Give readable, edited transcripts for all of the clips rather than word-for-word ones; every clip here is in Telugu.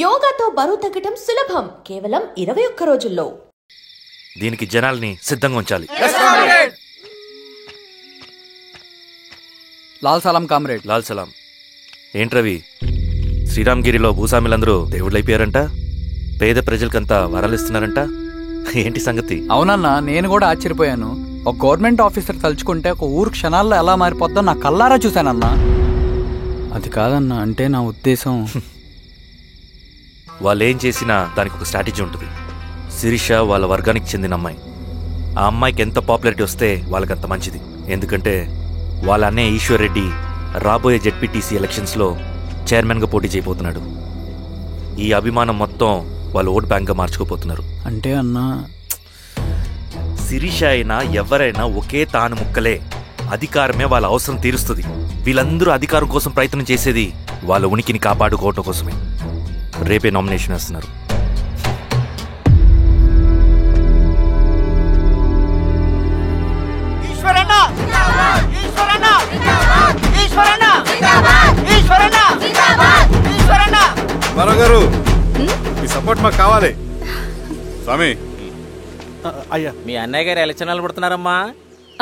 యోగాతో బరువు తగ్గటం సులభం, కేవలం 21 రోజుల్లో. దీనికి జనాల్ని సిద్ధంగా ఉంచాలి. లాల్ సలాం కామ్రేడ్. లాల్ సలాం. ఏంట్రవి, శ్రీరామ్గిరిలో భూస్వాములందరూ దేవుళ్ళైపోయారంట, పేద ప్రజలకంతా వరాలిస్తున్నారంట, ఏంటి సంగతి? అవునన్నా, నేను కూడా ఆశ్చర్యపోయాను. ఒక గవర్నమెంట్ ఆఫీసర్ తలుచుకుంటే ఒక ఊరు క్షణాల్లో ఎలా మారిపోద్దో నా కల్లారా చూశానన్నా. అది కాదన్నా, అంటే నా ఉద్దేశం వాళ్ళు ఏం చేసినా దానికి ఒక స్ట్రాటజీ ఉంటుంది. శిరీష వాళ్ళ వర్గానికి చెందిన అమ్మాయి. ఆ అమ్మాయికి ఎంత పాపులారిటీ వస్తే వాళ్ళకంత మంచిది. ఎందుకంటే వాళ్ళ అన్నయ్య ఈశ్వర్ రెడ్డి రాబోయే జెడ్పీటీసీ ఎలక్షన్స్లో చైర్మన్గా పోటీ చేయబోతున్నాడు. ఈ అభిమానం మొత్తం వాళ్ళు ఓట్ బ్యాంక్గా మార్చుకోపోతున్నారు. అంటే అన్నా, శిరీష అయినా ఎవరైనా ఒకే తాను ముక్కలే. అధికారమే వాళ్ళ అవసరం తీరుస్తుంది. వీళ్ళందరూ అధికారం కోసం ప్రయత్నం చేసేది వాళ్ళ ఉనికిని కాపాడుకోవటం కోసమే. రేపే నామినేషన్ వేస్తున్నారు. గారు మీ సపోర్ట్ మాకు కావాలి. స్వామి, అయ్యా, మీ అన్నయ్య గారు ఎలక్షన్లు పడుతున్నారమ్మా.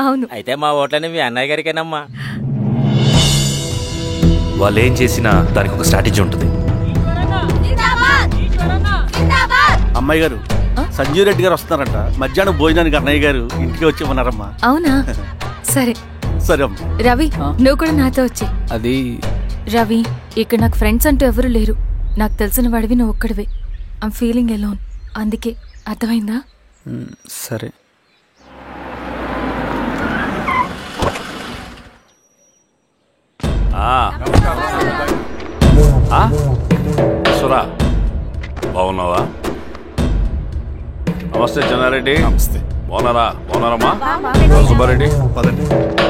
అవును, అయితే మా ఓట్లని మీ అన్నయ్య గారికేనమ్మా. వాళ్ళు ఏం చేసినా దానికి ఒక స్ట్రాటజీ ఉంటుంది. అమ్మాయి గారు, సంజీవ్ రెడ్డి గారు వస్తున్నారంట. మధ్యాహ్నం భోజనానికి అన్నయ్య గారు ఇంటికి వచ్చి ఉన్నారమ్మా. అవునా? సరే సరే రవి, నువ్వు కూడా నాతో వచ్చి. అది రవి, ఇక్కడ నాకు ఫ్రెండ్స్ అంటూ ఎవరు లేరు. నాకు తెలిసిన వాడివి నువ్వు ఒక్కడివే. I'm feeling alone. అందుకే, అర్థమైందా? సరే. బాగున్నావా? నమస్తే చెన్నారెడ్డి. నమస్తే. బాగున్నారమ్మా? సుబ్బారెడ్డి,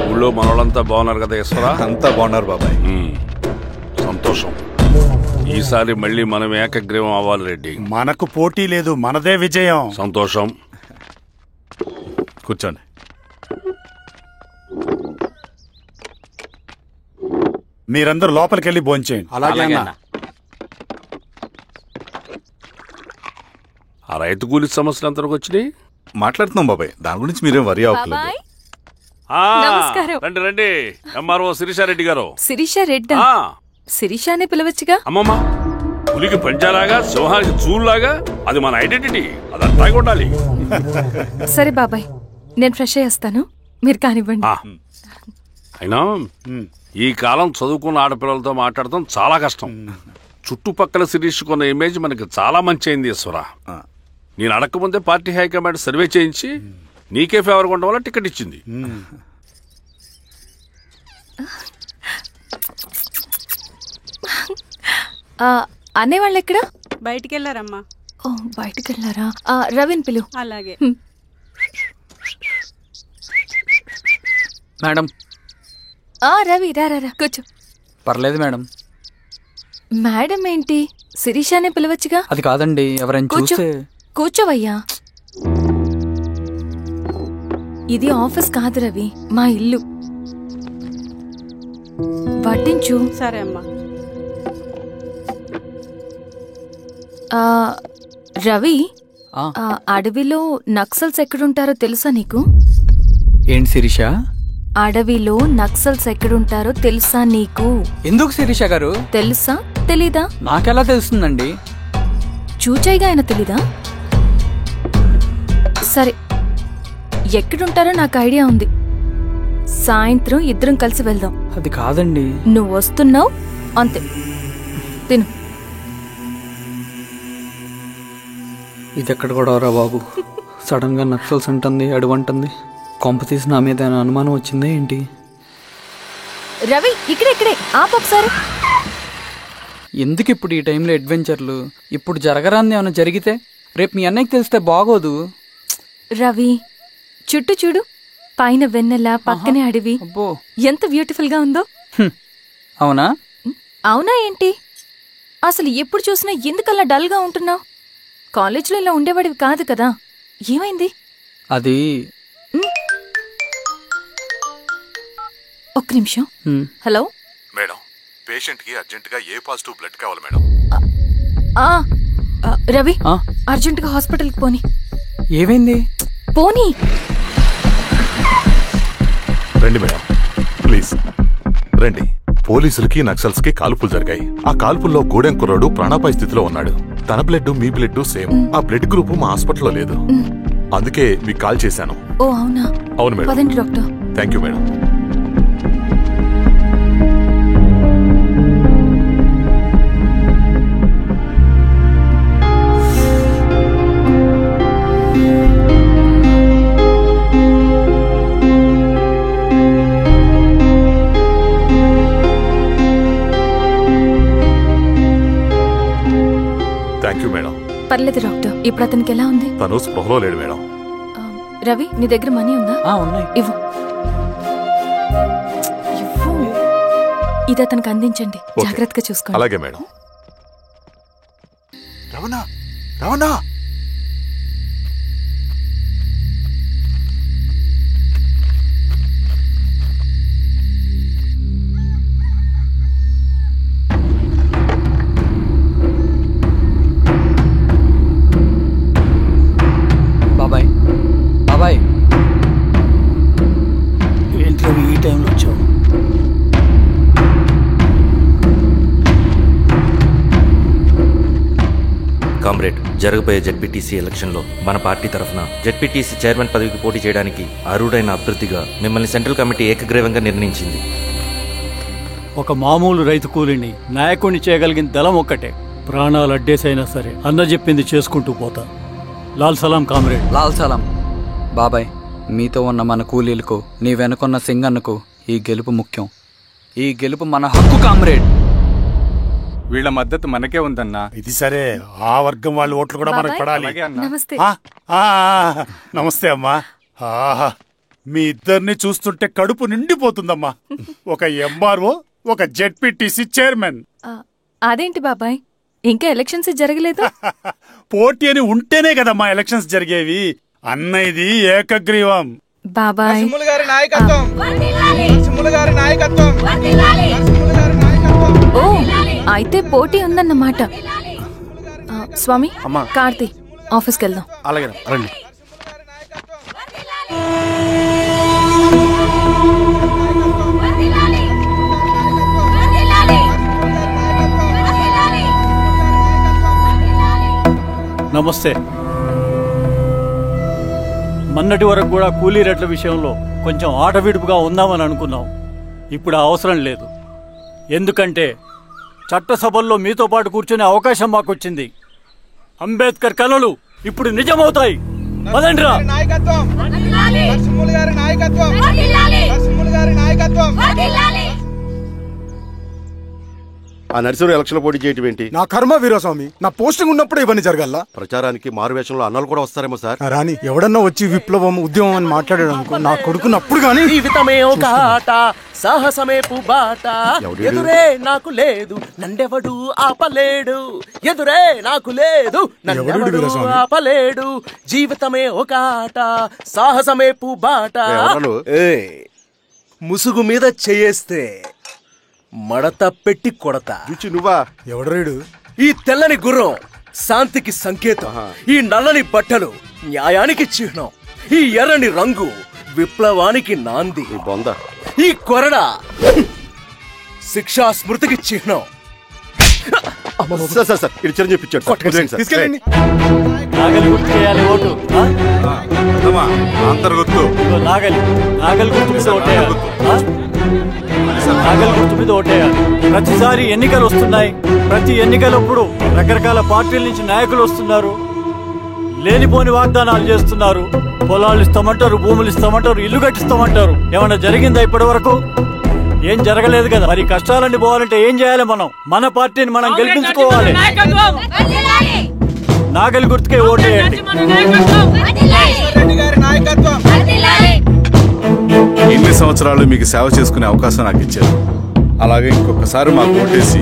ఊళ్ళో మనోళ్ళంతా బాగున్నారు కదా? ఈశ్వరా, అంతా బాగున్నారు బాబాయ్. సంతోషం. ఈసారి మళ్ళీ మనం ఏకగ్రీవం అవ్వాలి రెడ్డి. మనకు పోటీ లేదు, మనదే విజయం. సంతోషం. కూర్చోండి. మీరందరూ లోపలికి వెళ్ళి భోంచేయండి. అలాగే అన్న. ఆ రైతు కూలి సమస్యలు ఎంతవరకు వచ్చినాయి? మాట్లాడుతున్నాం బాబాయ్, దాని గురించి మీరేం వరి అవ్వట్లేదు. నమస్కారం. రండి రండి. ఎంఆర్ఓ శిరీషారెడ్డి గారు. శిరీష రెడ్డా? శిరీష అనే పిలవచ్చుగా. అమ్మమ్మ, పులికి పంచాలాగా, సింహానికి చూలాగా అది మన ఐడెంటిటీ. అదంతా ఉండాలి. సరే బాబాయ్, నేను ఫ్రెష్ అయ్యేస్తాను, మీరు కానివ్వండి. అయినా ఈ కాలం చదువుకున్న ఆడపిల్లలతో మాట్లాడటం చాలా కష్టం. చుట్టుపక్కల శిరీష్ కొన్న ఇమేజ్ మనకి చాలా మంచి అయింది ఈశ్వరా. నేను అడగకముందే పార్టీ హైకమాండ్ సర్వే చేయించి నీకే ఫేవర్గా ఉండడం వల్ల టికెట్ ఇచ్చింది. అనేవాళ్ళు ఎక్కడ? బయటికి వెళ్ళారమ్మా. ఓ, బయటికి వెళ్ళారా? రవిని పిలు. అలాగే మేడం. రవి రా రా, కూర్చో. పర్లేదు మేడం. మేడం ఏంటి? శిరీషానే పిలవచ్చుగా. అది కాదండి, ఎవరైనా చూస్తే. కూర్చోవయ్యా. ఇది ఆఫీస్ కాదు రవి, మా ఇల్లు. వడ్డించు. సరే అమ్మా. రవి, అడవిలో నక్సల్స్ ఎక్కడుంటారో తెలుసా నీకు? ఏంటి శిరీష? అడవిలో నక్సల్స్ ఎక్కడుంటారో తెలుసా నీకు? ఎందుకు శిరీష గారు? తెలుసా తెలీదా? నాకెలా తెలుస్తుందండి? చూచాయిగా ఆయన తెలీదా? సరే, ఎక్కడుంటారో నాకు ఐడియా ఉంది. సాయంత్రం ఇద్దరం కలిసి వెళ్దాం. అది కాదండి. నువ్వు వస్తున్నావు అంతే, తిను. ఇది ఎక్కడ కూడా రా బాబు. సడన్ గా నక్సల్స్ అంటుంది, అడువంటుంది. కొంప తీసి నా మీద అనుమానం వచ్చిందే ఏంటి? రవి, ఇక్కడే ఆపొకసారి. ఎందుకు ఇప్పుడు ఈ టైంలో అడ్వెంచర్లు? ఇప్పుడు జరగరాంది ఏమైనా జరిగితే రేపు మీ అన్నయ్యకి తెలిస్తే బాగోదు. రవి, చుట్టూ చూడు. పైన వెన్నెల, పక్కనే అడవి. అబ్బో, ఎంత బ్యూటిఫుల్ గా ఉందో. అవునా? అవునా ఏంటి? అసలు ఎప్పుడు చూసినా ఎందుకలా డల్ గా ఉంటున్నావు? కాలేజ్లో ఇలా ఉండేవాడివి కాదు కదా, ఏమైంది? అది ఒక్క నిమిషం. హలో మేడం, పేషెంట్ కి అర్జెంట్ గా ఏ పాజిటివ్ బ్లడ్ కావాలి మేడం. రవి ఆ? అర్జెంటుగా హాస్పిటల్కి పోని. ఏమైంది? పోనీ. రండి మేడం, ప్లీజ్ రండి. పోలీసులకి నక్సల్స్ కి కాల్పులు జరిగాయి. ఆ కాల్పుల్లో గూడెం కుర్రాడు ప్రాణాపాయ స్థితిలో ఉన్నాడు. తన బ్లడ్ మీ బ్లడ్ సేమ్. ఆ బ్లడ్ గ్రూప్ మా హాస్పిటల్లో లేదు. అందుకే మీకు కాల్ చేశాను. ఓ అవునా? అవును మేడం. పదండి doctor. Thank you madam. Thank you madam. పర్లేదు డాక్టర్. ఇప్పుడు అతనికి ఎలా ఉంది? తను స్పృహలో లేడు మేడం. రవి నీ దగ్గర మనీ ఉందా? ఉన్నాయి. ఇవ్వు. ఇది అతనికి అందించండి. ఓకే. జాగ్రత్తగా చూసుకోండి. అలాగే మేడం. రవణ రవణ బాబాయ్ బాబాయ్ ఏంటి రవి ఈ టైంలో వచ్చావు? కామ్రేడ్, జరగబోయే జెడ్పీటీసీ ఎలక్షన్లో మన పార్టీ తరఫున జెడ్పీటీసీ చైర్మన్ పదవికి పోటీ చేయడానికి అర్హుడైన అభ్యర్థిగా మిమ్మల్ని సెంట్రల్ కమిటీ ఏకగ్రీవంగా నిర్ణయించింది. ఒక మామూలు రైతు కూలిని నాయకుడిని చేయగలిగిన దళం ఒక్కటే. ప్రాణాలు అడ్డేసైనా సరే అన్న చెప్పింది చేసుకుంటూ పోతా. లాల్ సలాం కామ్రేడ్. లాల్ సలాం. బాబాయ్, మీతో ఉన్న మన కూలీలకు, నీ వెనుకున్న సింగన్నకు ఈ గెలుపు ముఖ్యం. ఈ గెలుపు మన హక్కు కామ్రేడ్. వీళ్ళ మద్దతు మనకే ఉందన్నా. ఇది సరే, ఆ వర్గం వాళ్ళ ఓట్లు కూడా మనకు పడాలి. నమస్తే. నమస్తే అమ్మా. మీ ఇద్దరిని చూస్తుంటే కడుపు నిండిపోతుందమ్మా. ఒక ఎంఆర్ఓ, ఒక జెడ్పీటీసీ చైర్మన్. అదేంటి బాబాయ్, ఇంకా ఎలక్షన్స్ జరగలేదు? పోటీ అని ఉంటేనే కదమ్మా ఎలక్షన్స్ జరిగేవి. అన్నయ్యది ఏకగ్రీవం. బాబాయ్ ఓ అయితే పోటీ ఉందన్నమాట. స్వామి, కార్తీ, ఆఫీస్కి వెళ్దాం. అలాగే రండి. నమస్తే. మొన్నటి వరకు కూడా కూలీ రేట్ల విషయంలో కొంచెం ఆటవిడుపుగా ఉందామని అనుకున్నాం. ఇప్పుడు ఆ అవసరం లేదు. ఎందుకంటే చట్టసభల్లో మీతో పాటు కూర్చునే అవకాశం మాకొచ్చింది. అంబేద్కర్ కలలు ఇప్పుడు నిజమవుతాయి. పదండ్రా. ఆ నర్సరీ ఎలక్షన్ పోటీ చేయటం ఏంటి? నా కర్మ వీరస్వామి, నా పోస్టింగ్ ఉన్నప్పుడు ఇవన్నీ జరగాల. ప్రచారానికి మారువేషంలో అన్నాలు కూడా వస్తారేమో సార్. రాని ఎవడన్నా వచ్చి విప్లవం, ఉద్యమం అని మాట్లాడాడు అనుకో, నా కొడుకుని అప్పుడు గానీ జీవితమే ఒక ఆట, సాహసమే పుబాట. ఎదురే నాకు లేదు, నన్నెవడు ఆపలేడు. ఎదురే నాకు లేదు, నన్నెవడు ఆపలేడు. జీవితమే ఒక ఆట, సాహసమే పుబాట. ముసుగు మీద చేయేస్తే మడత పెట్టి కొడతా. నువ్వా? ఎవడరేడు? ఈ తెల్లని గుర్రం శాంతికి సంకేతం. ఈ నల్లని బట్టలు న్యాయానికి చిహ్నం. ఈ ఎర్రని రంగు విప్లవానికి నాంది. ఈ కొరడ శిక్షా స్మృతికి చిహ్నం. ఇది చిరంజీవి పిచ్చాడు. నాగలి గుర్తు చేయాలి ఓటు. నాగలి గుర్తు మీద ఓటేయాలి. నాగలి గుర్తు మీద ఓటేయాలి. ప్రతిసారి ఎన్నికలు వస్తున్నాయి. ప్రతి ఎన్నికలప్పుడు రకరకాల పార్టీల నుంచి నాయకులు వస్తున్నారు. లేనిపోని వాగ్దానాలు చేస్తున్నారు. పొలాలు ఇస్తామంటారు, భూములు ఇస్తామంటారు, ఇల్లు కట్టిస్తామంటారు. ఏమన్నా జరిగిందా ఇప్పటి వరకు? ఏం జరగలేదు కదా. మరి కష్టాలన్నీ పోవాలంటే ఏం చేయాలి? మనం మన పార్టీని మనం గెలిపించుకోవాలి. నాగలి గుర్తుకే ఓటేయండి. ఇన్ని సంవత్సరాలు మీకు సేవ చేసుకునే అవకాశం నాకు ఇచ్చారు. అలాగే ఇంకొకసారి మాకు ఓటేసి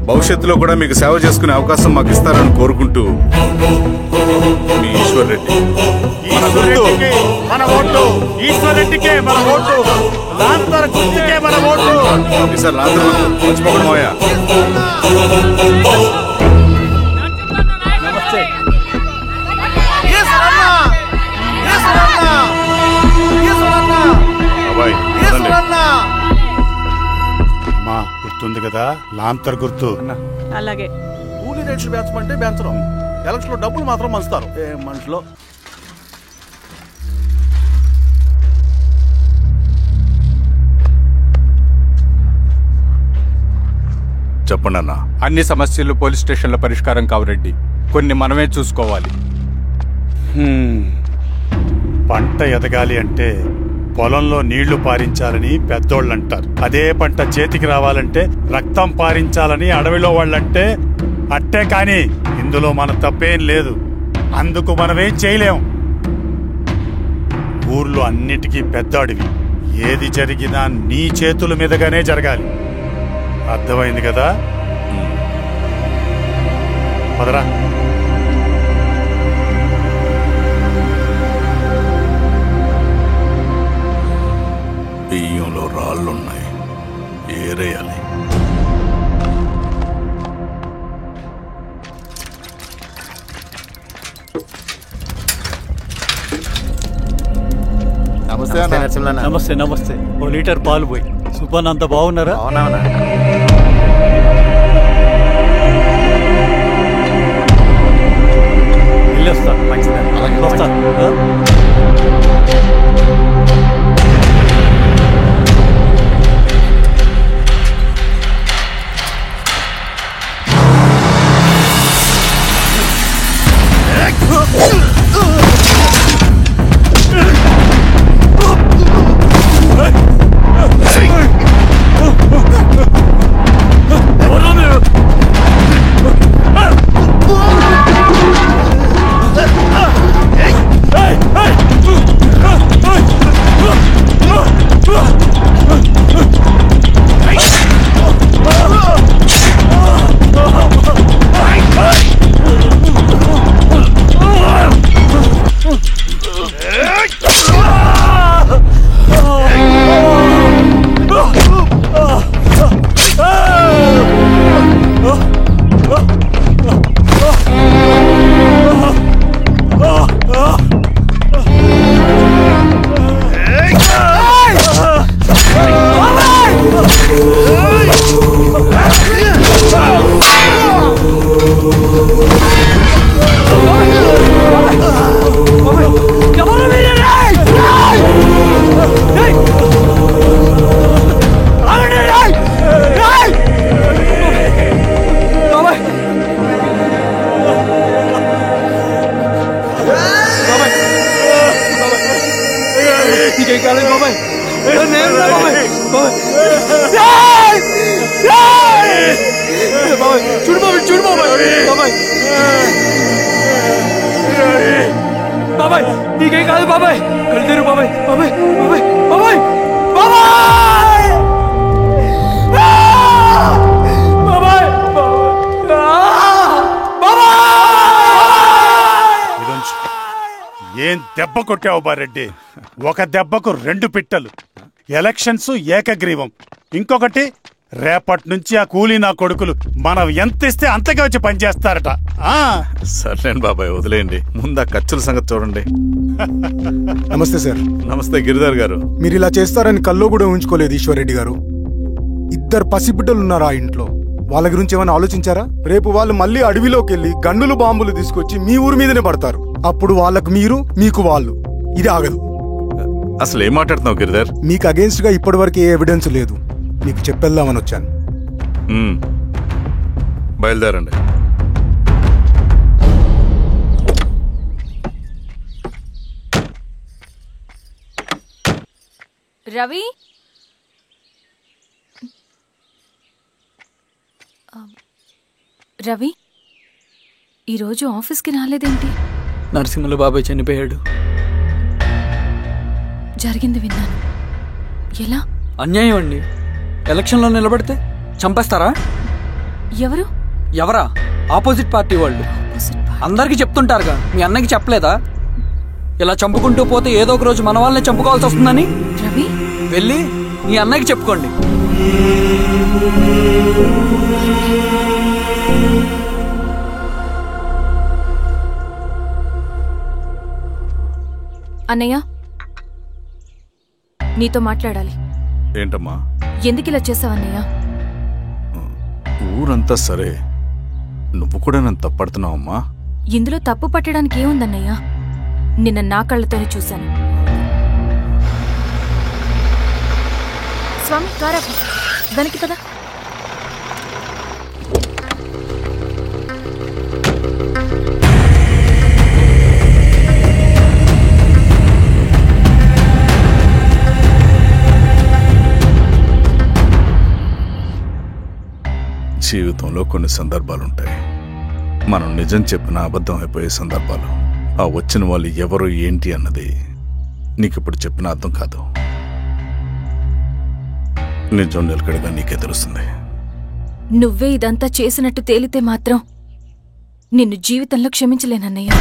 భవిష్యత్తులో కూడా మీకు సేవ చేసుకునే అవకాశం మాకు ఇస్తారని కోరుకుంటూ, మీ ఈశ్వర్ రెడ్డి. నమస్తే. అమ్మా గుర్తుంది కదా లాంతర్ గుర్తు. అలాగే కూలీ రేట్లు పెంచమంటే పెంచడం, ఎలక్షన్ లో డబ్బులు మాత్రం మంచుతారు. ఏ మనుషులో చెప్పండి అన్న. అన్ని సమస్యలు పోలీస్ స్టేషన్లో పరిష్కారం కావు రెడ్డి, కొన్ని మనమే చూసుకోవాలి. పంట ఎదగాలి అంటే పొలంలో నీళ్లు పారించాలని పెద్దోళ్ళు అంటారు. అదే పంట చేతికి రావాలంటే రక్తం పారించాలని అడవిలో వాళ్ళంటే అట్టే. కానీ ఇందులో మన తప్పేం లేదు, అందుకు మనమేం చేయలేం. ఊర్లో అన్నిటికీ పెద్ద అడవి, ఏది జరిగినా నీ చేతుల మీదగానే జరగాలి. అర్థమైంది కదా? పదరా. బియ్యంలో రాళ్ళున్నాయి, ఏరేయాలి. నమస్తే. నమస్తే. ఓ లీటర్ పాలు పోయి. సుబ్బన్ అంత బాగున్నారా? వెళ్ళొస్తా. వస్తా. బాబాయ్ నీకేం కాదు బాబాయ్, కళ్ళు బాబాయ్. బాబాయ్ బాబాయ్ బాబాయ్ బాబాయ్ ఏం దెబ్బ కొట్టావు బారెడ్డి? ఒక దెబ్బకు 2 పిట్టలు. ఎలక్షన్స్ ఏకగ్రీవం. ఇంకొకటి, రేపటి నుంచి ఆ కూలీ నా కొడుకులు మనం ఎంత ఇస్తే అంతగా వచ్చి పనిచేస్తారట. సర్లేండి బాబాయ్, వదిలేయండి. ముందు ఆ ఖర్చుల సంగతి చూడండి. నమస్తే సార్. నమస్తే గిరిధర్ గారు. మీరు ఇలా చేస్తారని కల్లో కూడా ఉంచుకోలేదు ఈశ్వర్రెడ్డి గారు. 2 పసిబిడ్డలు ఉన్నారు ఆ ఇంట్లో. వాళ్ళ గురించి ఏమైనా ఆలోచించారా? రేపు వాళ్ళు మళ్ళీ అడవిలోకి వెళ్ళి గన్నులు బాంబులు తీసుకొచ్చి మీ ఊరి మీదనే పడతారు. అప్పుడు వాళ్ళకు మీరు, మీకు వాళ్ళు. ఇది ఆగదు. అసలు ఏం మాట్లాడుతున్నావు గిరిధర్? మీకు అగేన్స్ట్ గా ఇప్పటి వరకు ఏ ఎవిడెన్స్ లేదు. మీకు చెప్పేద్దామని వచ్చాను. బయలుదేరండి. రవి, రవి ఈరోజు ఆఫీస్కి రాలేదేంటి? నరసింహుల బాబాయ్ చనిపోయాడు. జరిగింది విన్నాను. ఎలా? అన్యాయం అండి. ఎలక్షన్లో నిలబడితే చంపేస్తారా? ఎవరు? ఎవరా? ఆపోజిట్ పార్టీ వాళ్ళు. అందరికీ చెప్తుంటారుగా, మీ అన్నకి చెప్పలేదా? ఇలా చంపుకుంటూ పోతే ఏదో ఒక రోజు మన వాళ్ళని చంపుకోవాల్సి వస్తుందని. రవి, వెళ్ళి మీ అన్నకి చెప్పుకోండి. అన్నయ్య, నీతో మాట్లాడాలి. ఏంటమ్మా? ఎందుకు ఇలా చేసావన్నయ్య? ఊరంతా సరే, నువ్వు కూడా నన్ను తప్పడుతున్నావమ్మా. ఇందులో తప్పు పట్టడానికి ఏముందన్నయ్య? నిన్న నా కళ్ళతోనే చూశాను. స్వామి, కారా దానికి పద. జీవితంలో కొన్ని సందర్భాలుంటాయి, మనం నిజం చెప్పిన అబద్ధం అయిపోయే సందర్భాలు. ఆ వచ్చిన వాళ్ళు ఎవరు ఏంటి అన్నది నీకిప్పుడు చెప్పిన అర్థం కాదు. నిజం నిలకడగా నీకే తెలుస్తుంది. నువ్వే ఇదంతా చేసినట్టు తేలితే మాత్రం నిన్ను జీవితంలో క్షమించలేనన్నయ్య.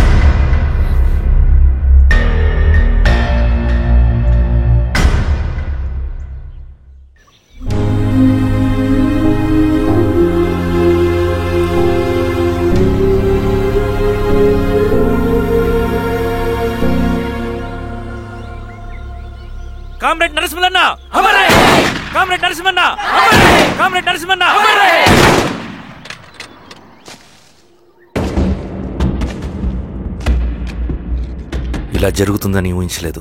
కామ్రేడ్ నరసింహన్న, కామ్రేడ్ నరసింహన్న, కామ్రేడ్ నరసింహన్న. ఇలా జరుగుతుందని ఊహించలేదు.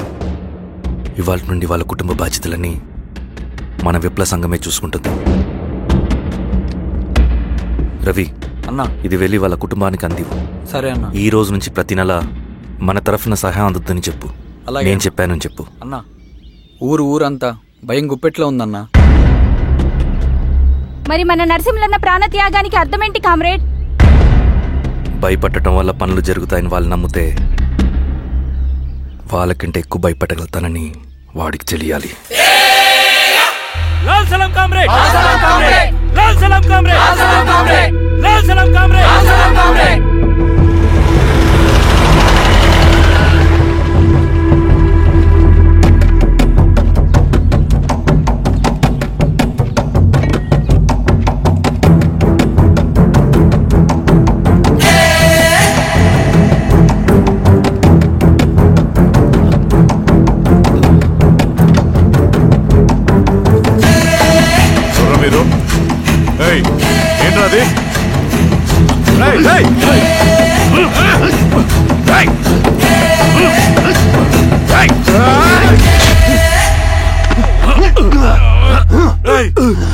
ఇవాళ నుండి వాళ్ళ కుటుంబ బాధ్యతలన్నీ మన విప్లవ సంఘమే చూసుకుంటుంది. రవి అన్నా, ఇది వెళ్ళి వాళ్ళ కుటుంబానికి అందివు. సరే అన్న. ఈ రోజు నుంచి ప్రతి నెల మన తరఫున సహాయం అందుతుందని చెప్పు. నేను చెప్పానని చెప్పు. అన్నా, ఊరంతా భయం గుప్పెట్లో ఉందన్నా. మరి మన నరసింహన్న ప్రాణత్యాగానికి అర్థమేంటి కామ్రేడ్? భయపడటం వల్ల పనులు జరుగుతాయని వాళ్ళు నమ్మితే వాళ్ళకంటే ఎక్కువ భయపడగలుగుతానని వాడికి తెలియాలి. లాల్ సలాం కామ్రేడ్, లాల్ సలాం కామ్రేడ్, లాల్ సలాం కామ్రేడ్. ఏంటది?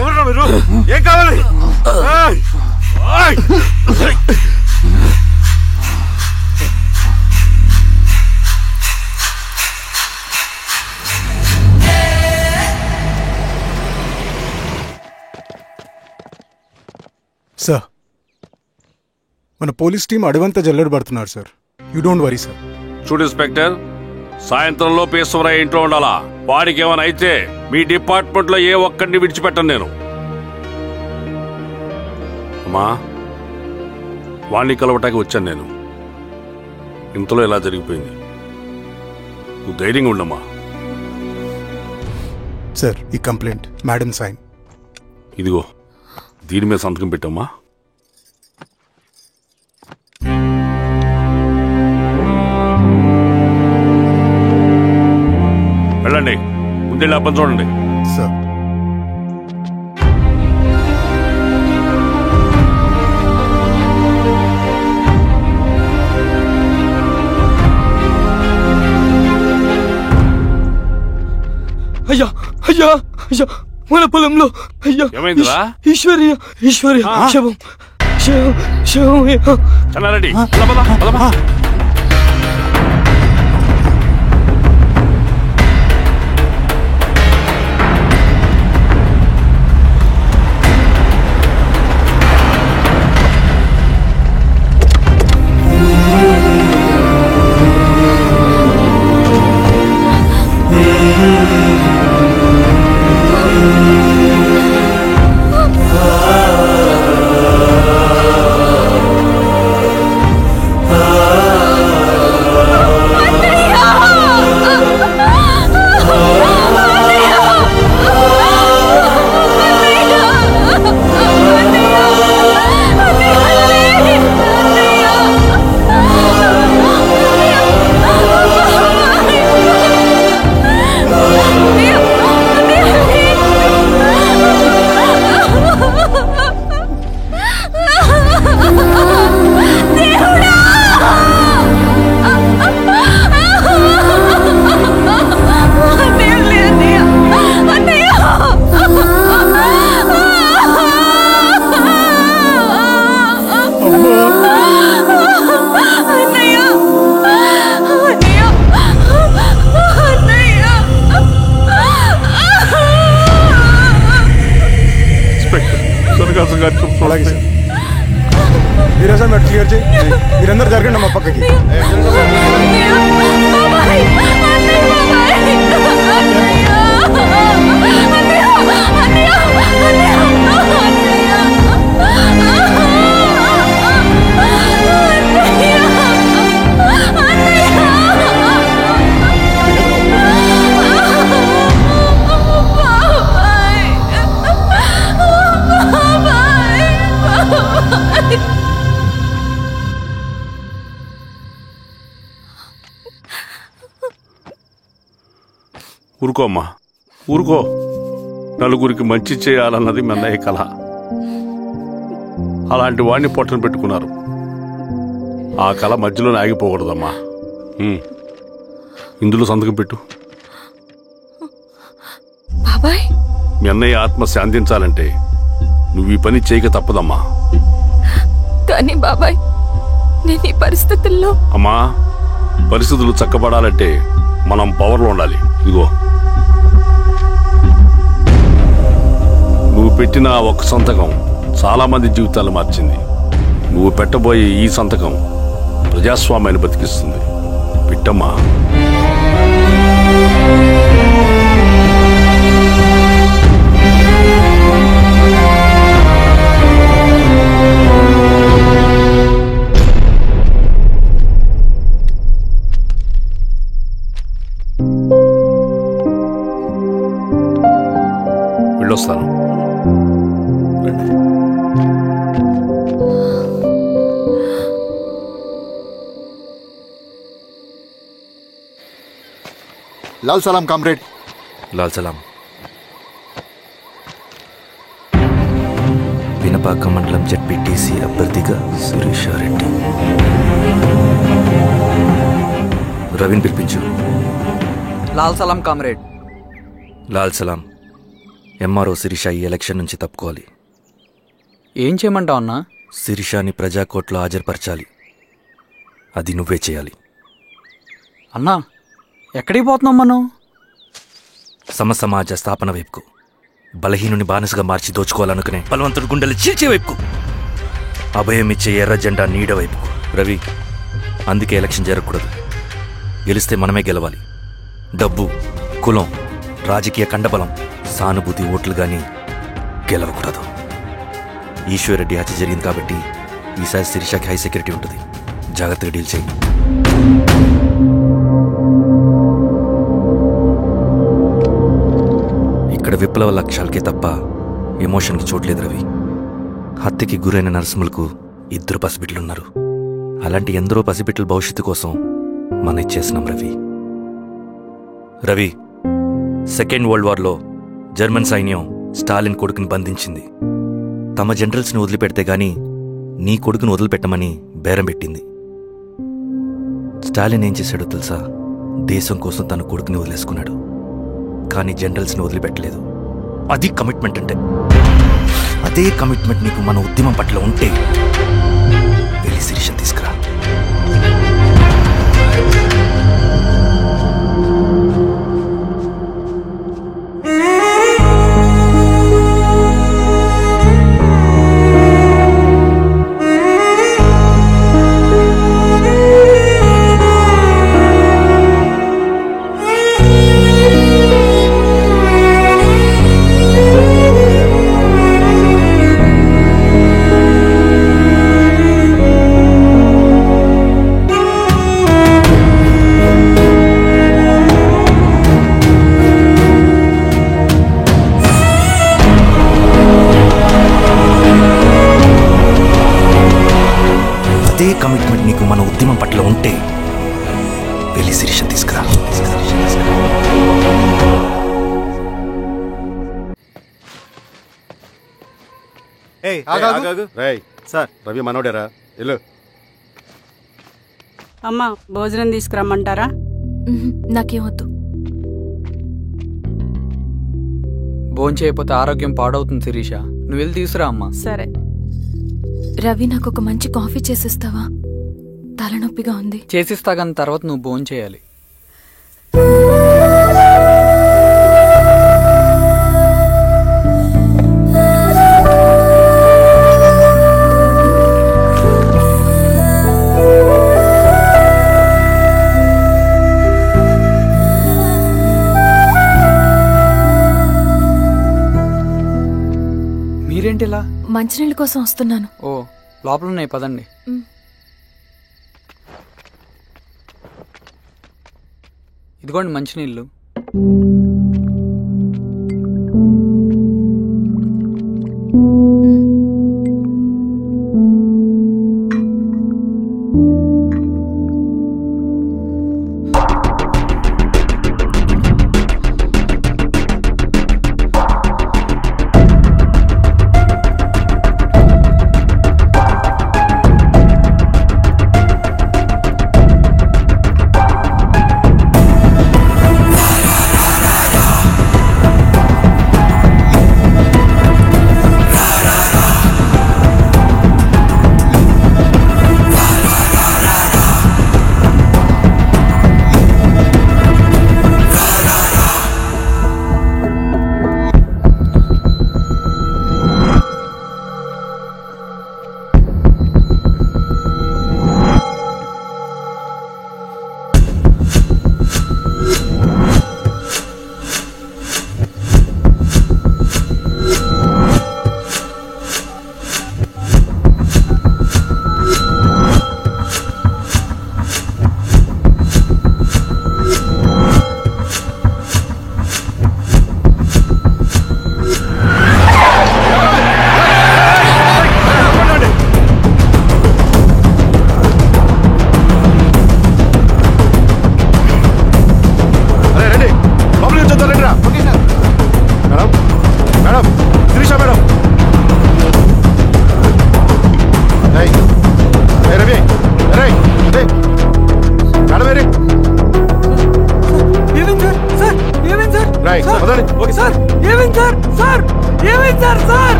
ఎవరు మీరు? ఏం కావాలి? సార్, మన పోలీస్ టీం అడవంతా జల్లెడ పడుతున్నారు sir. You don't worry sir. చూడు ఇన్స్పెక్టర్, సాయంత్రంలో పేశ్వరయ్య ఇంట్లో ఉండాలా. వాడికి ఏమైనా అయితే మీ డిపార్ట్మెంట్ లో ఏ ఒక్కడిని విడిచిపెట్టను నేను. అమ్మా, వాణ్ణి కలవటానికి వచ్చాను నేను. ఇంతలో ఎలా జరిగిపోయింది. నువ్వు ధైర్యంగా ఉండమ్మా. సార్, ఈ కంప్లైంట్ మేడం సైన్. ఇదిగో, దీని మీద సంతకం పెట్టమ్మా. వెళ్ళండి, ముందు అబ్బని చూడండి. సార్, అయ్యా అయ్యా అయ్యా, మన పొలంలో అయ్యా. ఏమైందిరా? ఈశ్వర్య శవం చెన్నారెడ్డి, ఆ మేడం అటు క్లియర్ చేయి. మీరందరూ జరగండి మా పక్కకి. ఊరుకో అమ్మా, ఊరుకో. నలుగురికి మంచి చేయాలన్నది మీ అన్నయ్య కళ. అలాంటి వాడిని పొట్టను పెట్టుకున్నారు. ఆ కళ మధ్యలోనే ఆగిపోకూడదమ్మా. ఇందులో సంతకం పెట్టు. బాబాయ్, మీ అన్నయ్య ఆత్మ శాంతించాలంటే నువ్వు ఈ పని చేయక తప్పదమ్మా. కానీ బాబాయ్, నేను ఈ పరిస్థితుల్లో... అమ్మా, పరిస్థితులు చక్కబడాలంటే మనం పవర్లో ఉండాలి. ఇదిగో, నువ్వు పెట్టిన ఒక్క సంతకం చాలా మంది జీవితాలు మార్చింది. నువ్వు పెట్టబోయే ఈ సంతకం ప్రజాస్వామ్యాన్ని బతికిస్తుంది. పెట్టమ్మా. వెళ్ళొస్తాను. లాల్ సలాం కామ్రేడ్. లాల్ సలాం. పినపాక మండలం జెడ్పీటీసీ అభ్యర్థిగా శిరీషారెడ్డి. రవిని పిలిపించు. లాల్ సలాం కామ్రేడ్. లాల్ సలాం. ఎంఆర్ఓ శిరీష ఈ ఎలక్షన్ నుంచి తప్పుకోవాలి. ఏం చేయమంటావు అన్నా? శిరీషాని ప్రజాకోర్టులో హాజరుపరచాలి. అది నువ్వే చేయాలి. అన్నా, ఎక్కడికి పోతున్నాం మనం? సమసమాజ స్థాపన వైపుకు. బలహీనుని బానిసగా మార్చి దోచుకోవాలనుకునే బలవంతుడు గుండెలు చీల్చే వైపుకు. అభయం ఇచ్చే ఎర్ర జెండా నీడ వైపుకు. రవి, అందుకే ఎలక్షన్ జరగకూడదు. గెలిస్తే మనమే గెలవాలి. డబ్బు, కులం, రాజకీయ కండబలం, సానుభూతి ఓట్లు గాని గెలవకూడదు. ఈశ్వర్రెడ్డి హత్య జరిగింది కాబట్టి ఈసారి శిరీషకి హై సెక్యూరిటీ ఉంటుంది. జాగ్రత్తగా డీల్ చేయి. ఇక్కడ విప్లవ లక్ష్యాలకే తప్ప ఎమోషన్కి చోట్లేదు రవి. హత్యకి గురైన నరసింహులకు 2 పసిబిడ్డలున్నారు. అలాంటి ఎందరో పసిబిడ్డల భవిష్యత్తు కోసం మనం ఇచ్చేసినాం రవి. రవి, సెకండ్ వరల్డ్ వార్లో జర్మన్ సైన్యం స్టాలిన్ కొడుకుని బంధించింది. తమ జనరల్స్ని వదిలిపెడితే గాని నీ కొడుకును వదిలిపెట్టమని బేరం పెట్టింది. స్టాలిన్ ఏం చేశాడో తెలుసా? దేశం కోసం తన కొడుకుని వదిలేసుకున్నాడు. కానీ జనరల్స్ని వదిలిపెట్టలేదు. అది కమిట్మెంట్ అంటే. అదే కమిట్మెంట్ నీకు మన ఉద్యమం పట్ల ఉంటే వెళ్ళి శిరీష తీసుకురా. అదే కమిట్మెంట్ నీకు మన ఉద్యమం పట్ల ఉంటే వెళ్ళి శిరీష తీసుకురా. సార్, రవి మనోడేరా? వెళ్ళు. అమ్మా, భోజనం తీసుకురమ్మంటారా? నాకేమొద్దు. భోంచేయకపోతే ఆరోగ్యం పాడవుతుంది శిరీష. నువ్వు వెళ్ళి తీసురా అమ్మా. సరే. రవి, నాకు ఒక మంచి కాఫీ చేసిస్తావా? తలనొప్పిగా ఉంది. చేసిస్తా కానీ తర్వాత నువ్వు భోంచేయాలి. మంచినీళ్ళ కోసం వస్తున్నాను. ఓ లోపల ఉన్నాయి, పదండి. ఇదిగోండి మంచినీళ్ళు.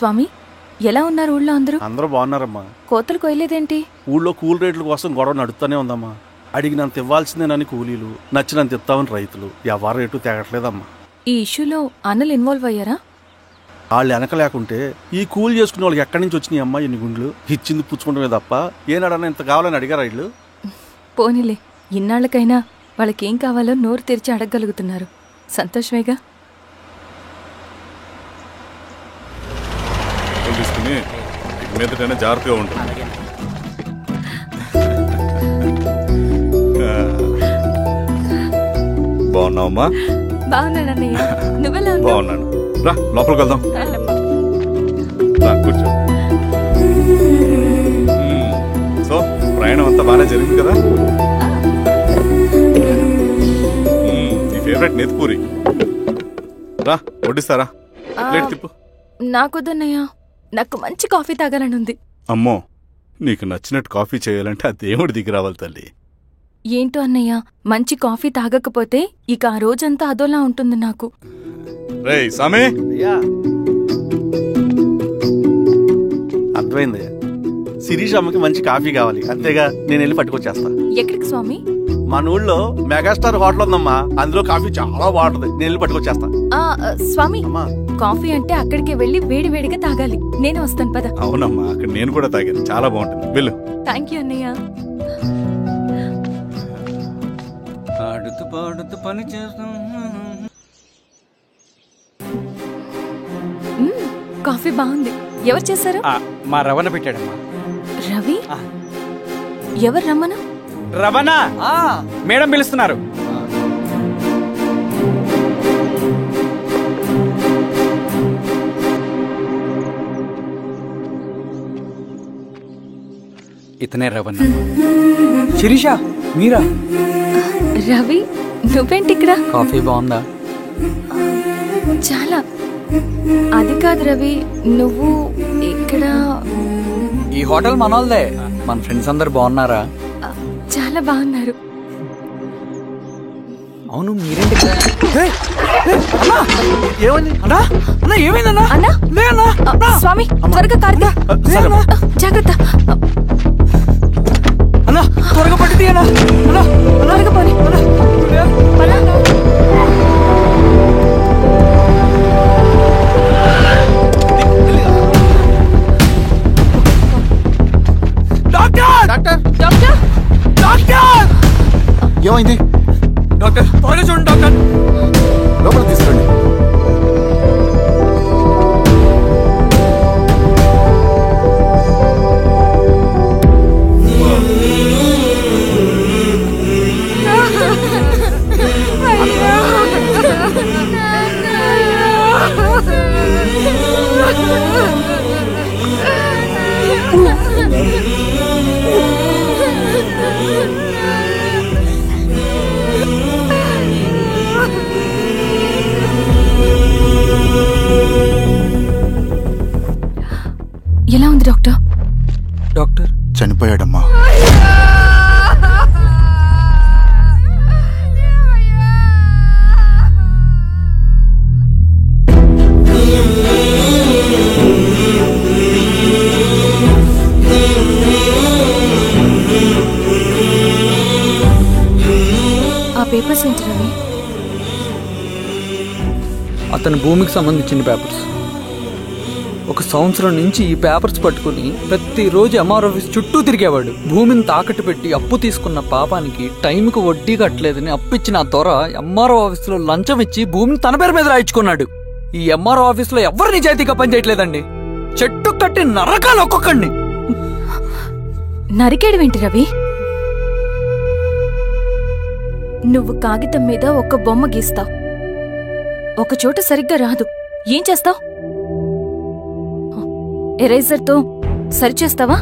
స్వామి, ఎలా ఉన్నారు ఊళ్ళో అందరూ? అందరూ బాగున్నారమ్మా. కోతలు కొయ్యలేదేంటి? ఊళ్ళో కూలి రేట్ల కోసం గొడవ నడుస్తూనే ఉందమ్మా. అడిగినంత ఇవ్వాల్సిందేనని కూలీలు, నచ్చినంత ఇస్తామని రైతులు. ఎవరు రేటు తేగట్లేదమ్మా. ఈ ఇష్యూలో అన్నలు ఇన్వాల్వ్ అయ్యారా? వాళ్ళు వెనక లేకుంటే ఈ కూలి చేసుకునే వాళ్ళకి ఎక్కడి నుంచి వచ్చినాయి అమ్మా ఎన్ని గుండ్లు? ఇచ్చింది పుచ్చుకుంటమే తప్ప ఏనాడన్నా ఇంత కావాలని అడిగారు వీళ్ళు. పోనీలే, ఇన్నాళ్ళకైనా వాళ్ళకేం కావాలో నోరు తెరిచి అడగగలుగుతున్నారు. సంతోషమేగా. తీసుకుని మీదటైనా జాగ్రత్తగా ఉంటుంది. బాగున్నావమ్మా? బాగున్నానన్నయ్య, నువ్వెలా? బాగున్నాను. రా లోపలికి వెళ్దాం. రా కూర్చో. సో ప్రయాణం అంతా బాగానే జరిగింది కదా? నీ ఫేవరెట్ నెత్తిపూరి. రా వడ్డిస్తారా? ప్లేట్ తిప్పు. నాకొద్దన్నయ్య, నాకు మంచి కాఫీ తాగాలని ఉంది. అమ్మో, నీకు నచ్చినట్టు కాఫీ చేయాలంటే ఆ దేవుడి దిగి రావాలి తల్లి. ఏంటో అన్నయ్య, మంచి కాఫీ తాగకపోతే ఇక ఆ రోజంతా అదోలా ఉంటుంది నాకు. రేయ్ సామే, అర్థమైంది. శిరీష్ అమ్మకి మంచి కాఫీ కావాలి, అంతేగా. నేను వెళ్ళి పట్టుకొచ్చేస్తా. ఎక్కడికి స్వామి? మన ఊళ్ళో మెగాస్టార్ హోటల్ ఉందమ్మా, అందులో కాఫీ చాలా బాగుంటది. నేను వెళ్ళి పట్టుకొచ్చేస్తా. స్వామి, కాఫీ అంటే అక్కడికే వెళ్ళి వేడి వేడిగా తాగాలి. నేను వస్తాను పద. అవునమ్మా, అక్కడ నేను కూడా తాగాను, చాలా బాగుంటుంది. వెళ్ళు. థ్యాంక్ యూ అన్నయ్య. ఆడుతూ పాడుతూ పని చేస్తాం. కాఫీ బాగుంది. ఎవరు చేశారు? మా రవణ పెట్టాడమ్మా. రవి? ఎవరు రమ్మను? రవణ మేడం పిలుస్తున్నారు. ఇతనే రవణ. శిరీష, మీరా? రవి, నువ్వేంటి ఇక్కడ? కాఫీ బాగుందా? చాలా. అది కాదు రవి, నువ్వు ఇక్కడ? ఈ హోటల్ మనోల్దే. మన ఫ్రెండ్స్ అందరు బాగున్నారా? చాలా బాగున్నారు. అవును, మీరేంటి? ఏమైందన్నా? అన్నా, స్వామి త్వరగా కారుతా. జాగ్రత్త అన్నా, త్వరగా పట్టింది అన్నా. త్వరగా పోనీ. ఏమైంది? డాక్టర్ త్వరగా చూడండి డాక్టర్. లోపల తీసుకురండి. ఎలా ఉంది డాక్టర్? డాక్టర్ చనిపోయాడమ్మా. ఆ పేపర్స్ ఏంటి రవి? అతని భూమికి సంబంధించిన పేపర్స్. ఒక సంవత్సరం నుంచి ఈ పేపర్స్ పట్టుకుని ప్రతిరోజు ఎంఆర్ ఆఫీస్ చుట్టూ తిరిగేవాడు. భూమిని తాకట్టు పెట్టి అప్పు తీసుకున్న పాపానికి టైంకి వడ్డీ కట్టలేదని అప్పిచ్చిన ఆ దొర ఎంఆర్ఓ ఆఫీసులో లంచం ఇచ్చి భూమిని తన పేరు మీద రాయించుకున్నాడు. ఈ ఎంఆర్ఓ ఆఫీసులో ఎవరు నిజాయితీగా పనిచేయట్లేదండి. చెట్టు కట్టి నరకాలు ఒక్కొక్కడిని. నరికేడవేంటి రవి? నువ్వు కాగితం మీద ఒక బొమ్మ గీస్తావు, ఒక చోట సరిగ్గా రాదు, ఏం చేస్తావు? ఎరేజర్తో సరిచేస్తావా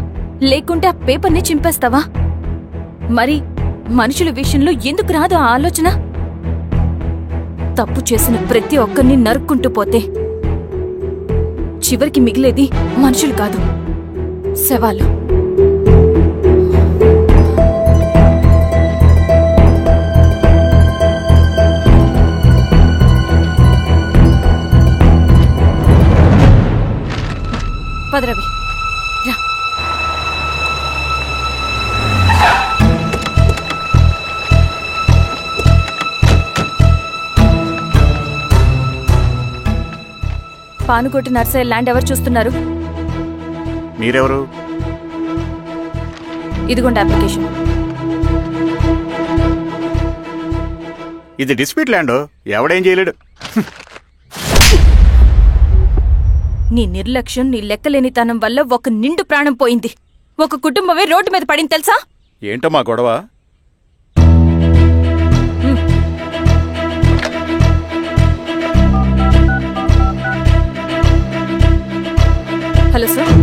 లేకుంటే ఆ పేపర్ని చింపేస్తావా? మరి మనుషుల విషయంలో ఎందుకు రాదు ఆ ఆలోచన? తప్పు చేసిన ప్రతి ఒక్కరిని నరుక్కుంటూ పోతే చివరికి మిగిలేది మనుషులు కాదు, శవాలు. పదరవి రా. పానుకోటి నర్సయ్య ల్యాండ్ ఎవరు చూస్తున్నారు? మీరెవరు? ఇదిగోండి అప్లికేషన్. ఇది డిస్ప్యూట్ ల్యాండ్, ఎవడేం చేయలేడు. నీ నిర్లక్ష్యం, నీ లెక్కలేనితనం వల్ల ఒక నిండు ప్రాణం పోయింది. ఒక కుటుంబమే రోడ్డు మీద పడింది తెలుసా? ఏంటో మా గొడవ? Hello sir.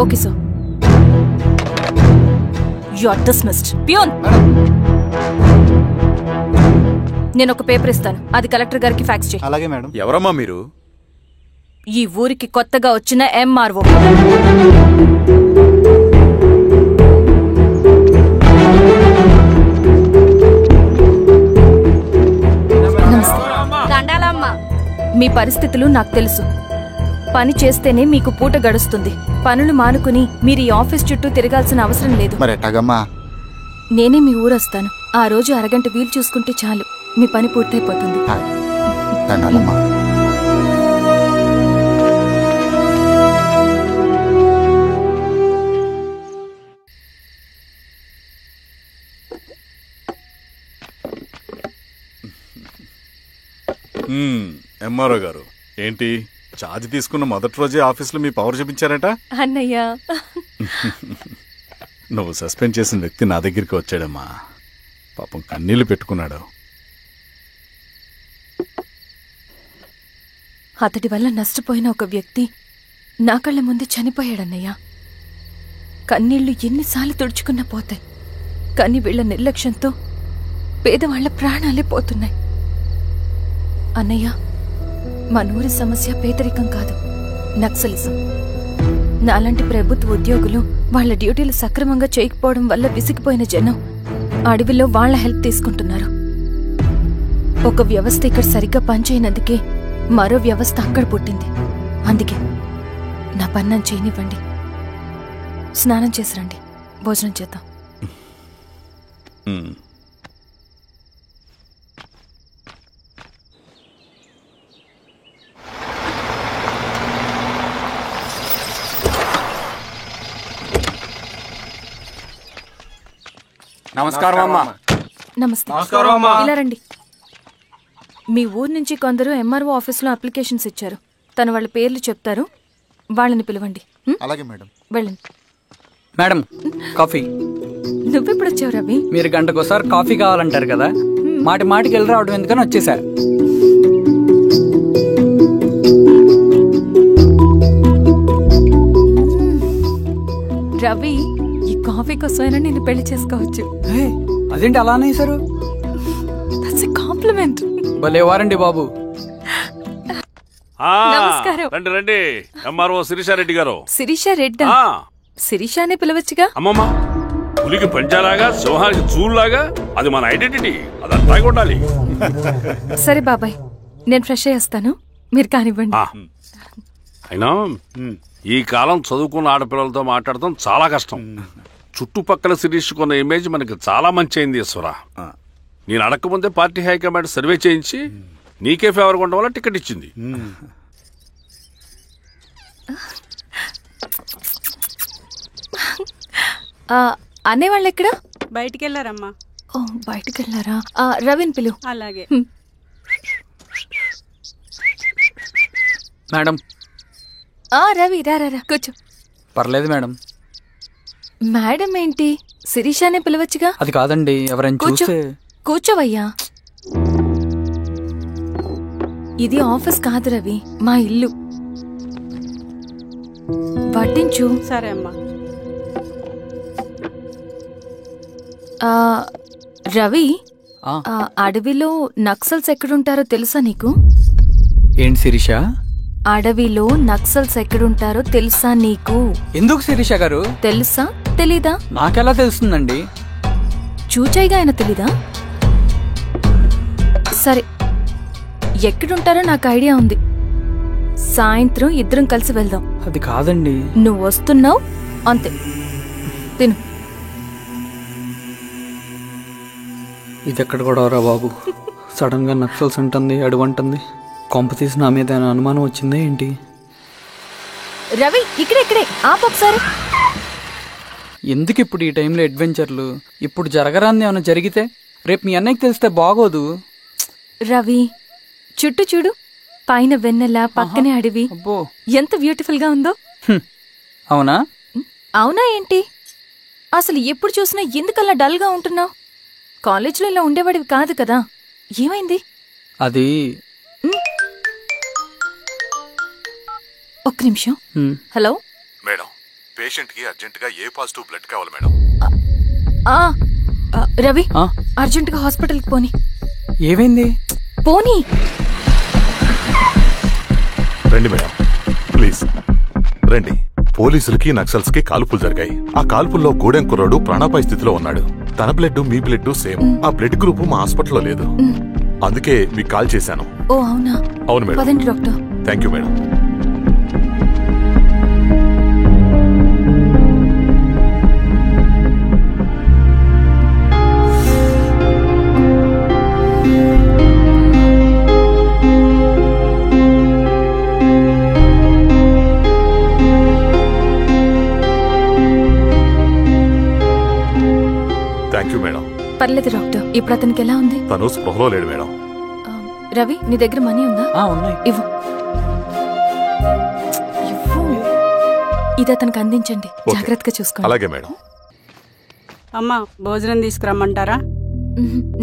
Okay sir. You are dismissed. Peon, నేను ఒక పేపర్ ఇస్తాను, అది కలెక్టర్ గారికి ఫ్యాక్స్ చేయి. అలాగే మేడం. ఎవరమ్మా మీరు? ఈ ఊరికి కొత్తగా వచ్చిన ఎంఆర్ఓ. మీ పరిస్థితులు నాకు తెలుసు. పని చేస్తేనే మీకు పూట గడుస్తుంది. పనులు మానుకుని మీరు ఈ ఆఫీస్ చుట్టూ తిరగాల్సిన అవసరం లేదు. నేనే మీ ఊరొస్తాను. ఆ రోజు అరగంట వీలు చూసుకుంటే చాలు, మీ పని పూర్తయిపోతుంది. ఎంఆర్ఓ గారు, ఏంటి ఛార్జ్ తీసుకున్న మొదటి రోజే ఆఫీసులో మీ పవర్ చూపించారట? అన్నయ్య, నువ్వు సస్పెండ్ చేసిన వ్యక్తి నా దగ్గరికి వచ్చాడమ్మా. పాపం కన్నీళ్లు పెట్టుకున్నాడు. అతడి వల్ల నష్టపోయిన ఒక వ్యక్తి నా కళ్ళ ముందు చనిపోయాడన్నయ్య. కన్నీళ్లు ఎన్నిసార్లు తుడుచుకున్నా పోతాయి, కానీ వీళ్ల నిర్లక్ష్యంతో పేదవాళ్ల ప్రాణాలే పోతున్నాయి. అన్నయ్య, మనూరి సమస్య పేదరికం కాదు, నక్సలిజం. నాలాంటి ప్రభుత్వ ఉద్యోగులు వాళ్ల డ్యూటీలు సక్రమంగా చేయకపోవడం వల్ల విసిగిపోయిన జనం అడవిలో వాళ్ల హెల్ప్ తీసుకుంటున్నారు. ఒక వ్యవస్థ ఇక్కడ సరిగ్గా పనిచేయనందుకే మరో వ్యవస్థ అక్కడ పుట్టింది. అందుకే నా పన్నం చేయనివ్వండి. స్నానం చేసిరండి, భోజనం చేద్దాం. నమస్కారం అమ్మా. నమస్తే. నమస్కారం అమ్మా. ఇలా రండి. మీ ఊరు నుంచి కొందరు ఎంఆర్ఓ ఆఫీస్లో అప్లికేషన్స్ ఇచ్చారు. తను వాళ్ళ పేర్లు చెప్తారు, వాళ్ళని పిలవండి. అలాగే మేడం. వెళ్ళండి. Madam, coffee. నువ్వెప్పుడు వచ్చావు రవి? మీరు గంటకోసారి కాఫీ కావాలంటారు కదా, మాటి మాటికి వెళ్ళి రావడం ఎందుకని వచ్చేసా. రవి, ఈ కాఫీ కోసమైనా నేను పెళ్లి చేసుకోవచ్చు. అదేంటి అలా అనేసారు? That's a compliment. భలేవారండి బాబు. నమస్కారం. రండి రండి. ఎంఆర్ఓ శిరీషారెడ్డి గారు. శిరీష రెడ్డా? శిరీష అనే పిలవచ్చుగా. అమ్మమ్మ, పులికి పంచాలాగా సింహానికి చూలాగా అది మన ఐడెంటిటీ, అదంతా ఉండాలి. సరే బాబాయ్, నేను ఫ్రెష్ అయ్యేస్తాను, మీరు కానివ్వండి. అయినా ఈ కాలం చదువుకున్న ఆడపిల్లలతో మాట్లాడటం చాలా కష్టం. చుట్టుపక్కల శిరీష్ కొన్న ఇమేజ్ మనకి చాలా మంచి అయింది ఈశ్వర. నేను అడగకముందే పార్టీ హైకమాండ్ సర్వే చేయించి నీకే ఫేవర్గా ఉండడం వల్ల టికెట్ ఇచ్చింది. అనేవాళ్ళు ఎక్కడ? బయటికి వెళ్ళారమ్మా. ఓ, బయటికి వెళ్ళారా? రవిని పిలువు. అలాగే. మేడం. రవి రా రా, కూర్చో. పర్లేదు మేడం. మేడం ఏంటి, శిరీషానే పిలవచ్చుగా. అది కాదండి, ఎవరైనా చూస్తే. కూర్చోవయ్యా. ఇది ఆఫీస్ కాదు రవి, మా ఇల్లు. పట్టించు. సరే అమ్మా. రవి, అడవిలో నక్సల్స్ ఎక్కడుంటారో తెలుసా నీకు? ఏంటి శిరీష? అడవిలో నక్సల్స్ ఎక్కడుంటారో తెలుసా నీకు? ఎందుకు శిరీష గారు? తెలుసా తెలీదా? నాకెలా తెలుస్తుందండి? చూచాయిగా ఆయన తెలీదా? సరే, ఎక్కడుంటారో నాకు ఐడియా ఉంది. సాయంత్రం ఇద్దరం కలిసి వెళ్దాం. అది కాదండి. నువ్వు వస్తున్నావు అంతే, తిను. ఇది ఎక్కడ కూడా బాబు, సడన్ గా నక్సల్స్ అంటుంది, అడువంటుంది. కొంప తీసి నా మీద అనుమానం వచ్చిందే ఏంటి? రవి, ఇక్కడే ఆపొకసారి. ఎందుకు ఇప్పుడు ఈ టైంలో అడ్వెంచర్లు? ఇప్పుడు జరగరాంది ఏమైనా జరిగితే రేపు మీ అన్నయ్యకి తెలిస్తే బాగోదు. రవి, చుట్టూ చూడు, పైన వెన్నెల, పక్కనే అడవి. ఎంత బ్యూటిఫుల్ గా ఉందో. అవునా? అవునా ఏంటి? అసలు ఎప్పుడు చూసినా ఎందుకల్లా డల్ గా ఉంటున్నావు? కాలేజీలో ఇలా ఉండేవాడివి కాదు కదా, ఏమైంది? అది ఒక్క నిమిషం. హలో మేడం, పేషెంట్ కి అర్జెంట్ గా ఏ పాజిటివ్ బ్లడ్ కావాలి మేడం. రవి, అర్జెంట్ గా హాస్పిటల్ కి పోనీ. ఏమైంది? పోనీ. రండి మేడం, ప్లీజ్ రండి. పోలీసులకి నక్సల్స్ కి కాల్పులు జరిగాయి. ఆ కాల్పుల్లో గూడెం కుర్రాడు ప్రాణాపాయ స్థితిలో ఉన్నాడు. తన బ్లడ్ మీ బ్లడ్ సేమ్. ఆ బ్లడ్ గ్రూప్ మా హాస్పిటల్లో లేదు, అందుకే మీకు కాల్ చేశాను. ఓ అవునా? అవును మేడం. పదండి డాక్టర్. Thank you madam. పర్లేదు డాక్టర్, ఇప్పుడు అతనికి ఎలా ఉంది? తను స్పృహలో లేడు మేడం. రవి, నీ దగ్గర మనీ ఉందా? ఉన్నాయి. ఇవ్వు. ఇది అతనికి అందించండి, జాగ్రత్తగా చూసుకోండి. అలాగే మేడం. అమ్మా, భోజనం తీసుకురమ్మంటారా?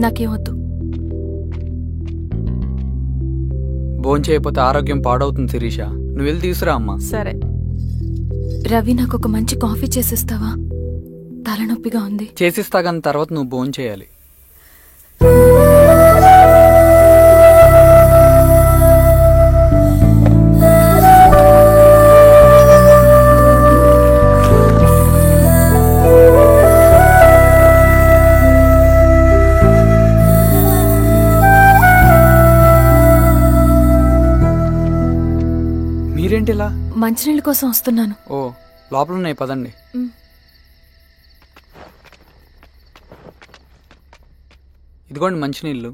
నాకేమొద్దు. భోంచేయకపోతే ఆరోగ్యం పాడవుతుంది శిరీష, నువ్వు వెళ్ళి తీసురా అమ్మా. సరే. రవి, నాకు ఒక మంచి కాఫీ చేసిస్తావా? తలనొప్పిగా ఉంది. చేసిస్తా కానీ తర్వాత నువ్వు భోంచేయాలి. మీరేంటిలా? మంచినీళ్ళ కోసం వస్తున్నాను. ఓ, లోపల ఉన్నాయి, పదండి. ఇదిగోండి మంచినీళ్ళు.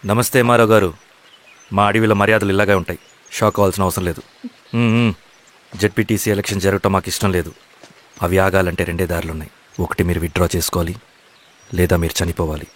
నమస్తే మారావు గారు. మా అడవిలో మర్యాదలు ఇలాగే ఉంటాయి. షాక్ అవ్వాల్సిన అవసరం లేదు. జెడ్పీటీసీ ఎలక్షన్ జరగటం మాకు ఇష్టం లేదు. అవి ఆగాలంటే 2 దారులున్నాయి. ఒకటి మీరు విత్డ్రా చేసుకోవాలి, లేదా మీరు చనిపోవాలి.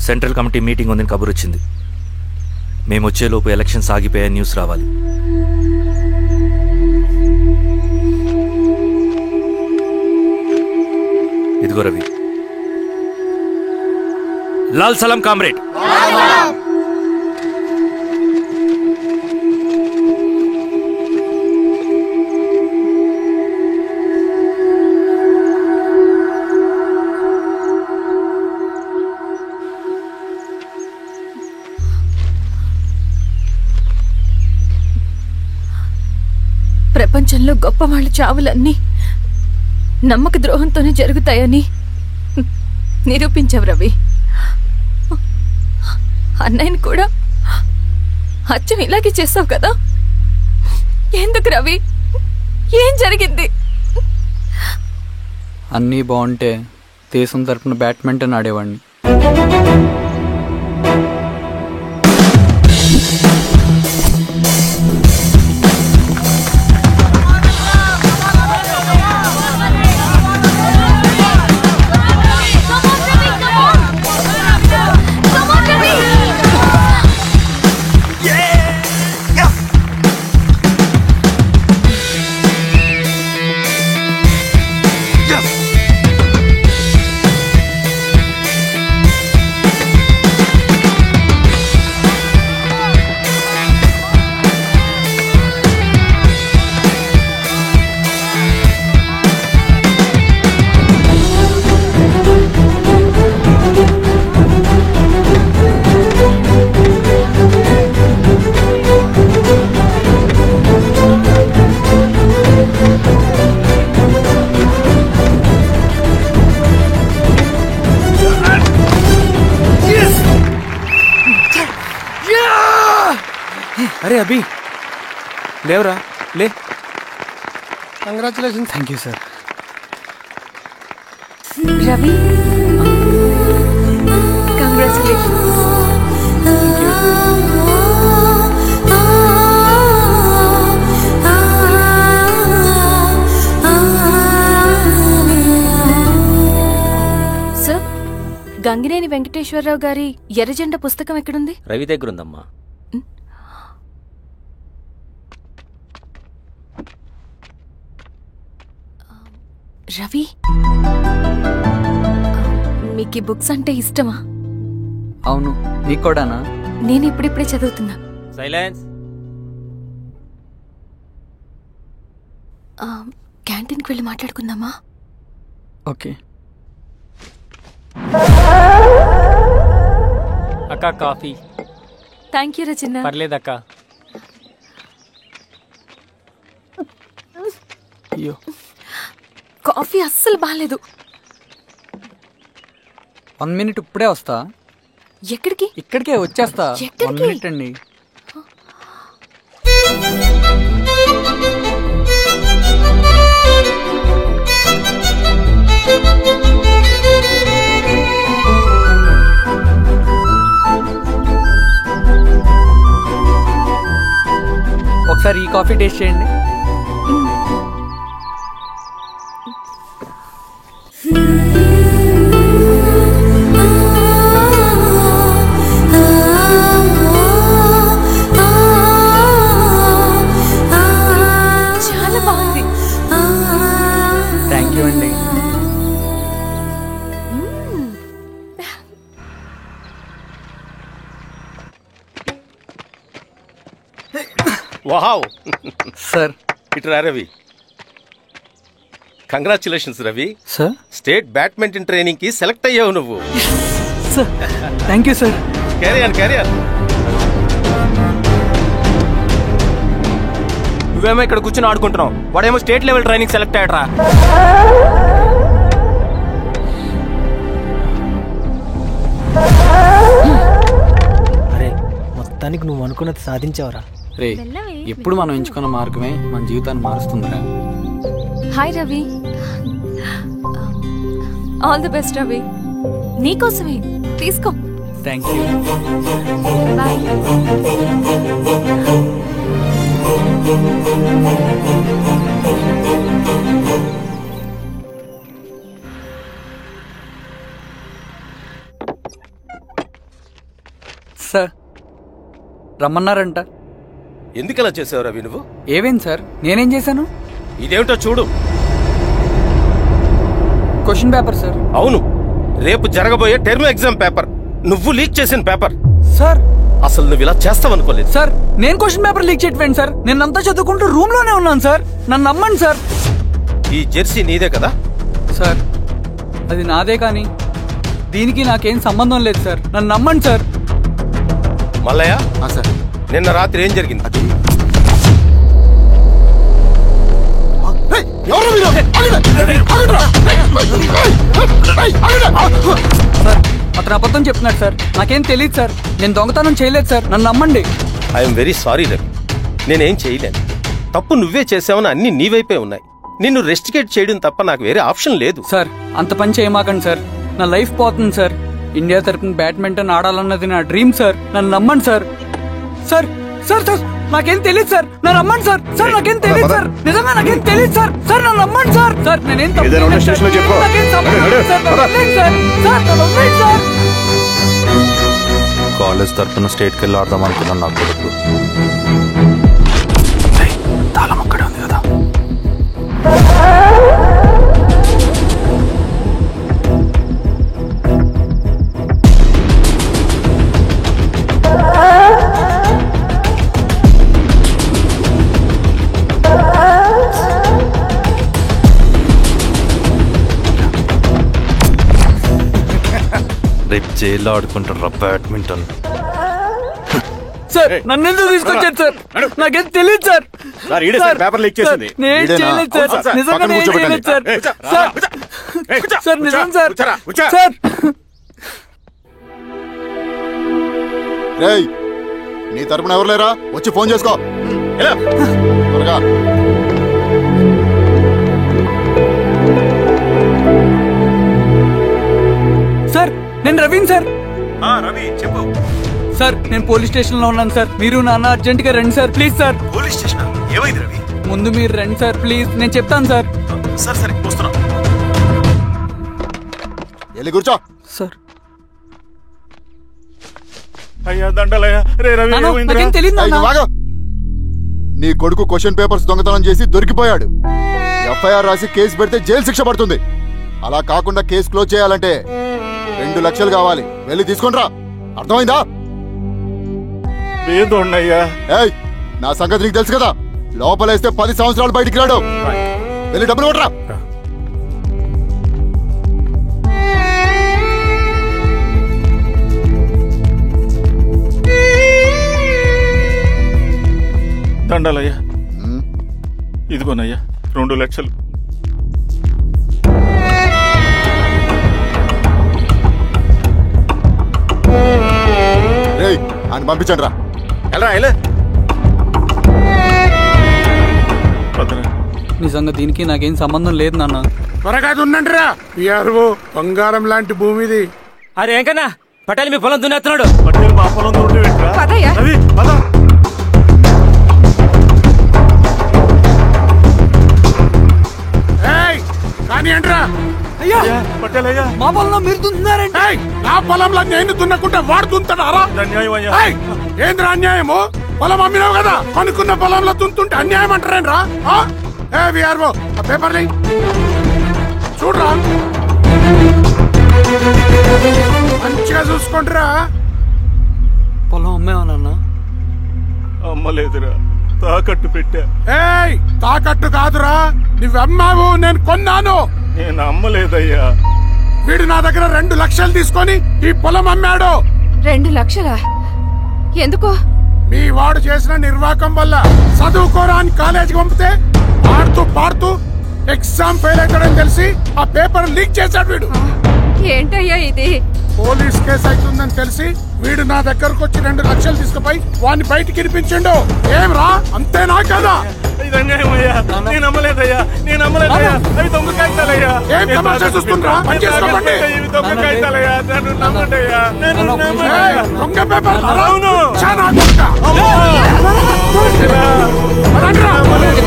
సెంట్రల్ కమిటీ మీటింగ్ ఉందని కబురు వచ్చింది. మేము వచ్చేలోపు ఎలక్షన్స్ ఆగిపోయే న్యూస్ రావాలి. ఇదిగో రవి. లాల్ సలాం కామ్రేడ్. ప్రపంచంలో గొప్పవాళ్ళ చావులన్నీ నమ్మక ద్రోహంతోనే జరుగుతాయని నిరూపించావు రవి. అన్నయ్యని కూడా అచ్చం ఇలాగే చేస్తావు కదా? ఎందుకు రవి? ఏం జరిగింది? అన్నీ బాగుంటే దేశం తరపున బ్యాడ్మింటన్ ఆడేవాడిని. అరే అభి, లేవరా, లే. Congratulation. Thank you sir. Ravi, congratulation. Sir, Gangineni Venkateswara Rao గారి ఎర్రజెండా పుస్తకం ఎక్కడుంది? రవి దగ్గర ఉందమ్మా. రవి, మీకు ఈ బుక్స్ అంటే ఇష్టమా? అవును, నీకు కూడానా? నేను ఇప్పుడిప్పుడే చదువుతున్నా. సైలెన్స్. క్యాంటీన్కి వెళ్ళి మాట్లాడుకుందామా? ఓకే. అక్క కాఫీ. థ్యాంక్ యూ రచన. పర్లేదక్క. అయ్యో, కాఫీ అస్సలు బాగాలేదు. 1 మినిట్, ఇప్పుడే వస్తా. ఎక్కడికి? ఇక్కడికే వచ్చేస్తా. 1 మినిట్ అండి. ఒకసారి ఈ కాఫీ టేస్ట్ చేయండి. చాలా బాగుంది. థ్యాంక్ యూ అండి. వావ్ సార్ ఇట్రా Ravi. Congratulations Ravi. Sir state badminton training కి సెలెక్ట్ అయ్యావు నువ్వు. Sir thank you sir. Carrier నువ్వేమో ఇక్కడ కూర్చొని ఆడుకుంటున్నావు, వాడేమో స్టేట్ లెవెల్ ట్రైనింగ్ సెలెక్ట్ అయ్యాడ్రా. అరే మొత్తానికి నువ్వు అనుకున్నది సాధించావురా. రే ఎప్పుడు మనం ఎంచుకున్న మార్గమే మన జీవితాన్ని మారుస్తుందిరా. Hi Ravi. All the best Ravi. నీకోసమే తీసుకో. Thank you. బాయ్. సార్ రమ్మన్నారంట. ఎందుకలా చేసావు రవి నువ్వు? ఏవేం సార్ నేనేం చేశాను? ఇదేమిటో చూడు. Question paper sir. అవును, రేపు జరగబోయే టర్మ్ ఎగ్జామ్ పేపర్. నువ్వు లీక్ చేసిన పేపర్. సార్ అసలు నువ్వు ఇలా చేస్తావనుకోలేదు. సార్ నేను క్వశ్చన్ పేపర్ లీక్ చేయట్లేదు సార్. నేనంతా చదువుకుంటూ రూమ్ లోనే ఉన్నాను సార్. నన్ను నమ్మండి సార్. ఈ జెర్సీ నీదే కదా? సార్ అది నాదే, కానీ దీనికి నాకేం సంబంధం లేదు సార్. నన్ను నమ్మండి సార్. మల్లయ్య సార్, నిన్న రాత్రి ఏం జరిగింది? సార్ అతను అబద్ధం చెప్తున్నాడు సార్. నాకేం తెలియదు సార్. నేను దొంగతనం చేయలేదు సార్. నన్ను నమ్మండి. ఐఎమ్ వెరీ సారీ రవి, నేనేం చేయలేను. తప్పు నువ్వే చేసావని అన్ని నీ వైపే ఉన్నాయి. నిన్ను రెస్టికేట్ చేయడం తప్ప నాకు వేరే ఆప్షన్ లేదు. సార్ అంత పని చేయమాకండి సార్. నా లైఫ్ పోతుంది సార్. ఇండియా తరపున బ్యాడ్మింటన్ ఆడాలన్నది నా డ్రీమ్ సార్. నన్ను నమ్మండి సార్. సార్ సార్ సార్ నాకేం తెలియదు సార్. నన్ను నమ్మండి సార్. సార్ నాకేం తెలియదు సార్. నిజంగా నాకేం తెలియదు సార్. సార్ నన్ను నమ్మండి సార్. సార్ నేనేం తప్పు చేయలేదు సార్. నాకేం సంబంధం లేదు సార్. నన్ను వదిలేయండి సార్. సార్ నన్ను వదిలేయండి సార్. కాలేజ్ తరఫున స్టేట్కి వెళ్ళి ఆడదాం అనుకున్నాను. నా కొడుకు తాళం అక్కడే ఉంది కదా. రేపు జైల్లో ఆడుకుంటారా బ్యాడ్మింటన్? సార్ నన్ను ఎందుకు తీసుకొచ్చారు సార్? నాకేం తెలియదు సార్. పేపర్ లీక్ చేసింది. నేను చేయలేదు సార్. నిజంగా నేను చేయలేదు సార్. సార్ నిజం సార్. సార్ రేయ్ నీ తరపున ఎవరు లేరా? వచ్చి ఫోన్ చేసుకో త్వరగా. సార్ నేను రవీన్ సార్. రవి చెప్పు. సార్ నేను పోలీస్ స్టేషన్ లో ఉన్నాను సార్. మీరు నాన్న అర్జెంట్ గా రండి sir please sir. Police station ఏమైంది రవి? ముందు మీరు రండి సార్ ప్లీజ్. నేను చెప్తాను సార్. సరే సరే వస్తున్నా. వెళ్ళి కూర్చో. సార్ అయ్యా దండలయ్యా. రే రవి నాకేం తెలియదు ఏయ్, నువ్వు ఆగు. నీ కొడుకు క్వశ్చన్ పేపర్స్ దొంగతనం చేసి దొరికిపోయాడు. ఎఫ్ఐఆర్ రాసి కేసు పెడితే జైలు శిక్ష పడుతుంది. అలా కాకుండా కేసు క్లోజ్ చేయాలంటే 2 లక్షలు కావాలి. వెళ్ళి తీసుకుంట్రా. అర్థమైందా? ఏదోన్నయ్యా. ఏయ్ నా సంగతి నీకు తెలుసు కదా. లోపలేస్తే 10 సంవత్సరాలు బయటికి రాడు. వెళ్ళి డబ్బులు కొట్రా. దండాలయ్యా. ఇదిగోనయ్యా 2 లక్షలు. రేయ్ అని పంపించండి రా. ఎలా నిజంగా దీనికి నాకేం సంబంధం లేదు నాన్న. త్వరగా ఉండండి రా. బంగారం లాంటి భూమిది. అరే ఏంకన్నా పటేల్ మీ పొలం దున్నేస్తున్నాడు. పటేల్ మా పొలం రవి కానీ అంటరా. అయ్యా పటేల్ అయ్యా మా పొలంలో మీరు దున్నుతున్నారంటే నా పొలంలో నేను దున్నకుంటే వాడు దున్నుతాడా? అన్యాయం అయ్యా. ఏంద్రా అన్యాయము? పొలం అమ్మినావు కదా, కొనుక్కున్న పొలంలో దున్నుతుంటే అన్యాయం అంటారేంట్రా? విఆర్ఓ ఆ పేపర్ చూడరా, మంచిగా చూసుకుంటారా. పొలం అమ్మేవా నాన్న? అమ్మలేదురా, తాకట్టు పెట్టా. ఏయ్ తాకట్టు కాదురా, నువ్వమ్మావు, నేను కొన్నాను. నేను అమ్మలేదయ్యా. వీడు నా దగ్గర 2 లక్షలు తీసుకొని ఈ పొలం అమ్మాడు. 2 లక్షలా? ఎందుకు? మీ వాడు చేసిన నిర్వాకం వల్ల చదువుకోరా అని కాలేజీకి పంపితే ఆడుతూ పాడుతూ ఎగ్జామ్ ఫెయిల్ అవుతాడని తెలిసి ఆ పేపర్ లీక్ చేశాడు వీడు. ఏంటయ్యా ఇది? పోలీస్ కేసు అవుతుందని తెలిసి వీడు నా దగ్గరకు వచ్చి 2 లక్షలు తీసుకుపోయి వాడిని బయటికి ఇరిపించిండు. ఏం రా, అంతేనా కదా? ఇది అన్యాయమయ్యా. నేను అమ్మలేదయ్యా. అవి దొంగ కాగితాలయ్యా. ఏం తమాషా చూస్తుండ్రా? పని చేసుకోండి. ఇవి దొంగ కాగితాలయ్యా. నన్ను నమ్మండయ్యా. దొంగ పేపర్. అవును. చాలా దొంగ.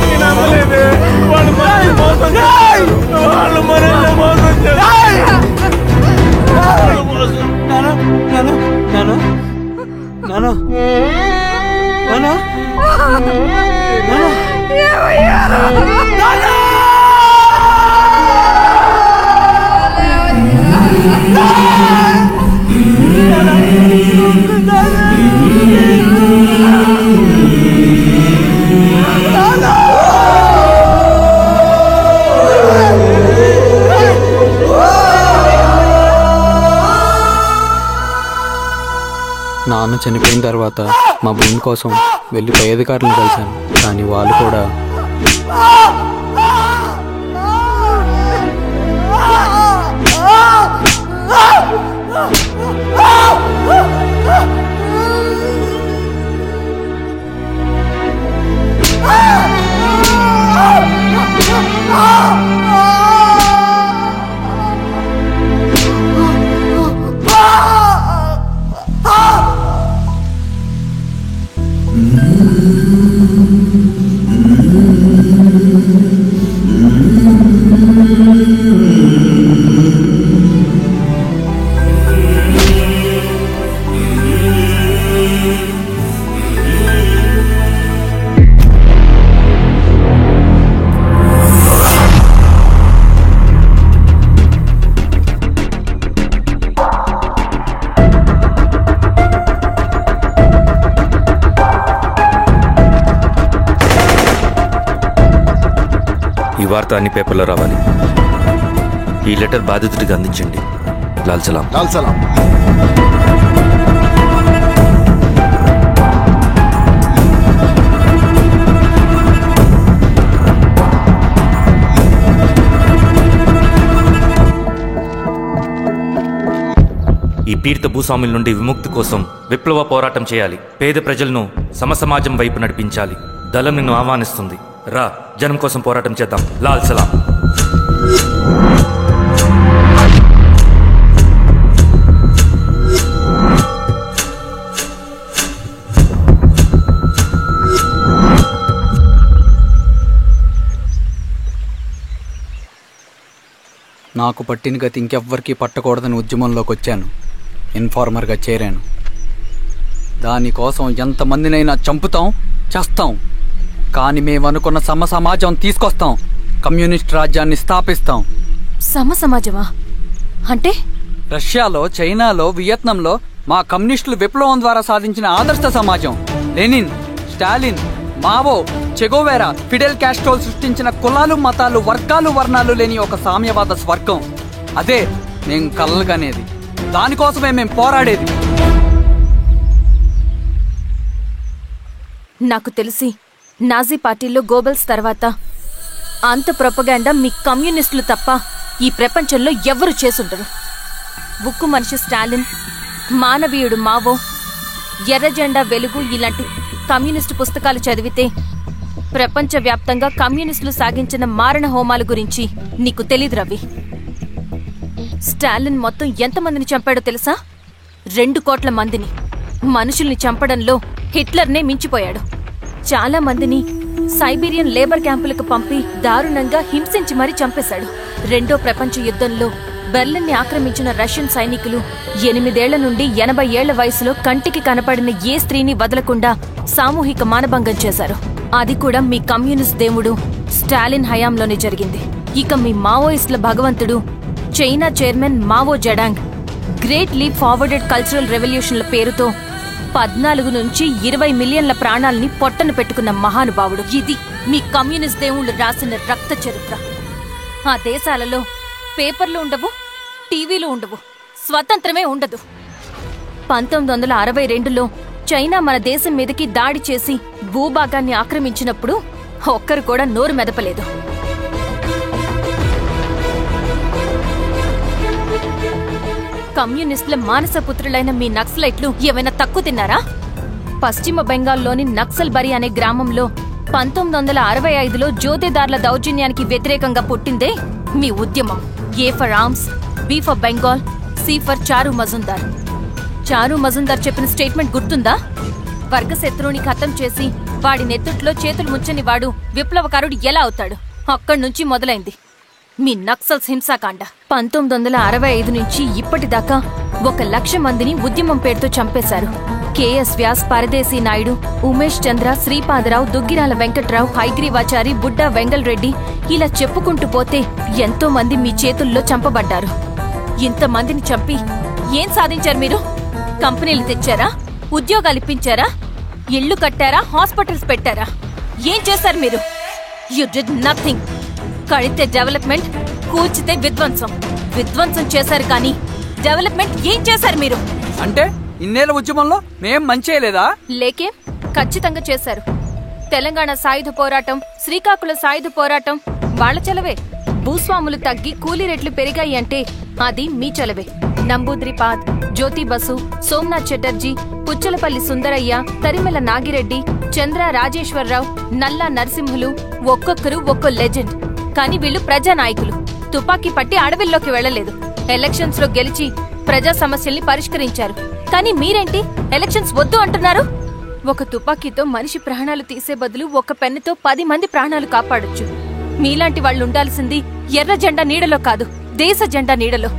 నేను అమ్మలేదే. వాళ్ళు మనల్ని మోసం చేశారు. వాళ్ళు మనల్ని మోసం చేశారు. నాన్న చనిపోయిన తర్వాత మా భూమి కోసం వెళ్ళి పై అధికారులను కలిశాను, కానీ వాళ్ళు కూడా ఈ వార్త అన్ని పేపర్లో రావాలి. ఈ లెటర్ బాధితుడికి అందించండి. లాల్ సలాం. లాల్ సలాం. ఈ పీడిత భూస్వాముల నుండి విముక్తి కోసం విప్లవ పోరాటం చేయాలి. పేద ప్రజలను సమసమాజం వైపు నడిపించాలి. దళం నిన్ను ఆహ్వానిస్తుంది. రా, జనం కోసం పోరాటం చేద్దాం. లాల్ సలాం. నాకు పట్టిన గతి ఇంకెవ్వరికీ పట్టకూడదని ఉద్యమంలోకి వచ్చాను. ఇన్ఫార్మర్గా చేరాను. దానికోసం ఎంతమందినైనా చంపుతాం, చేస్తాం. కానీ మేమనుకున్న సమాజం తీసుకొస్తాం. కమ్యూనిస్ట్ రాజ్యాన్ని స్థాపిస్తాం. సమాజమా అంటే? రష్యాలో, చైనాలో, వియత్నంలో మా కమ్యూనిస్టులు విప్లవం ద్వారా సాధించిన ఆదర్శ సమాజం. Lenin, Stalin, Mao, Che Guevara, Fidel కాస్ట్రోల్ సృష్టించిన కులాలు, మతాలు, వర్గాలు, వర్ణాలు లేని ఒక సామ్యవాద స్వర్గం. అదే మేము కలలుగనేది. దానికోసమే మేము పోరాడేది. నాకు తెలిసి నాజీ పార్టీలో గోబెల్స్ తర్వాత అంత ప్రొపగాండా మీ కమ్యూనిస్టులు తప్ప ఈ ప్రపంచంలో ఎవ్వరూ చేసుండరు. ఉక్కు మనిషి స్టాలిన్, మానవీయుడు మావో, ఎర్ర జెండా వెలుగు ఇలాంటి కమ్యూనిస్టు పుస్తకాలు చదివితే ప్రపంచవ్యాప్తంగా కమ్యూనిస్టులు సాగించిన మారణ హోమాల గురించి నీకు తెలీదు రవి. స్టాలిన్ మొత్తం ఎంతమందిని చంపాడో తెలుసా? 2 కోట్ల మందిని. మనుషుల్ని చంపడంలో హిట్లర్నే మించిపోయాడు. చాలా మందిని సైబీరియన్ లేబర్ క్యాంపులకు పంపి దారుణంగా హింసించి మరీ చంపేశాడు. 2వ ప్రపంచ యుద్ధంలో బెర్లిన్ని ఆక్రమించిన రష్యన్ సైనికులు 8 ఏళ్ల నుండి 80 ఏళ్ల వయసులో కంటికి కనపడిన ఏ స్త్రీని వదలకుండా సామూహిక మానభంగం చేశారు. అది కూడా మీ కమ్యూనిస్ట్ దేవుడు స్టాలిన్ హయాంలోనే జరిగింది. ఇక మీ మావోయిస్టుల భగవంతుడు China chairman Mao Zedong great leap forwarded cultural రెవల్యూషన్ల పేరుతో 14 నుంచి 20 మిలియన్ల ప్రాణాలని పొట్టను పెట్టుకున్న మహానుభావుడు. ఇది మీ కమ్యూనిస్ట్ దేవుళ్ళు రాసిన రక్త చరిత్ర. ఆ దేశాలలో పేపర్లు ఉండవు, టీవీలు ఉండవు, స్వతంత్రమే ఉండదు. 1962లో చైనా మన దేశం మీదకి దాడి చేసి భూభాగాన్ని ఆక్రమించినప్పుడు ఒక్కరు కూడా నోరు మెదపలేదు. కమ్యూనిస్టుల మానసపుత్రులైన మీ నక్సలైట్లు ఏమైనా తక్కువ తిన్నారా? పశ్చిమ బెంగాల్లోని నక్సల్ బరి అనే గ్రామంలో 1965లో జోతేదార్ల దౌర్జన్యానికి వ్యతిరేకంగా పుట్టిందే మీ ఉద్యమం. A for arms, B for Bengal, C for Charu Majumdar. చారు మజుందార్ చెప్పిన స్టేట్మెంట్ గుర్తుందా? వర్గశత్రువుని ఖతం చేసి వాడి నెత్తుట్లో చేతులు ముంచని వాడు విప్లవకారుడు ఎలా అవుతాడు? అక్కడి నుంచి మొదలైంది మీ నక్సల్స్ హింసాకాండ. 1965 నుంచి ఇప్పటిదాకా 1,00,000 మందిని ఉద్యమం పేరుతో చంపేశారు. కేఎస్ వ్యాస్, పరదేశీ నాయుడు, ఉమేష్ చంద్ర, శ్రీపాదరావు, దుగ్గిరాల వెంకట్రావు, హైగ్రీవాచారి, బుడ్డా వెంగల్ రెడ్డి, ఇలా చెప్పుకుంటూ పోతే ఎంతో మంది మీ చేతుల్లో చంపబడ్డారు. ఇంతమందిని చంపి ఏం సాధించారు మీరు? కంపెనీలు తెచ్చారా? ఉద్యోగాలు ఇప్పించారా? ఇళ్లు కట్టారా? హాస్పిటల్స్ పెట్టారా? ఏం చేశారు మీరు? You did nothing. కడితే డెవలప్మెంట్, కూల్చితే విధ్వంసం. విధ్వంసం చేశారు కానీ డెవలప్మెంట్ ఏం చేశారు మీరు? అంటే ఇన్నేళ్ల ఉద్యమంలో మేం మంచి చేయలేదా? లేకే, ఖచ్చితంగా చేశారు. తెలంగాణ సాయుధ పోరాటం, శ్రీకాకుళం సాయుధ పోరాటం వాళ్ల చలవే. భూస్వాములు తగ్గి కూలీ రేట్లు పెరిగాయి అంటే అది మీ చలవే. నంబూద్రిపాద్, జ్యోతి బసు, సోమనాథ్ చటర్జీ, పుచ్చలపల్లి సుందరయ్య, తరిమెల నాగిరెడ్డి, చంద్ర రాజేశ్వరరావు, నల్లా నరసింహులు ఒక్కొక్కరు ఒక్కో లెజెండ్. కానీ వీళ్ళు ప్రజానాయకులు. తుపాకీ పట్టి అడవిల్లోకి వెళ్లలేదు. ఎలక్షన్స్ లో గెలిచి ప్రజా సమస్యల్ని పరిష్కరించారు. కానీ మీరేంటి ఎలక్షన్స్ వద్దు అంటున్నారు? ఒక తుపాకీతో మనిషి ప్రాణాలు తీసే బదులు ఒక పెన్నుతో 10 మంది ప్రాణాలు కాపాడొచ్చు. మీలాంటి వాళ్ళు ఉండాల్సింది ఎర్ర జెండా నీడలో కాదు, దేశ జెండా నీడలో.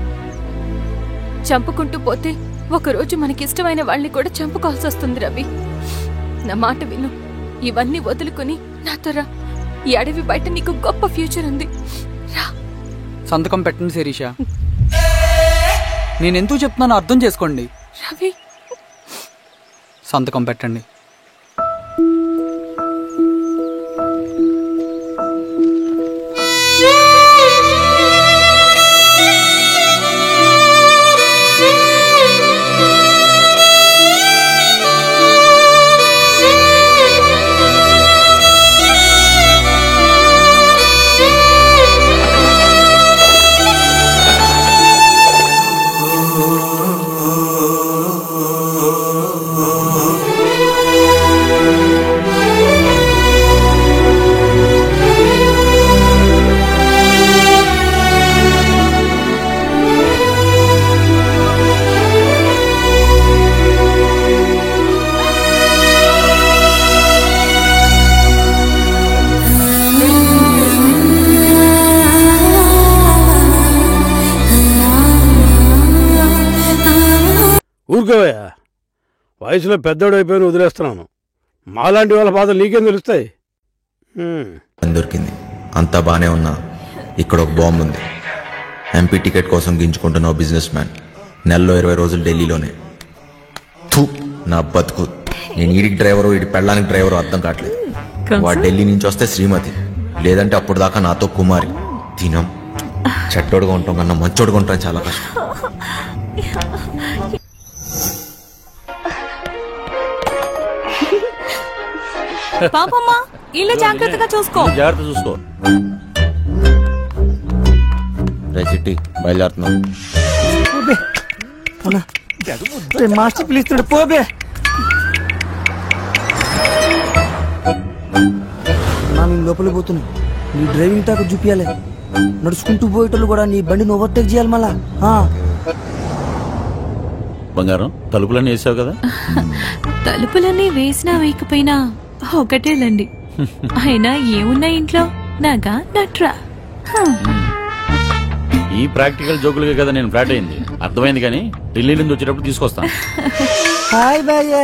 చంపుకుంటూ పోతే ఒకరోజు మనకిష్టమైన వాళ్ళని కూడా చంపుకోవాల్సి వస్తుంది. రవి, నా మాట విను. ఇవన్నీ వదులుకుని నాతో రా. ఈ అడవి బయట నీకు గొప్ప ఫ్యూచర్ ఉంది. రా. సంతకం పెట్టండి శిరీష. నేనెందుకు చెప్తున్నానో అర్థం చేసుకోండి. రవి, సంతకం పెట్టండి. ఊరుకోవయ్యా, వయసులో పెద్దోడు అయిపోయిన వదిలేస్తున్నాను. మాలాంటి వాళ్ళ బాధలు నీకేం తెలుస్తాయి? దొరికింది, అంతా బానే ఉన్నా ఇక్కడ ఒక బాంబు ఉంది. ఎంపీ టికెట్ కోసం గింజుకుంటున్న బిజినెస్ మ్యాన్, నెలలో 20 రోజులు ఢిల్లీలోనే. థూ, నా బతుకు. నేను ఈడికి డ్రైవరు, ఈడి పెళ్ళానికి డ్రైవరు అర్థం కావట్లేదు. వాడు ఢిల్లీ నుంచి వస్తే శ్రీమతి, లేదంటే అప్పుడు దాకా నాతో కుమారి. తినం చెట్టోడుగా ఉంటాం కన్నా మంచోడుగా ఉంటాం చాలా కష్టం. పాపమ్మా, ఇల్లు జాగ్రత్తగా చూసుకో. జాగ్రత్త చూసుకో. చిట్టి బయలుదేరుతున్నాం. మాస్టర్ పిలుస్తున్నాడు, పోబే. నేను లోపలికి పోతున్నా. నీ డ్రైవింగ్ టాక్ చూపించాలి. నడుచుకుంటూ పోయేటోళ్ళు కూడా నీ బండిని ఓవర్టేక్ చేయాలి మళ్ళా. బంగారం, తలుపులన్నీ వేసావు కదా? తలుపులన్నీ వేసినా వేయకపోయినా ఒకటేలండి. అయినా ఏమున్నా ఇంట్లో? నాగా నట్రా. ఈ ప్రాక్టికల్ జోకులుగా కదా నేను ఫ్లాట్ అయింది. అర్థమైంది, కానీ ఢిల్లీ నుంచి వచ్చేటప్పుడు తీసుకొస్తాను. హాయ్ భయ్య,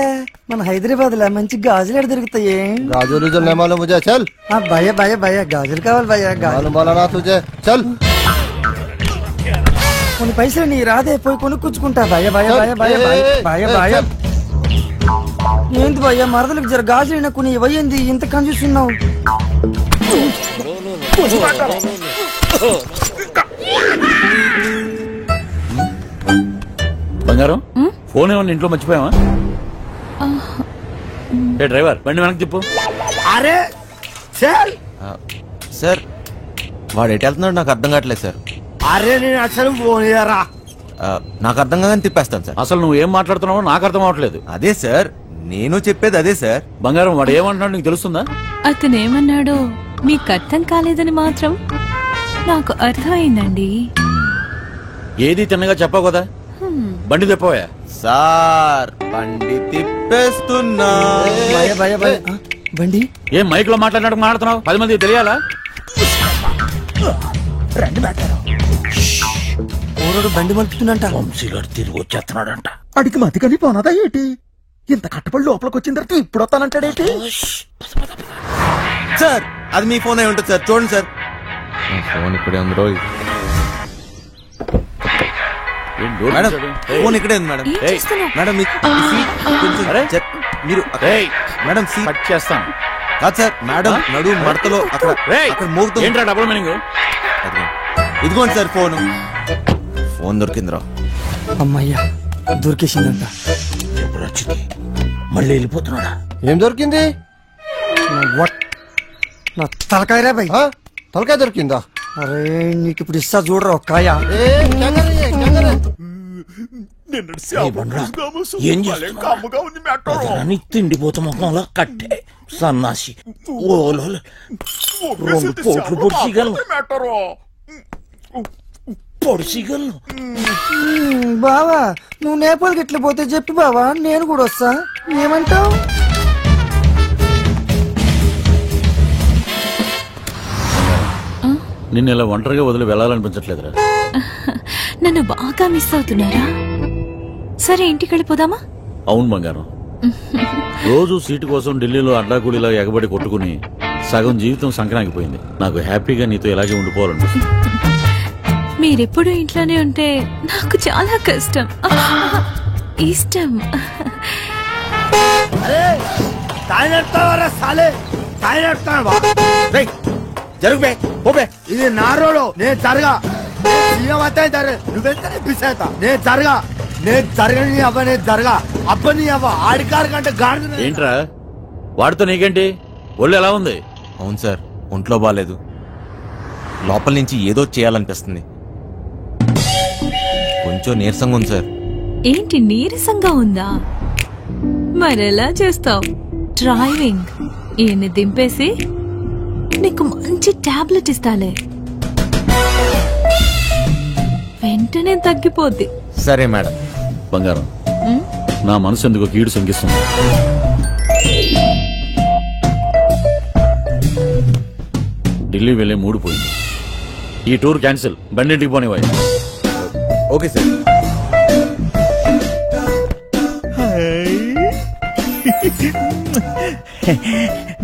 మన హైదరాబాద్ లో మంచి గాజులు ఎక్కడ దొరుకుతాయి? గాజులు చల్. భయ్య భయ్య భయ్య గాజులు కావాలి భయ్య. కొన్ని పైసలు నీ రాదే, పోయి కొనుక్కుంటా. భయ్య భయ్య భయ్య భయ్య భయ్య భయ్య భయ్య. ఏంటి భయ్యా మరదలకు జర గాజులైనా కొన్ని ఇవ్వయింది ఇంత కన్ఫ్యూస్తున్నావు. బంగారం ఫోన్ ఏమన్నా ఇంట్లో మర్చిపోయావా? ఏ డ్రైవర్ బండి వెనక్కి తిప్పు. అరే సార్ సార్ వాడు ఎటు వెళ్తున్నాడు నాకు అర్థం కావట్లేదు సార్. అరే నేను అసలు ఫోన్ చేయరా. నాకు అర్థం కాదని తిప్పేస్తాను సార్. అసలు నువ్వు ఏం మాట్లాడుతున్నావో నాకు అర్థం అవట్లేదు. అదే సార్ నేను చెప్పేది అదే సార్. బంగారం వాడు ఏమంటున్నాడు నీకు తెలుస్తుందా? అతను ఏమన్నాడో మీకు అర్థం కాలేదని మాత్రం నాకు అర్థమైందండి. ఏది తిన్నగా చెప్పావు కదా, బండి తిప్పవా? సార్ బండి తిప్పేస్తున్నా. బండి ఏం మైక్ లో మాట్లాడినట్టు మాట్లాడుతున్నావు? 10 మంది తెలియాలా? రండి పెట్టారు ఊరోడు బండి మలుపుతుందంట. వంశీగారు తిరిగి వచ్చేస్తున్నాడంట. అడిగి మతి కానీ పోనదా ఏంటి? ఇంత కట్టుబడి లోపలికి వచ్చిన తర్వాత ఇప్పుడు వస్తానంటాడేంటి? సార్ అది మీ ఫోన్ అయి ఉంటుంది సార్, చూడండి సార్. ఫోన్ ఇక్కడే ఉంది రోజు. మేడం ఫోన్ ఇక్కడే ఉంది మేడం. మేడం మీరు మేడం కట్ చేస్తాను కాదు సార్. మేడం నడు మడతలో అక్కడ మోగుతుంది. ఏంట్రా డబుల్ మీనింగ్? ఇదిగోండి సార్ ఫోన్. ఫోన్ దొరికిందిరా. అమ్మయ్యా దొరికేసిందంట. మళ్ళీ వెళ్ళిపోతున్నాడా? ఏం దొరికింది? నా తలకాయ రే భయ్. తలకాయ దొరికిందా? అరే నీకు ఇప్పుడు ఇస్తా చూడరా ఒక్కాయ. ఏం చేస్తున్నావు? తిండిపోత ముఖంలో కట్టే సన్నాసి. ఓలో 2 కోట్లు పొడిచిగలను. బావా నువ్వు నేపాల్కి ఎట్లా పోతే చెప్పి బావా నేను కూడా వస్తా. ఏమంటావు? నిన్ను ఇలా ఒంటరిగా వదిలి వెళ్ళాలనిపించట్లేదురా. నన్ను బాగా మిస్ అవుతున్నారా? సరే ఇంటికి వెళ్ళిపోదామా? అవును బంగారం, రోజు సీటు కోసం ఢిల్లీలో అడ్డాకూడిలా ఎగబడి కొట్టుకుని సగం జీవితం సంక్రాంతిపోయింది. నాకు హ్యాపీగా నీతో ఇలాగే ఉండిపోవాలనిపిస్తుంది. మీరెప్పుడు ఇంట్లోనే ఉంటే నాకు చాలా కష్టం. ఇష్టం. ఇది నా రోడ్. నేను జరగా నువ్వెంత పిసేతా. నేను జరగా నేను జరగని అవ్వ. నేను జరగా అబ్బని అవ్వ. ఆడికారు కంటే గాడి. ఏంట్రా వాడితో నీకేంటి? ఒళ్ళు ఎలా ఉంది? అవును సార్ ఒంట్లో బాగాలేదు. లోపల నుంచి ఏదో చేయాలనిపిస్తుంది. కొంచెం నీరసంగా ఉంది సార్. ఏంటి నీరసంగా ఉందా? మరెలా చేస్తావు? డ్రైవింగ్ ఈయన్ని దింపేసి నీకు మంచి టాబ్లెట్ ఇస్తాలే, వెంటనే తగ్గిపోద్ది. సరే మేడం. బంగారం నా మనసు ఎందుకో కీడు శంకిస్తుంది. ఢిల్లీ వెళ్ళే మూడు పోయింది. ఈ టూర్ క్యాన్సిల్. బండింటికి పోనివ్వాలి. Okay sir.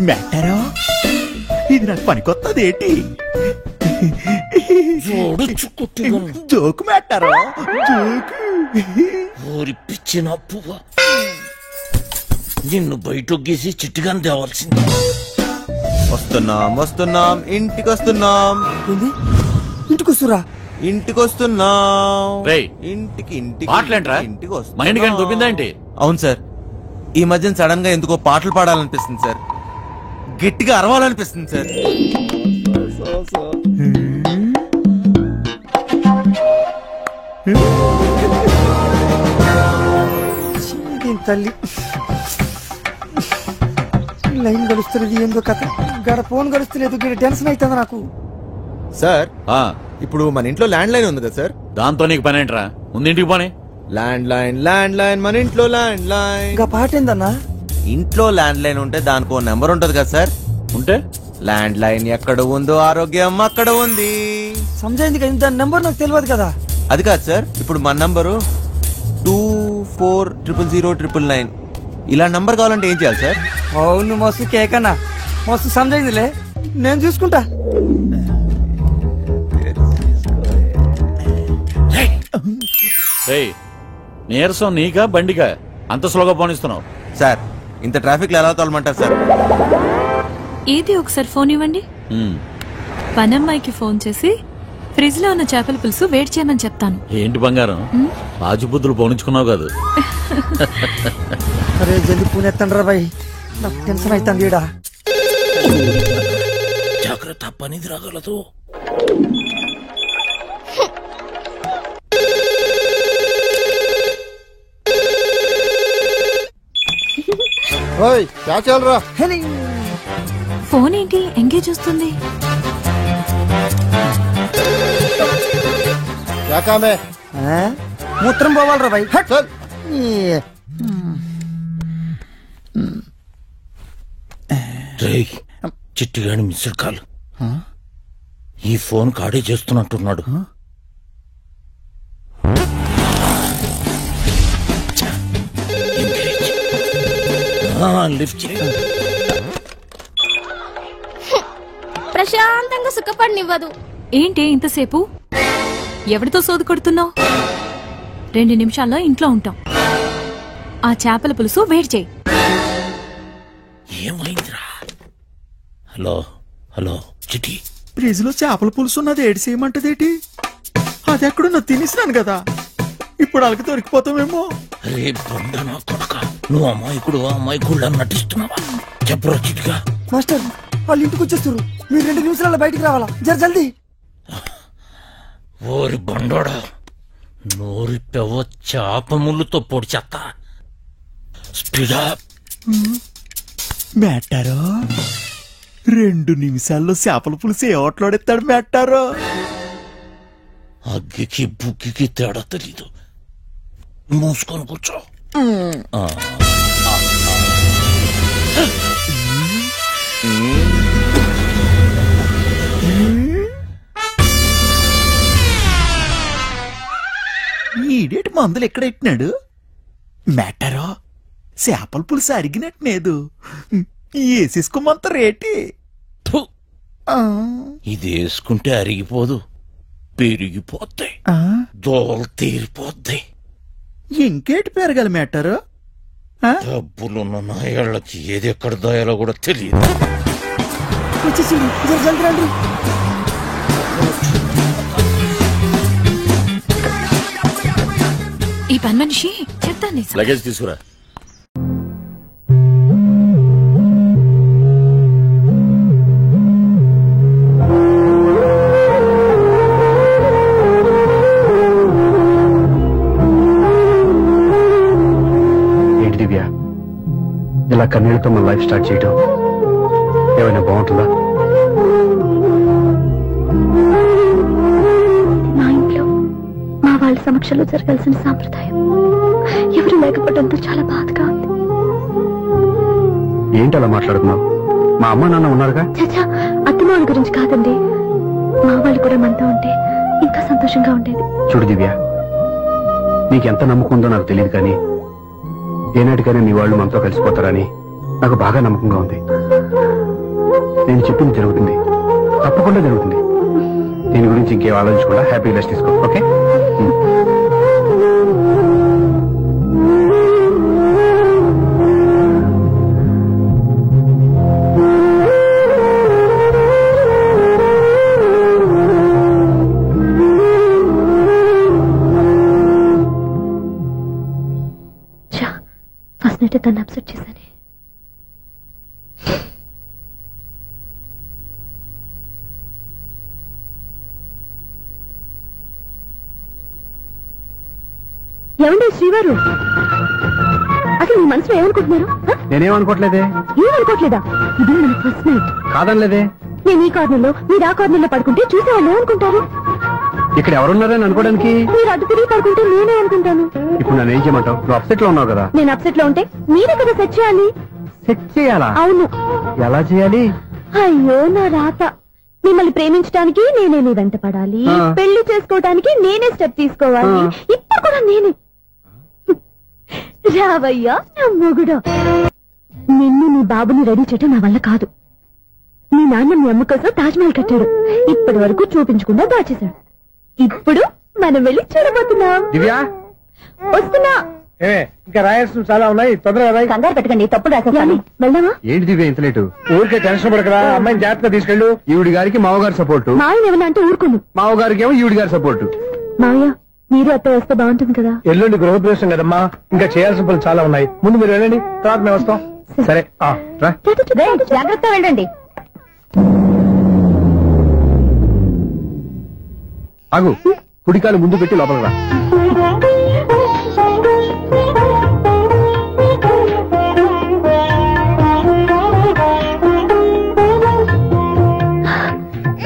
మెట్టారో ఇది నాకు పనికొత్తది ఏంటి? జోకు మెట్టారో జోకు. ఊరి పిచ్చిన పువ్వ నిన్ను బయటొగ్గేసి చిట్టుగాని తేవాల్సింది. వస్తున్నాం ఇంటికి వస్తున్నాం. ఇంటికి వస్తురా? ఇంటికి వస్తున్నాం. ఇంటికి మా ఇంటికి దొబ్బిందా ఏంటి? అవును సార్, ఈ మధ్యన సడన్ గా ఎందుకో పాటలు పాడాలనిపిస్తుంది సార్. గట్టిగా అరవాలనిపిస్తుంది సార్. తల్లి లైన్ గడుస్తలేదు. ఏందో కథ. గడ ఫోన్ గడుస్తలేదు. టెన్షన్ అవుతుంది నాకు. సార్ ఇప్పుడు మన ఇంట్లో ల్యాండ్ లైన్ ఉంది కదా సార్. దాంతో నీకు పని ఏంట్రా? ముందు ఇంటికి పోనీ. ల్యాండ్ లైన్ మన ఇంట్లో ల్యాండ్ లైన్. ఇంకా పాట ఏందన్నా? ఇంట్లో ల్యాండ్ లైన్ ఉంటే దానికి ఓ నెంబర్ ఉంటది కదా సార్. ఉంటే ల్యాండ్ లైన్ ఎక్కడ ఉందో ఆరోగ్యం అక్కడ ఉంది. సమజైంది కదా. దాని నెంబర్ నాకు తెలియదు కదా. అది కాదు సార్, ఇప్పుడు మన నంబరు 24000999. ఇలా నంబర్ కావాలంటే ఏం చేయాలి సార్? అవును మస్తు కేకన్నా, మస్తు సమజైందిలే. నేను చూసుకుంటా. నీరసం నీకా బండికా? అంత స్లోగా పోనిస్తున్నావు? సార్ ఇంత ట్రాఫిక్ లో ఎలా తోలమంటారు సార్? ఏది ఒకసారి ఫోన్ ఇవ్వండి. పనమ్మాయికి ఫోన్ చేసి ఫ్రిడ్జ్ లో ఉన్న చేపల పులుసు వేడి చేయమని చెప్తాను. ఏంటి బంగారం ఆచిబుద్ధులు పోనించుకున్నావు కాదు. అరే జల్ది పూనెత్తండి రా బాయ్, నాకు టెన్షన్ అవుతుంది ఈడ. జాగ్రత్త పనిది రాగలదు. ఓయ్ క్యా చల్ రా? ఫోన్ ఏంటి ఎంగేజ్ వస్తుంది? క్యా కామ్ హై? మూత్రం పోవాలరా బాయ్. చల్. చిట్టిగాని మిస్డ్ కాల్. ఈ ఫోన్ కాడే చేస్తున్నట్టున్నాడు. లిఫ్ట్ చేయి. ప్రశాంతంగా సుఖపడినివ్వదు. ఏంటి ఇంతసేపు? ఎవరితో సోదు కొడుతున్నావు? 2 నిమిషాల్లో ఇంట్లో ఉంటాం. ఆ చేపల పులుసు వేడి చేయి. ఏమైందిరా? హలో హలో చిటి, ఫ్రిజ్ లో చేపల పులుసు ఉన్నది ఏడు చేయమంటదేటి? అది ఎక్కడున్నా తినేసినాను కదా, ఇప్పుడు వాళ్ళకి దొరికిపోతామేమో. రే బండ నా కొడక, నువ్వు అమాయకుడు నటిస్తున్నావా? చెప్పరా చిటిగా. మాస్టర్ వాళ్ళు ఇంటికి వచ్చేస్తారు, మీరు 2 నిమిషాలలో బయటికి రావాలా, జల్దీ. ఓరి బండోడా, నోరిపెవ చేప ముళ్ళుతో పొడి చెత్త. స్పీడా. మేటారో 2 నిమిషాల్లో చేపల పులుసు ఏ ఓట్లాడెత్తాడు మేటారో. అగ్గికి బుగ్గికి తేడా తెలీదు. మూసుకొని కూర్చో. ఈడేటి మందులు ఎక్కడెట్టినాడు మేటారో? చేపల పులుసు అరిగినట్లేదు, వేసేసుకోమంత రేటి. ఇది వేసుకుంటే అరిగిపోదు, పెరిగిపోతాయి, దోలు తీరిపోద్ది. ఇంకేటి పెరగాలి మేటారు? డబ్బులున్న నాయాళ్ళకి ఏది ఎక్కడ దాయాలో కూడా తెలియదు. ఈ పని మనిషి చెప్తాను. లగేజ్ తీసుకురా. ఏంటి దివ్య, ఇలా కన్నీళ్లతో మన లైఫ్ స్టార్ట్ చేయడం ఏమైనా బాగుంటుందా? మా ఇంట్లో మా వాళ్ళ సమక్షంలో జరగాల్సిన సాంప్రదాయం ఎవరు లేకపోవడంతో చాలా బాధగా ఉంది. ఏంటి అలా మాట్లాడుతున్నావు? మా అమ్మ నాన్న ఉన్నారుగా. చచ్చా, అత్తమాల గురించి కాదండి, మా వాళ్ళు కూడా మనతో ఉంటే ఇంకా సంతోషంగా ఉండేది. చూడు దివ్య, నీకెంత నమ్మకం ఉందో నాకు తెలియదు, కానీ ఏనాటికైనా నీ వాళ్ళు మనతో కలిసిపోతారని నాకు బాగా నమ్మకంగా ఉంది. నేను చెప్పింది జరుగుతుంది, తప్పకుండా జరుగుతుంది. దీని గురించి ఇంకేం ఆలోచించకుండా హ్యాపీ రెస్ట్ తీసుకో, ఓకే? ఫస్ట్ నైట్ తను అప్సెట్ చేశాను. ఏమండి శ్రీవారు, అసలు మీ మనసులో ఏమనుకుంటున్నారు? నేనేమనుకోవట్లేదే. ఏమనుకోవట్లేదా? ఇది మన ఫస్ట్ నైట్. కాదనలేదే. నేను ఈ కార్నర్లో మీరు ఆ కార్నర్లో పడుకుంటే చూసే వాళ్ళు ఏమనుకుంటారు? ఇక్కడ ఎవరున్నారని అనుకోవడానికి మీరు అడ్డు తిరిగి పడుకుంటే నేనే అనుకుంటాను. ఇప్పుడు నన్ను ఏం చేయమంటావు? నువ్వు అప్సెట్ లో ఉన్నావు కదా. నేను అప్సెట్ లో ఉంటే మీరే కదా సెట్ చేయాలి. సెట్ చేయాలా? అవును. ఎలా చేయాలి? అయ్యో నా రాత. మిమ్మల్ని ప్రేమించడానికి నేనే మీ వెంట పడాలి, పెళ్లి చేసుకోవడానికి నేనే స్టెప్ తీసుకోవాలి. ఇప్పుడు కూడా నేనే. రావయ్యా నా మొగుడు. నిన్ను నీ బాబుని రెడీ చేయటం నా వల్ల కాదు. మీ నాన్న మీ అమ్మ కోసం తాజ్మహల్ కట్టాడు, ఇప్పటి వరకు చూపించకుండా దాచేశాడు. ఇప్పుడు మనం వెళ్ళి చూడబోతున్నాం. దివ్యా వస్తున్నా. ఇంకా రాయాల్సిన చాలా ఉన్నాయి, తొందరగా రాయి. కంగారు పెట్టకండి, తప్పులు రాసేస్తాను. వెళ్దామా? ఏంటి దివ్య ఇంత లేటు? ఊరికే టెన్షన్ పడకరా, అమ్మాయిని జాగ్రత్తగా తీసుకెళ్ళు. ఈవిడి గారికి మామగారు సపోర్టు, మాయన ఏమన్నా అంటే ఊరుకోను. మామగారికి ఏమో ఈవిడి గారి సపోర్టు. మావయ్య మీరు అత్త వస్తే బాగుంటుంది కదా. ఎల్లుండి గృహప్రవేశం కదమ్మా, ఇంకా చేయాల్సిన పనులు చాలా ఉన్నాయి. ముందు మీరు వెళ్ళండి, తర్వాత మేము వస్తాం. సరే రా. జాగ్రత్త వెళ్ళండి. ఆగు, కుడికాలు ముందు పెట్టి లోపలికి రా.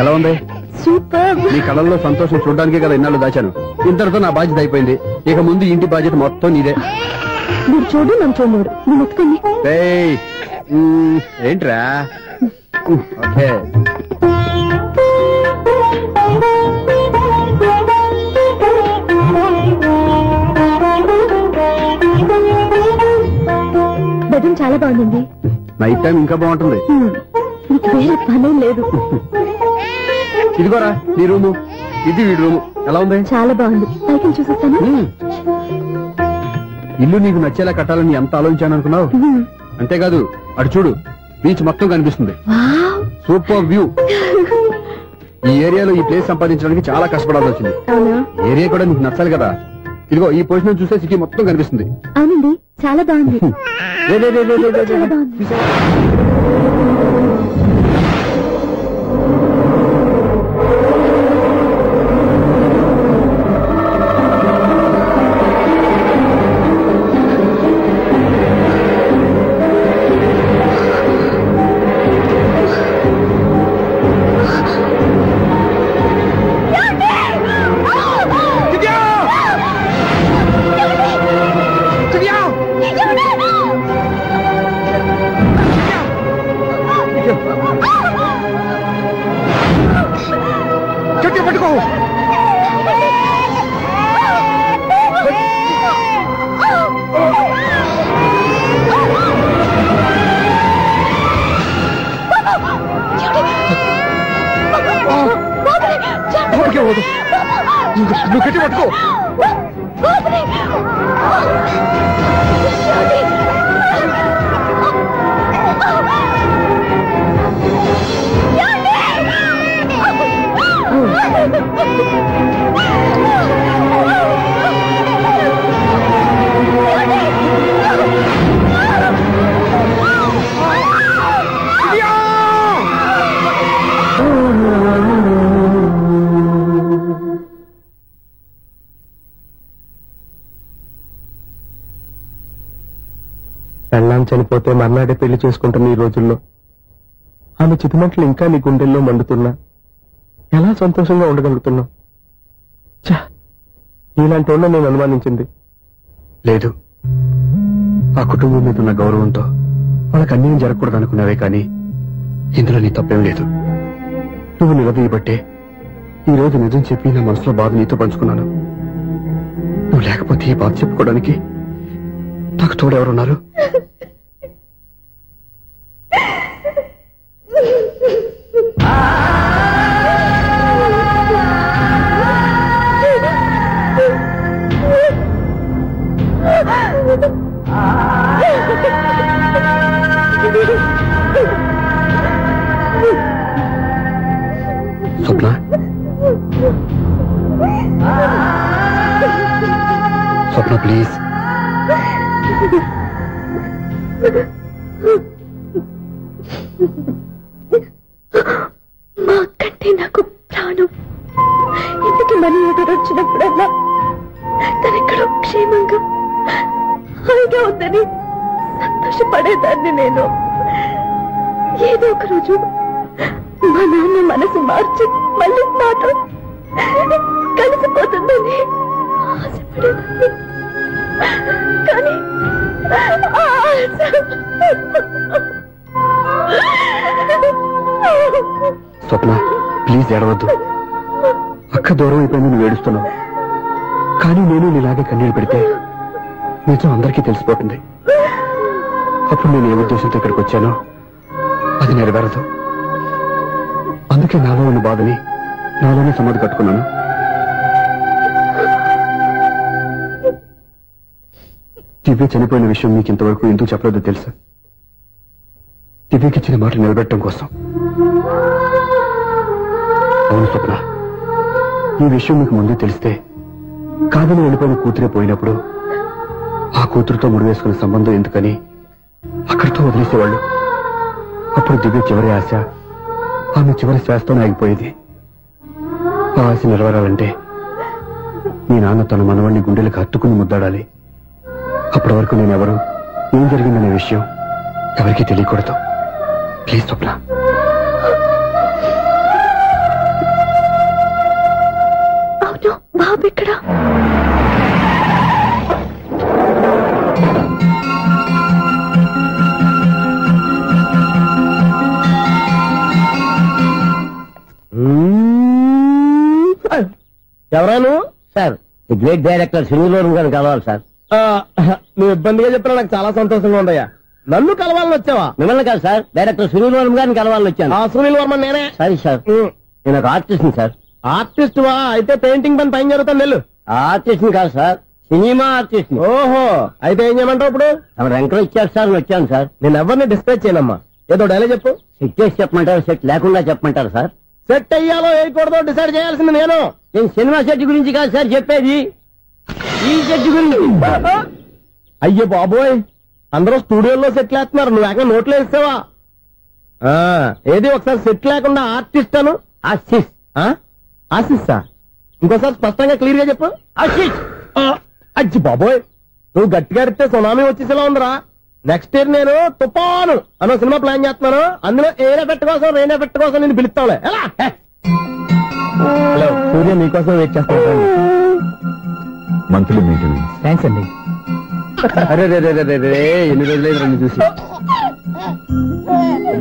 ఎలా ఉంది? సూపర్. నీ కళల్లో సంతోషం చూడడానికే కదా ఇన్నాళ్ళు దాచాను. ఇంతటితో నా బాధ్యత అయిపోయింది. ఇక ముందు ఇంటి బాధ్యత మొత్తం నీదే. మీరు చూడు, నన్ను చూడలేరు. నేను ఒప్పుకోండి. ఏంట్రా? ఓకే. బెడ్రూమ్ చాలా బాగుందండి. నైట్ టైం ఇంకా బాగుంటుంది. మీకు వేరే పని లేదు. ఇదిగోరా నీ రూము, ఇది వీడి రూము. ఎలా ఉంది? చాలా బాగుంది. పైకి చూసేస్తాను. ఇల్లు నీకు నచ్చేలా కట్టాలని ఎంత ఆలోచించాను అనుకున్నావు? అంతేకాదు, అటు చూడు, బీచ్ మొత్తం కనిపిస్తుంది. Super view. ఈ ఏరియాలో ఈ ప్లేస్ సంపాదించడానికి చాలా కష్టపడాల్సి వచ్చింది. ఏరియా కూడా నీకు నచ్చాలి కదా. ఇదిగో ఈ పొజిషన్ చూస్తే సిటీ మొత్తం కనిపిస్తుంది. అవునండి, చాలా బాగుంది. చాలా బాగుంది. నువ్వు గట్టి పట్టుకో. పెళ్ళాం చనిపోతే మర్నాడే పెళ్లి చేసుకుంటున్న ఈ రోజుల్లో ఆమె చితిమంటలు ఇంకా నీ గుండెల్లో మండుతున్నా ఎలా సంతోషంగా ఉండగలుగుతున్నావు? ఇలాంటి వాళ్ళ నేను అనుమానించింది లేదు. ఆ కుటుంబం మీద ఉన్న గౌరవంతో వాళ్ళకి అన్యాయం జరగకూడదు అనుకున్నావే కానీ ఇందులో నీ తప్పేం లేదు. నువ్వు నిలదీయబట్టే ఈ రోజు నిజం చెప్పి నా మనసులో బాధ నీతో పంచుకున్నాను. నువ్వు లేకపోతే ఈ బాధ చెప్పుకోవడానికి నాకు తోడెవరున్నారు? స్వప్న, స్వప్న ప్లీజ్. మా అక్కంటే నాకు ప్రాణం. ఇంటికి మనీ ఎదురు వచ్చినప్పుడల్లా తనెక్కడో క్షేమంగా హాయిగా ఉందని సంతోషపడేదాన్ని నేను. ఏదో ఒక రోజు మా నాన్న మనసు మార్చి మళ్ళీ నాతో కలిసిపోతుందని ఆశపడేదాన్ని. కానీ స్వప్న ప్లీజ్ ఏడవద్దు. అక్క దూరం అయిపోయింది, నువ్వు ఏడుస్తున్నావు. కానీ నేను నీలాగే కన్నీళ్ళు పెడితే నిజం అందరికీ తెలిసిపోతుంది. అప్పుడు నేను ఏ ఉద్దేశంతో ఇక్కడికి వచ్చానో అది నెరవేరదు. అందుకే నాలో ఉన్న బాధని నాలోనే సమాధి కట్టుకున్నాను. దివ్య చనిపోయిన విషయం మీకు ఇంతవరకు ఎందుకు చెప్పలేదో తెలుసా? దివ్యకి ఇచ్చిన మాట నిలబెట్టడం కోసం. అవును స్వప్న, ఈ విషయం మీకు ముందే తెలిస్తే కాదని వెళ్ళిపోయిన కూతురే పోయినప్పుడు ఆ కూతురుతో ముడివేసుకున్న సంబంధం ఎందుకని అక్కడితో వదిలేసేవాళ్ళు. అప్పుడు దివ్య చివరి ఆశ ఆమె చివరి శ్వాసతోనే ఆగిపోయేది. ఆ ఆశ నెరవేరాలంటే మీ నాన్న తన మనవాణ్ణి గుండెలకు హత్తుకుని ముద్దాడాలి. అప్పటి వరకు నేనెవరు, ఏం జరిగిందనే విషయం ఎవరికీ తెలియకూడదు. ప్లీజ్ స్వప్న. అవును, బాబు ఇక్కడ. ఎవరాను సార్? ది గ్రేట్ డైరెక్టర్ సునీల్ గారిని కలవాలి సార్. నువ్వు ఇబ్బందిగా చెప్పినా నాకు చాలా సంతోషంగా ఉందయ్యా. నన్ను కలవాలని వచ్చావా? మిమ్మల్ని కాదు సార్, డైరెక్టర్ సునీల్ వర్మ గారిని కలవాలని వచ్చాను. సునీల్ వర్మ నేనే. సరే సార్, నేను ఒక ఆర్టిస్ట్ సార్. ఆర్టిస్ట్ వా? అయితే పెయింటింగ్ పని పైన జరుగుతాను. వెళ్ళు. ఆర్టిస్ట్ కాదు సార్, సినిమా ఆర్టిస్ట్. ఓహో, అయితే ఏం చేయమంటావు ఇప్పుడు? రంకలు ఇచ్చారు సార్, వచ్చాను సార్. నేను ఎవరిని డిస్కస్ చేయనమ్మా. ఏదో డైలాగ్ చెప్పు. సెట్ చేసి చెప్పమంటారు, సెట్ లేకుండా చెప్పమంటారు సార్? సెట్ అయ్యాలో వేయకూడదో డిసైడ్ చేయాల్సింది నేను. నేను సినిమా సెట్ గురించి కాదు సార్ చెప్పేది, ఈ సెట్ గురించి. అయ్యో బాబోయ్, అందరూ స్టూడియోలో సెట్ లేస్తున్నారు, నువ్వు ఏకంగా నోట్లో వేస్తావా? ఏది ఒకసారి సెట్ లేకుండా ఆర్టిస్ట్ అను. ఆశిష్. ఆశిస్సా? ఇంకోసారి స్పష్టంగా క్లియర్ గా చెప్పు. ఆశిష్. అజ్జి బాబోయ్, నువ్వు గట్టిగా అడిగితే సునామీ వచ్చేసేలా ఉందిరా. నెక్స్ట్ ఇయర్ నేను తుఫాను అన్న సినిమా ప్లాన్ చేస్తున్నాను. అందులో ఎయిర్ ఎఫెక్ట్ కోసం, రెయిన్ ఎఫెక్ట్ కోసం నేను పిలుస్తావులే. ఎలా? హలో సూర్య, నీకోసం వెయిట్ చేస్తాను. Monthly meeting. థ్యాంక్స్ అండి. అరే రే రే రే రే, ఎన్ని రోజులైంది రండి చూసి.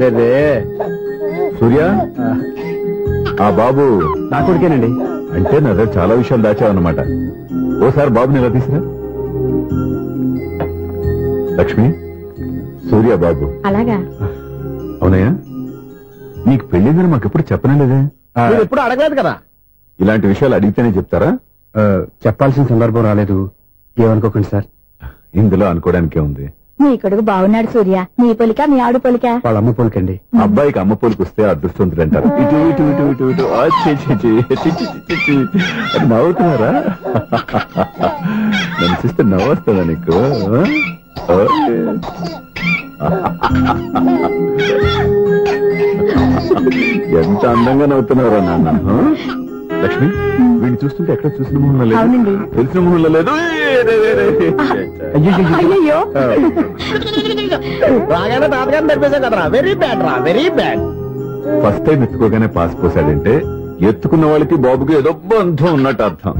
రే రే సూర్య, ఆ బాబు నా కొడుకేనండి. అంటే నా దగ్గర చాలా విషయాలు దాచావన్నమాట. ఓసారి బాబుని ఎలా తీసురా. లక్ష్మి, సూర్య బాబు. అలాగా? అవునయ్యా, నీకు పెళ్ళిందని మాకెప్పుడు చెప్పనలేదే. ఎప్పుడు అడగలేదు కదా. ఇలాంటి విషయాలు అడిగితేనే చెప్తారా? చెప్పాల్సిన సందర్భం రాలేదు, ఏమనుకోకండి సార్. ఇందులో అనుకోవడానికే ఉంది. నీ కొడుకు బాగున్నాడు సూర్య. నీ పొలిక, మీ ఆడు పొలిక. వాళ్ళ అమ్మ పోలికండి. అబ్బాయికి అమ్మ పోలికి వస్తే అదృష్టవంతుడు అంటారు. ఇటు ఇటు ఇటు ఇటు ఇటు అది నవ్వుతున్నారా? నన్ను చూస్తే నవ్వొస్తుందా నీకు? ఎంత అందంగా నవ్వుతున్నారా నాన్న. లక్ష్మి, వీడిని చూస్తుంటే ఎక్కడ చూసిన మొహంలో లేదు, తెలిసిన మొహంలో లేదు. అయ్యో, బాగానే తాతగారిని తెరిపేశాం కదరా. వెరీ బ్యాడ్ రా, వెరీ బ్యాడ్. ఫస్ట్ టైం ఎత్తుకోగానే పాస్ పోసాడంటే ఎత్తుకున్న వాళ్ళకి బాబుకి ఏదో బంధం ఉన్నట్టు అర్థం.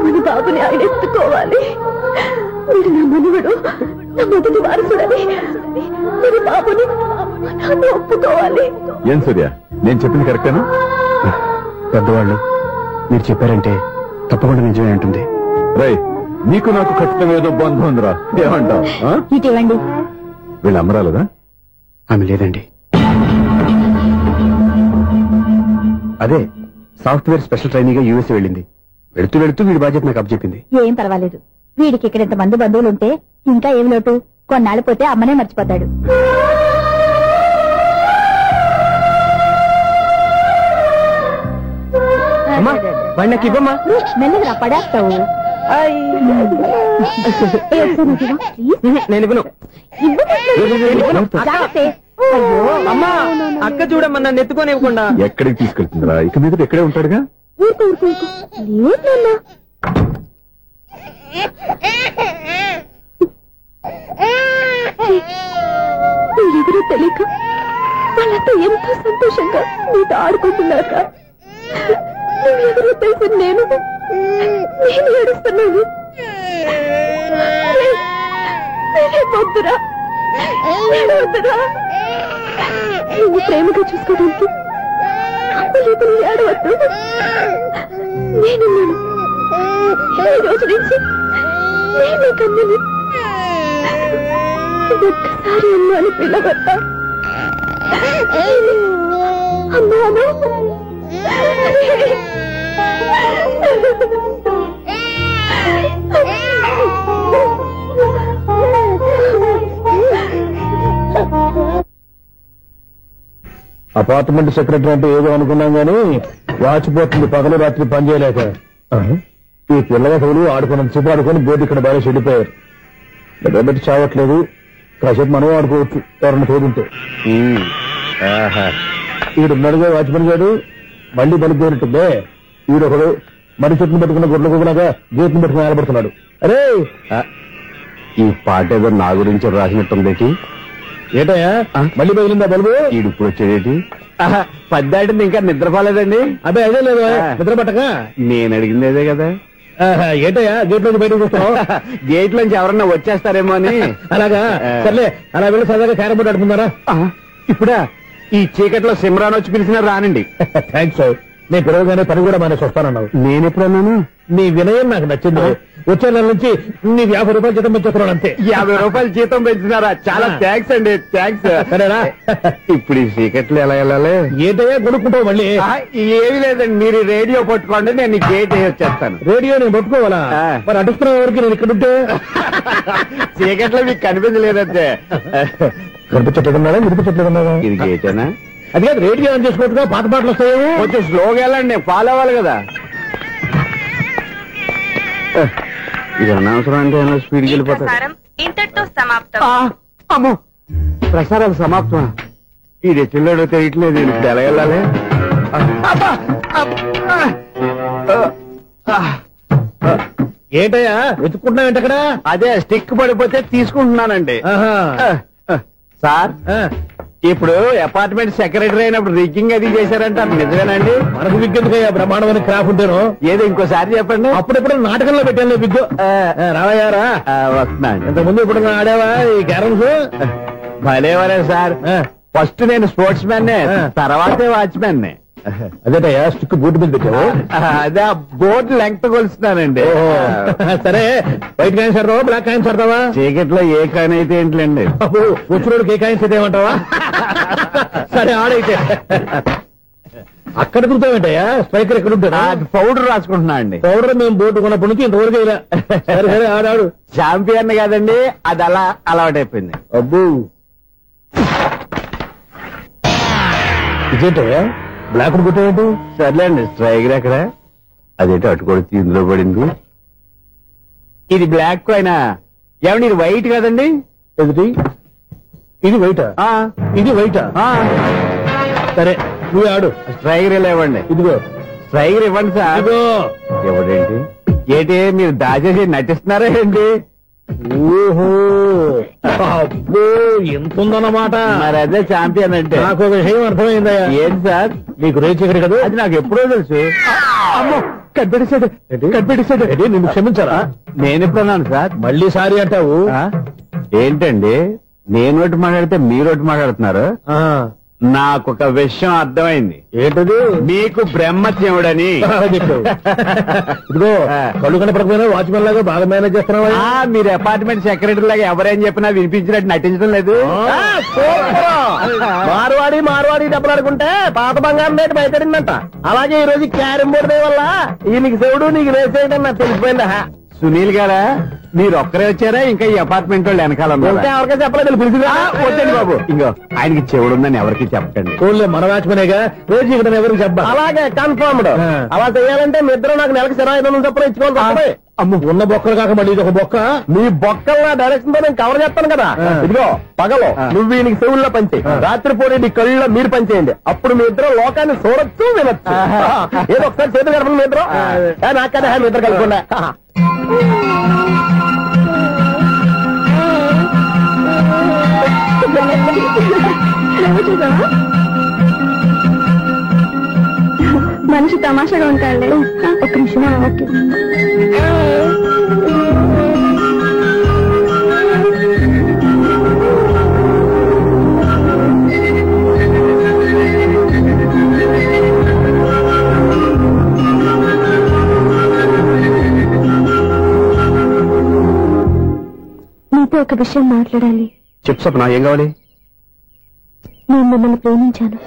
మన బాబుని ఆయన ఎత్తుకోవాలి. వీడు నా మనవడు, నా మొదటి వారసుడని మన బాబుని ఒప్పుకోవాలి. ఏం సూర్య, నేను చెప్పింది కరెక్టేనా? పెద్దవాళ్ళు మీరు చెప్పారంటే తప్పకుండా నిజమే ఉంటుంది. రై, నీకు నాకు ఖచ్చితంగా ఏదో బంధం ఉందిరా, ఏమంటావు? ఇటీవండి. వీళ్ళు అమ్మరాలదా? ఆమె లేదండి. అదే సాఫ్ట్వేర్ స్పెషల్ ట్రైనింగ్ గా యూఎస్ వెళ్ళింది. వెళుతూ వెళుతూ వీడి బాధ్యత నాకు అప్పచెప్పింది. ఏం పర్వాలేదు, వీడికి ఇక్కడ ఇంతమంది బంధువులు ఉంటే ఇంకా ఏమి లోటు. కొన్నాళ్ళు పోతే అమ్మనే మర్చిపోతాడు. మెల్లగా పడేస్తావు. నేను ఇవ్వను. అమ్మా, అక్క చూడమ్మా, నన్ను ఎత్తుకొని ఇవ్వకుండా. ఎక్కడికి తీసుకెళ్తుందిరా? ఇక మీద ఎక్కడే ఉంటాడుగా. ఎవరో తెలియక వాళ్ళంతా ఎంతో సంతోషంగా నీతో ఆడుకుంటున్నారా? నువ్వెవరో తెలిసి నేను ఏడుస్తున్నాను. వద్దురా, వద్దురా. నువ్వు ప్రేమగా చూసుకోవడానికి ఏడవద్దు. నేనున్నాను. ఈ రోజు నుంచి నేను కన్నని ఒక్కసారి అన్నాను పిల్లవద్దా. అన్నాను. అపార్ట్మెంట్ సెక్రటరీ అంటే ఏదో అనుకున్నాం గానీ వాచిపోతుంది పగలు రాత్రి పని చేయలేక. ఈ పిల్లగతులు ఆడుకున్నంత సేపు ఆడుకొని బోర్డు ఇక్కడ బాగా చెడిపోయారు. నిలబెట్టి చావట్లేదు. కాసేపు మనం ఆడుకోవచ్చు ఎవరన్నా తోడుంటే. ఈడున్నాడుగా వాచ్మెన్ గారు, మళ్ళీ బలిపోయినట్టుందే. ఈడొకడు మరి చెట్టును పెట్టుకున్న గుడ్ల గుడ్లాగా గేట్ను పెట్టుకుని నిలబడుతున్నాడు. అరే ఈ పాట ఏదో నా గురించి రాసినట్టుంది. ఏటయ్యా మళ్ళీ పగిలిందా బల్బు? ఈడు ఇప్పుడు వచ్చేదేటి? పద్దాటింది ఇంకా నిద్రపోలేదండి. అదే అదే లేదు నిద్ర పట్టక. నేను అడిగింది అదే కదా. ఏటయ్యా గేట్ నుంచి బయటకు వస్తావు? గేట్ నుంచి ఎవరన్నా వచ్చేస్తారేమో అని. అలాగా సర్లే, అలా వెళ్ళి సరదాగా క్యారం బోర్డు ఆడుకుందారా? ఇప్పుడా ఈ చీకట్లో సిమ్రాన్ వచ్చి పిలిచినా రానండి. Thanks sir. నేను పిలవగానే పని కూడా మానేసి వస్తానన్నావు. నేను ఎప్పుడన్నాను? నీ వినయం నాకు నచ్చింది. వచ్చే నెల నుంచి నీ 50 రూపాయలు జీతం పెంచుతున్నాను అంతే. 50 రూపాయలు జీతం పెంచినారా? చాలా థ్యాంక్స్ అండి. థ్యాంక్స్. సరేనా? ఇప్పుడు ఈ చీకట్లు ఎలా వెళ్ళాలి? ఏంటయ్యా కొనుక్కుంటావు మళ్ళీ? ఏమీ లేదండి, మీరు రేడియో పట్టుకోండి, నేను గేట్ వేసి వచ్చేస్తాను. రేడియో నేను పట్టుకోవాలా? మరి అడుస్తున్న వరకు నేను ఇక్కడ ఉంటే చీకట్లో మీకు కనిపించలేదంటే. కనిపించట్లేదన్నారా? వినిపించట్లేదన్నారా? ఇది గేటేనా? అది కాదు, రేడియో ఆన్ చేసుకోవచ్చుగా, పాత పాటలు వస్తాయి. కొంచెం స్లోగా వెళ్ళండి, నేను ఫాలో అవ్వాలి కదా. ఇది అనవసరం అంటే స్పీడ్కి వెళ్ళిపోతాడు. ఇంతటితో సమాప్తం. అమ్మో, ప్రసారాలు సమాప్తం. ఇది చిల్లడు తెలియట్లేదు. ఇప్పుడు ఎలా వెళ్ళాలి? ఏంటయ్యా వెతుక్కుంటున్నావు ఏంటక్కడ? అదే స్టిక్ పడిపోతే తీసుకుంటున్నానండి. సార్, ఇప్పుడు అపార్ట్మెంట్ సెక్రటరీ అయినప్పుడు రిగ్గింగ్ అది చేశారంటే అది నిజమేనండి? మనకు విగ్గెందుకయ్యా, బ్రహ్మాండమైన క్రాఫ్ ఉంటాను. ఏదో ఇంకోసారి చెప్పండి. అప్పుడెప్పుడు నాటకంలో పెట్టాను విగ్గు. రావయ్యారా? వస్తున్నాను. ఇంతకుముందు ఇప్పుడు ఆడావా ఈ క్యారమ్స్? భలేవరే సార్. ఫస్ట్ నేను స్పోర్ట్స్ మ్యాన్, తర్వాతే వాచ్మెన్. అదేటయ్యా స్టిక్ బోర్డు మీద పెట్టావు? అదే బోర్డు లెంగ్త్ కొలుస్తున్నానండి. సరే, వైట్ కాయిన్స్ ఆడతావా బ్లాక్ కాయిన్స్ ఆడతావా? చీకట్లో ఏ కాయిన్ అయితే ఏంటండి? వచ్చినోడికి ఏ కాయిన్స్ అయితే ఏమంటావా? సరే ఆడైతే. అక్కడ తిరుగుతావేంటయ్యా? స్ట్రైకర్ ఎక్కడ ఉంటాడా? పౌడర్ రాసుకుంటున్నా అండి. పౌడర్ మేము బోర్డు కొన్నప్పటి నుంచి ఇంతవరకు ఇలా. సరే సరే ఆడాడు. ఛాంపియన్ కాదండి, అది అలా అలవాటైపోయింది. అబ్బు ఇదేంటయ్యా బ్లాక్ కొట్టాడు? సర్లేండి, స్ట్రైకర్ ఎక్కడ? అదేంటి అటుకొడితే ఇందులో పడింది. ఇది బ్లాక్ కాయినా? ఏమండి ఇది వైట్ కదండి? ఎదుటి ఇది వైటా? ఇది వైటా? సరే నువ్వు ఆడు. స్ట్రైకర్ ఇలా ఇవ్వండి. ఇదిగో స్ట్రైకర్ ఇవ్వండి సార్. ఇదిగో. ఎవడేంటి? ఏంటి మీరు దాచేసి నటిస్తున్నారా ఏంటి? ఓహో అబ్బో ఎంత ఉందన్నమాట. మరి అదే ఛాంపియన్ అంటే. నాకు ఒక విషయం అర్థమైందయ్యా. ఏంటి సార్? నీకు రేచి ఎక్కడ కదా? అది నాకు ఎప్పుడో తెలుసు. అమ్మో కనిపెట్టేశాడు, కనిపెట్టేశాడు. నిన్ను క్షమించారా? నేను ఎప్పుడన్నాను సార్? మళ్ళీ సారీ అంటావు? ఏంటండి నేను ఒకటి మాట్లాడితే మీరు ఒకటి మాట్లాడుతున్నారు? నాకు ఒక విషయం అర్థమైంది. ఏంటది? మీకు బ్రహ్మత్యముడని. ఇదిగో కళ్ళు కనపడకపోయినా వాచ్మెన్ లాగా బాగా మేనేజ్ చేస్తున్నావా? మీరు అపార్ట్మెంట్ సెక్రటరీ లాగా ఎవరేం చెప్పినా వినిపించినట్టు నటించడం లేదు. మార్వాడి మార్వాడి దెబ్బలాడుకుంటే పాత బంగారం రేటు బయటడిందంట. అలాగే ఈ రోజు క్యారం బోర్డు వల్ల ఈయనకి శివుడు నీకు రేసేయడం నాకు తెలిసిపోయిందా? సునీల్ గారా, మీరు ఒక్కరే వచ్చారా? ఇంకా ఈ అపార్ట్మెంట్ వాళ్ళు వెనకాల ఎవరికీ చెప్పలేదు, పిలిచిగా వద్దండి బాబు. ఇంకో ఆయనకి చెవుడుందని ఎవరికి చెప్పకండి. చూడలే మన వాచ్మనేగా, రోజు ఇక్కడ ఎవరికి చెప్పా. అలాగే కన్ఫర్మ్డ్. అలా చేయాలంటే మీ ఇద్దరు నాకు నెలకు 25,000 చొప్పున ఇచ్చుకోవాలి. అమ్మ ఉన్న బొక్కలు కాక మళ్ళీ ఇది ఒక బొక్క. నీ బొక్కల డైరెక్షన్ తో నేను కవర్ చేస్తాను కదా. ఇదిగో పగలో నువ్వు ఈయనకి చెవుల్లో పంచి, రాత్రిపూట నీ కళ్ళలో మీరు పంచేయండి. అప్పుడు మీ ఇద్దరు లోకాన్ని చూడొచ్చు వినొచ్చు. ఏదో ఒకసారి చేతులు కలపండి మీ ఇద్దరు. నాకదే మీ ఇద్దరు కలుపుకుండా. మనిషి తమాషాగా ఉంటాడు. ఒక నిమిషం. ఓకే నీతో ఒక విషయం మాట్లాడాలి. చెప్పు సప్న, ఏం కావాలి? నేను మిమ్మల్ని ప్రేమించాను.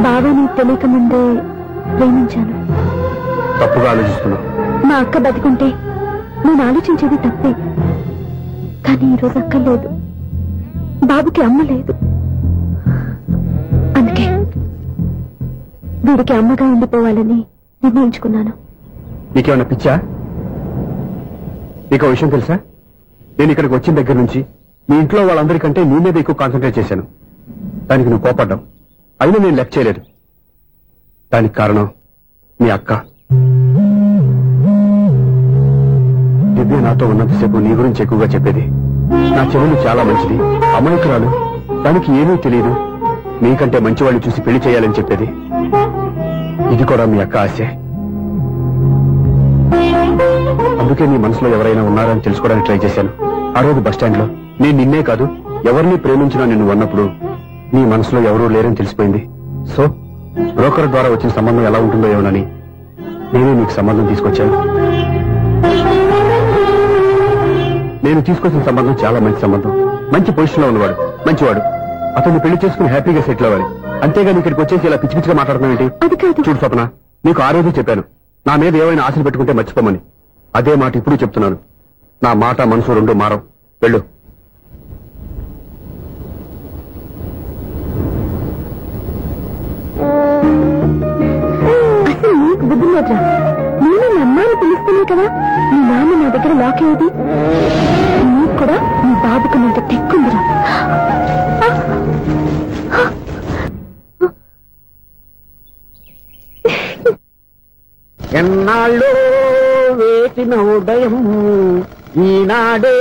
బాబా నీకు తెలియక ముందే ప్రేమించాను. తప్పుగా ఆలోచిస్తున్నా. మా అక్క బతికుంటే నేను ఆలోచించేది తప్పే. కానీ ఈరోజు అక్క లేదు, బాబుకి అమ్మ లేదు. వీడికి అమ్మగా ఉండిపోవాలని నిర్ణయించుకున్నాను. నీకేమన్నా పిచ్చా? నీకు విషయం తెలుసా? నేను ఇక్కడికి వచ్చిన దగ్గర నుంచి మీ ఇంట్లో వాళ్ళందరికంటే నీ మీద ఎక్కువ కాన్సన్ట్రేట్ చేశాను. దానికి నువ్వు కోపడ్డావు. అయినా నేను లెఫ్ట్ చేయలేదు. దానికి కారణం మీ అక్క. దివ్య నాతో ఉన్నంతసేపు నీ గురించి ఎక్కువగా చెప్పేది. నా చెల్లెలు చాలా మంచిది, అమాయకురాలు, దానికి ఏమీ తెలియదు, నీకంటే మంచివాళ్ళు చూసి పెళ్లి చేయాలని చెప్పేది. ఇది కూడా మీ అక్క ఆశే. అందుకే నీ మనసులో ఎవరైనా ఉన్నారని తెలుసుకోవడానికి ట్రై చేశాను. ఆ రోజు బస్టాండ్ లో నేను నిన్నే కాదు ఎవరిని ప్రేమించినా నిన్ను ఉన్నప్పుడు నీ మనసులో ఎవరూ లేరని తెలిసిపోయింది. సో బ్రోకర్ ద్వారా వచ్చిన సంబంధం ఎలా ఉంటుందో ఏమోనని నేనే నీకు సంబంధం తీసుకొచ్చాను. నేను తీసుకొచ్చిన సంబంధం చాలా మంచి సంబంధం. మంచి పొజిషన్ లో ఉన్నవాడు, మంచివాడు. అతన్ని పెళ్లి చేసుకుని హ్యాపీగా సెటిల్ అవ్వాలి. అంతేగాని ఇక్కడికి వచ్చేసి ఇలా పిచ్చి పిచ్చిగా మాట్లాడతాం ఏంటి? చూడు స్వప్న, నీకు ఆ రోజే చెప్పాను నా మీద ఏమైనా ఆశలు పెట్టుకుంటే మర్చిపోమని. అదే మాట ఇప్పుడు చెప్తున్నాను. నా మాట మనసు రెండు మారవు. వెళ్ళు. అసలు నీకు బుద్ధి లేదురా. నేను మీ అమ్మాయిని పిలుస్తున్నాయి కదా, మీ నాన్న నా దగ్గర లాక్ అయ్యేది. నీకు కూడా మీ బాబుకున్నంత తెక్కుందిరా. ఎన్నాళ్ళు వేచిన ఉదయం ఈనాడే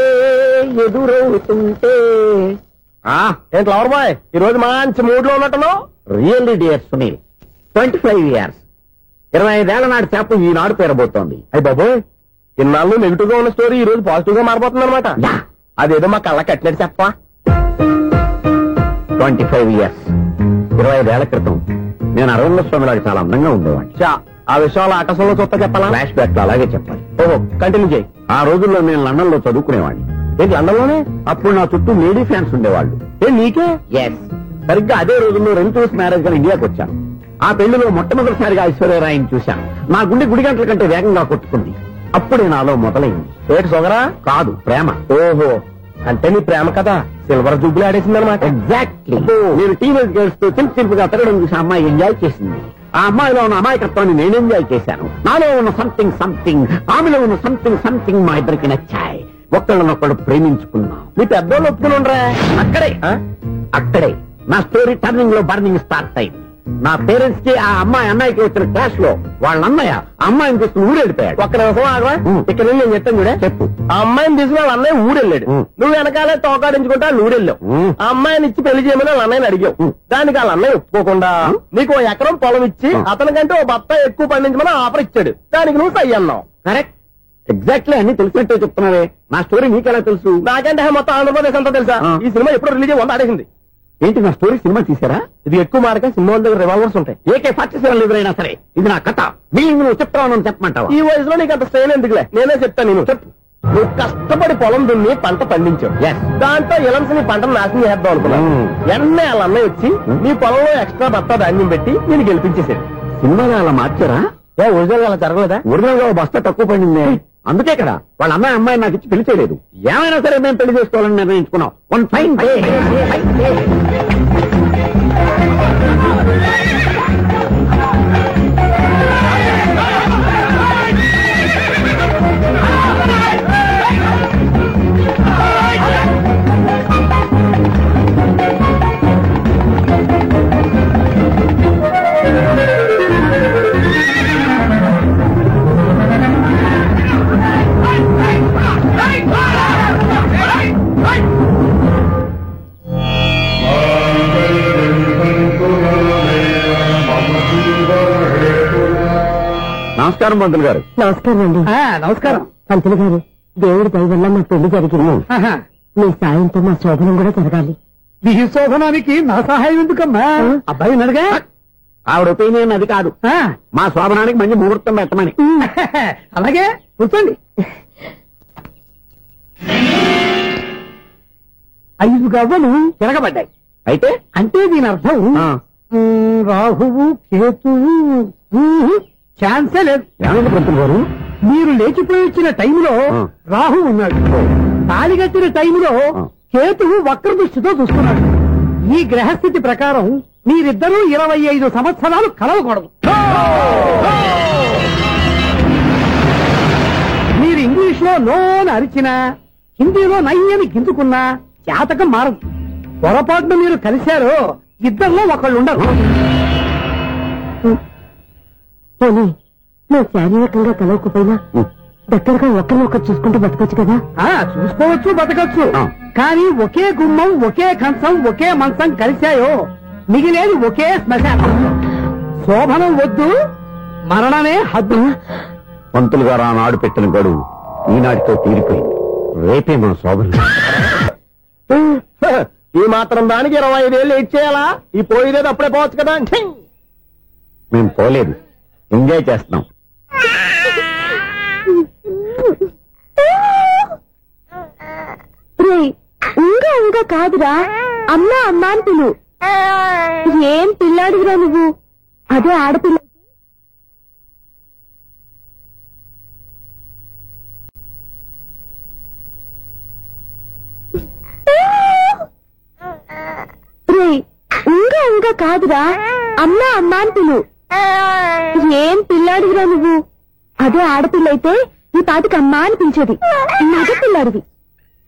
ఎదురవుతుంటే. ఏంటి లవర్ బాయ్, ఈ రోజు మంచి మూడ్ లో ఉన్నట్టును? రియల్లీ డియర్ సునీల్, 25 years 25 ఏళ్ల నాటి చేప ఈనాడు పేరబోతోంది. అయ్యి బాబోయ్, ఇన్నాళ్ళు నెగిటివ్ గా ఉన్న స్టోరీ ఈ రోజు పాజిటివ్ గా మారిపోతుంది అనమాట. అదేదో మా కళ్ళ కట్టినట్టు చెప్పా. 25 years 25 ఏళ్ల క్రితం నేను అరవింద స్వామిలాగా చాలా అందంగా ఉండేవాడిని. ఆ విషయాలు ఆకాశంలో చూస్తా చెప్పాలా? ఫ్లాష్ బ్యాక్ లో అలాగే చెప్పాలి. ఓహో, కంటిన్యూ చేయి. ఆ రోజుల్లో నేను లండన్ లో చదువుకునేవాడిని. ఏంటి లండన్ లోనే? అప్పుడు నా చుట్టూ లేడీ ఫ్యాన్స్ ఉండేవాళ్ళు. నీకే? ఎస్. సరిగ్గా అదే రోజుల్లో రెంటూస్ మ్యారేజ్ గా ఇండియాకి వచ్చాను. ఆ పెళ్లిలో మొట్టమొదటిసారిగా ఐశ్వర్యరాయని చూశాను. నా గుండె గుడి గంటల కంటే వేగంగా కొట్టుకుంది. అప్పుడే నాలో మొదలైంది. ఏటి సొగరా? కాదు, ప్రేమ. ఓహో, అంటే నీ ప్రేమ కదా సిల్వర్ జూబ్లీ ఆడేసింది అనమాట. ఎగ్జాక్ట్లీ. నేను టీనేజ్ గర్ల్స్ తో చిలుపుగా తిరగడం చూసి అమ్మాయి ఎంజాయ్ చేసింది. ఆ అమ్మాయిలో ఉన్న అమాయకత్వాన్ని నేను ఎంజాయ్ చేశాను. నాలో ఉన్న సంథింగ్ ఆమెలో ఉన్న సంథింగ్ మా ఇద్దరికి నచ్చాయి. ఒక్కళ్ళనొక్కడు ప్రేమించుకున్నాం. మీ పెద్దోళ్ళు ఒప్పుకునుండ్రా. అక్కడే నా స్టోరీ టర్నింగ్ లో బర్నింగ్ స్టార్ట్ అయింది. నా పేరెంట్స్ కి ఆ అమ్మాయి అన్నయ్యకి వచ్చిన క్లాష్ లో వాళ్ళ అన్నయ్య అమ్మాయిని తీసుకుని ఊరెళ్ళిపోయాడు. ఒక్క నిమిషం ఆగవా? ఇక్కడ నేను చెప్తాను కూడా. చెప్పు. ఆ అమ్మాయిని తీసుకుని వాళ్ళ అన్నయ్య ఊరెళ్ళాడు. నువ్వు వెనకాలే తోకాడించుకుంటా ఊరెళ్ళావు. ఆ అమ్మాయిని ఇచ్చి పెళ్లి చేయమని వాళ్ళ అన్నయ్యని అడిగావు. దానికి వాళ్ళ అన్నయ్య ఒప్పుకోకుండా నీకు 1 ఎకరం పొలం ఇచ్చి అతనికంటే ఓ బత్త ఎక్కువ పండించమని ఆఫర్ ఇచ్చాడు. దానికి నువ్వు సై అన్నావు. కరెక్ట్. ఎగ్జాక్ట్లీ అన్ని తెలిసినట్టే చెప్తున్నావే. నా స్టోరీ నీకెలా తెలుసు? నాకంటే మొత్తం ఆంధ్రప్రదేశ్ అంతా తెలుసా? ఈ సినిమా ఎప్పుడు రిలీజ్ అయ్యి 100 ఆడేసింది. ఏంటి నా స్టోరీ సినిమా తీసారా? ఇది ఎక్కువ మార్క సినిమాల దగ్గర రివాల్వర్స్ ఉంటాయి. AK-47 ఎదురైనా సరే ఇది నా కథ. నువ్వు చెప్తావు చెప్పమంటావా? ఈ వయసులో నీకు అంత స్టైల్ ఎందుకులే, నేనే చెప్తాను. నేను చెప్పు. నువ్వు కష్టపడి పొలం దున్ని పంట పండించావు. దాంతో ఇలమ్స్ నీ పంటను నాశనం చేద్దాం అనుకున్నాను. ఎన్నే వాళ్ళ అన్నయ్య వచ్చి నీ పొలంలో ఎక్స్ట్రా బత్తా ధాన్యం పెట్టి నేను గెలిపించేసాడు. సినిమాలో అలా మార్చారా? ఒరిజినల్ గా అలా జరగలేదా? ఒరిజినల్ గా బస్తా తక్కువ పండింది. అందుకే కదా వాళ్ళ అమ్మాయి నాకు ఇచ్చి పెళ్లి చేయలేదు. ఏమైనా సరే మేము పెళ్లి చేసుకోవాలని నిర్ణయించుకున్నాం. One fine day. నమస్కారం పంతులు గారు. నమస్కారం అండి. నమస్కారం పంతులు గారు. దేవుడి దయ వల్ల మా పెళ్లి జరిగింది. మీ సాయంతో మా శోభనం కూడా జరగాలి. నీ శోభనానికి నా సహాయం ఎందుకమ్మా? అబ్బాయి ఉన్నాడుగా. ఆవిడ ఒపీనియన్ అది కాదు. మా శోభనానికి మంచి ముహూర్తం పెట్టమని. అలాగే కూర్చోండి. 5 గవ్వలు తిరగబడ్డాయి. అయితే అంటే దీని అర్థం రాహువు కేతువు ఛాన్సే లేదు. ఏమైంది పంతులు గారు? మీరు లేచిపోయి వచ్చిన టైంలో రాహు ఉన్నాడు. తాళిగట్టిన టైంలో కేతువు వక్ర దృష్టితో చూస్తున్నాడు. ఈ గ్రహస్థితి ప్రకారం మీరిద్దరూ 25 సంవత్సరాలు కలవకూడదు. మీరు ఇంగ్లీష్ లో నోని అరిచినా, హిందీలో నయ్యని గింజుకున్నా జాతకం మారదు. పొరపాటున మీరు కలిశారు, ఇద్దరిలో ఒకళ్ళు ఉండరు. పోనీ నువ్వు శారీరకంగా కలవకపోయినా దగ్గరగా ఒకరినొకరు చూసుకుంటూ బతకొచ్చు కదా. చూసుకోవచ్చు, బతకొచ్చు. కానీ ఒకే గుమ్మం, ఒకే కంచం, ఒకే మంచం కలిశాయో మిగిలేది ఒకే శ్మశానం. శోభనం వద్దు, మరణమే హద్దు. పంతులు గారు ఆనాడు పెట్టిన గడువు ఈనాటితో తీరిపోయింది. రేపే మన శోభనం. ఈ మాత్రం దానికి 25 ఏళ్ళు ఇచ్చేయాలా? ఈ పోయేది అప్పుడే పోవచ్చు కదా. మేము పోలేదు, ఎంజాయ్ చేస్తున్నాం. ఇంకా ఇంకా కాదురా, అమ్మా అమ్మా అని పిలు. ఏం పిల్లాడివిరా నువ్వు? అదే ఆడపిల్ల. ఇంకా ఇంకా కాదురా, అమ్మా అమ్మా అని పిలు. ఏం పిల్లాడివిరా నువ్వు? అదే ఆడపిల్ల అయితే ఈ పాటికి అమ్మా అని పిలిచేది. మగ పిల్లాడివి,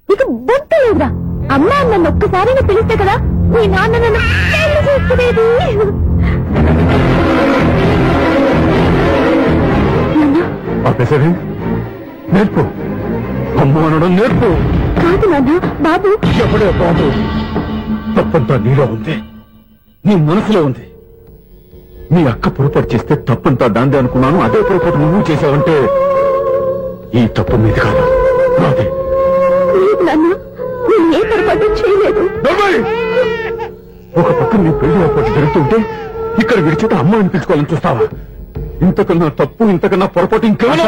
నీకు బుద్ధి లేదురా. అమ్మా నన్ను ఒక్కసారైనా పిలిస్తే కదా మీ నాన్న నన్ను పెళ్లి చేసుకునేది. నేర్పు, అమ్మ అనడం నేర్పు. కాదు నాన్న, బాబు. ఎప్పుడే బాబు, తప్పంతా నీలో ఉంది, నీ మనసులో ఉంది. నీ అక్క పొరపాటు చేస్తే తప్పంతా దాందే అనుకున్నాను. అదే పొరపాటు నువ్వు చేసావంటే ఈ తప్పు మీద కాదు, నాదే. నాన్న, నేను ఏ పొరపాటు చేయలేదు. ఒక పక్కన నీ పెళ్లి ఏర్పాటు జరుగుతుంటే ఇక్కడ విడిచేత అమ్మ అనిపించుకోవాలని చూస్తావా? ఇంతకన్నా తప్పు, ఇంతకన్నా పొరపాటు ఇంకేమన్నా?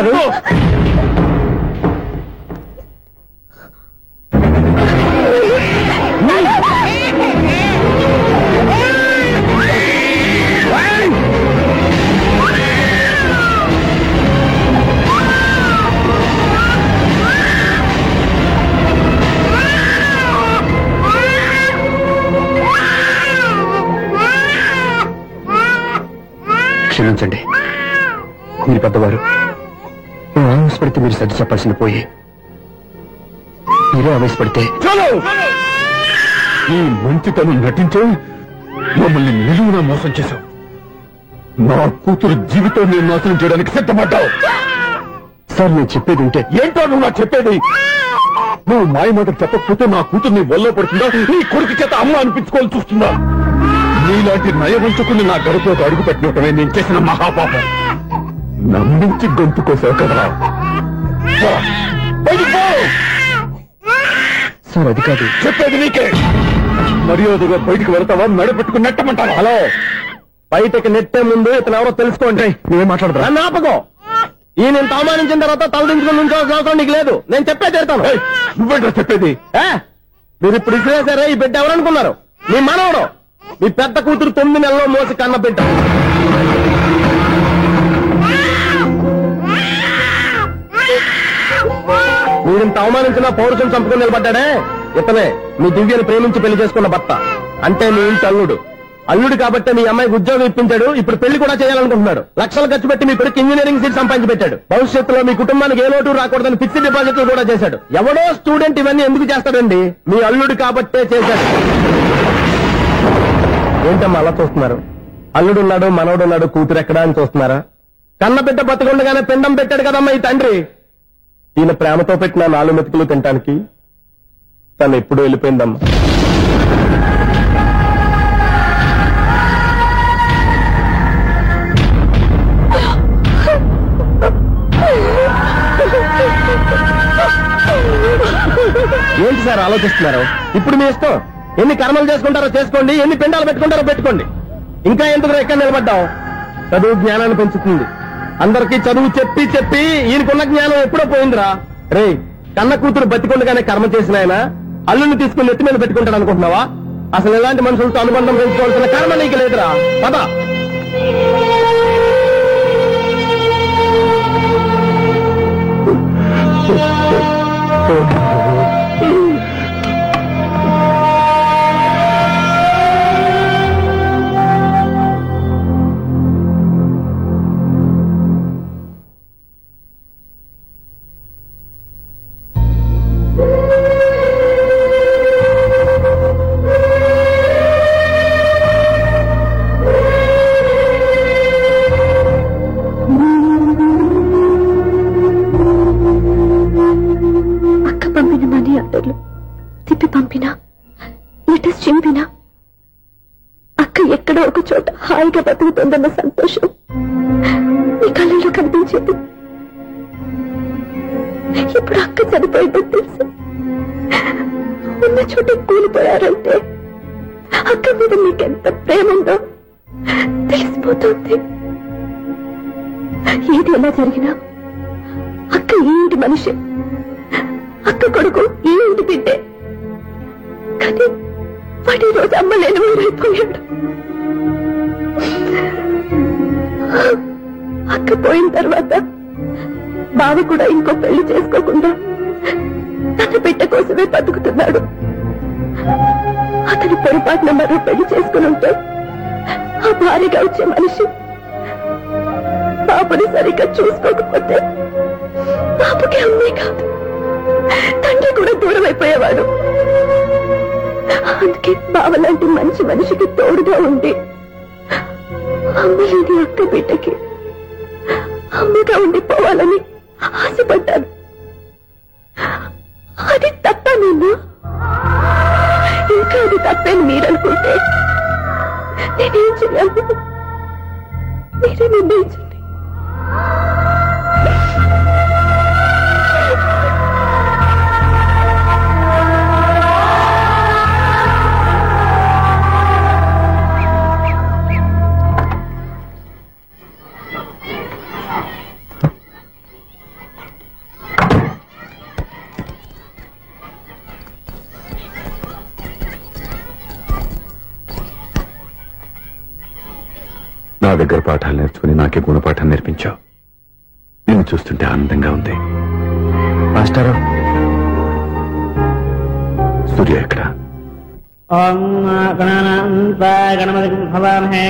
క్షమించండి, మీరు పెద్దవారు. నేను ఆవేశపడితే మీరు సర్ది చెప్పాల్సింది పోయి మీరే ఆవేశపడితే ఈ మంచితనం నటించే మమ్మల్ని నిలువునా మోసం చేశావు. నా కూతురు జీవితాన్ని నాశనం చేయడానికి సిద్ధపడ్డావు. సార్, నేను చెప్పేది ఉంటే ఏంటో నువ్వు నాకు చెప్పేది? నువ్వు మాయమాట చెప్పకపోతే నా కూతుర్ని వల్ల పడుతుందా, నీ కొడుకు చేత అమ్మ అనిపించుకోవాలని చూస్తుందా? నీలాంటి నయవంచుకుని నా గడపలోకి అడుగు పెట్టినటమే నేను చేసిన మహాపాపం. నమ్మించి గొంతు కోసావు కదా. సార్, అది కాదు చెప్పేది నీకే. మర్యాదగా బయటికి వెళ్తావా, మెడపెట్టుకుని నెట్టమంటావా? హలో, బయటకు నెట్టే ముందు ఇతను ఎవరో తెలుసుకోండి. నువ్వేం మాట్లాడదా? నన్ను ఆపకో. ఈయన అవమానించిన తర్వాత తలదించుకుని నుంచోవాల్సిన అవసరం నీకు లేదు. నేను చెప్పేది తిడతాను. నువ్వేంటో చెప్పేది? మీరు ఇప్పుడు ఇసిరేసారే, ఈ బిడ్డ ఎవరనుకున్నారు? మీ మనవడు, మీ పెద్ద కూతురు 9 నెలల్లో మోసి కన్న బిడ్డ. మీరింత అవమానించిన పౌరుషం చంపుకొని నిలబడ్డాడే ఇతనే మీ దివ్యను ప్రేమించి పెళ్లి చేసుకున్న భర్త. అంటే మీ ఇంటి అల్లుడు. అల్లుడు కాబట్టి మీ అమ్మాయికి ఉద్యోగం ఇప్పించాడు. ఇప్పుడు పెళ్లి కూడా చేయాలనుకుంటున్నాడు. లక్షలు ఖర్చు పెట్టి మీ కొడుకు ఇంజనీరింగ్ సీట్ సంపాదించి పెట్టాడు. భవిష్యత్తులో మీ కుటుంబానికి ఏ లోటు రాకూడదని ఫిక్స్డ్ డిపాజిట్లు కూడా చేశాడు. ఎవడో స్టూడెంట్ ఇవన్నీ ఎందుకు చేస్తాడండి? మీ అల్లుడు కాబట్టే చేశాడు. ఏంటమ్మా అలా చూస్తున్నారు? అల్లుడున్నాడు, మనవడున్నాడు, కూతురు ఎక్కడా అని చూస్తున్నారా? కన్న బిడ్డ బతికుండగానే పిండం పెట్టాడు కదమ్మా ఈ తండ్రి. ఈయన ప్రేమతో పెట్టిన 4 మెతుకులు తినటానికి తను ఎప్పుడు వెళ్ళిపోయిందమ్మా. ఏంటి సార్ ఆలోచిస్తున్నారు? ఇప్పుడు మీ ఇష్టం. ఎన్ని కర్మలు చేసుకుంటారో చేసుకోండి, ఎన్ని పిండాలు పెట్టుకుంటారో పెట్టుకోండి. ఇంకా ఎందుకు ఎక్కడ నిలబడ్డావు? చదువు జ్ఞానాన్ని పెంచుతుంది. అందరికీ చదువు చెప్పి చెప్పి ఈయనకున్న జ్ఞానం ఎప్పుడో పోయిందిరా. రే, కన్న కూతురు బతికొండగానే కర్మ చేసిన ఆయన అల్లుని తీసుకుని నెత్తి మీద పెట్టుకుంటాడు అనుకుంటున్నావా? అసలు ఎలాంటి మనుషులతో అనుబంధం పెంచుకోవాల్సిన కర్మ నీకు లేదురా. పద. చంపినా లెటర్స్ చింపినా అక్క ఎక్కడో ఒక చోట హాయిగా బతుకుతుందన్న సంతోషం నీ కళ్ళల్లో కనిపించేది. ఇప్పుడు అక్క చనిపోయిందని తెలుసు. ఉన్న చోట కూలిపోయారంటే అక్క మీద నీకెంత ప్రేమ ఉందో తెలిసిపోతుంది. ఏది ఎలా జరిగినా అక్క ఈ ఇంటి మనిషి, అక్క కొడుకు ఈ ఇంటి బిడ్డే. కానీ వాడి రోజు అమ్మ లేని ఊరైపోయాడు. అక్క పోయిన తర్వాత బావ కూడా ఇంకో పెళ్లి చేసుకోకుండా తన బిడ్డ కోసమే బతుకుతున్నాడు. అతని పొరపాటున మరో పెళ్లి చేసుకుని ఉంటే ఆ భారీగా వచ్చే మనిషి బాబుని సరిగ్గా చూసుకోకపోతే బాబుకి అమ్మే కాదు తండ్రి కూడా దూరం అయిపోయేవాడు. అందుకే బావలాంటి మంచి మనిషికి తోడుగా ఉండి అమ్మలేని అక్క బిడ్డకి అమ్మగా ఉండిపోవాలని ఆశపడ్డాను. అది తప్ప నేను ఇంకా అది తప్పని మీరనుకుంటే నేనేం చేయాలి? మీరే నిర్ణయించండి. నా దగ్గర పాఠాలు నేర్చుకుని నాకే గుణపాఠం నేర్పించావు. నిన్ను చూస్తుంటే ఆనందంగా ఉంది. మాస్టారు, సూర్య ఎక్కడ? గణపతి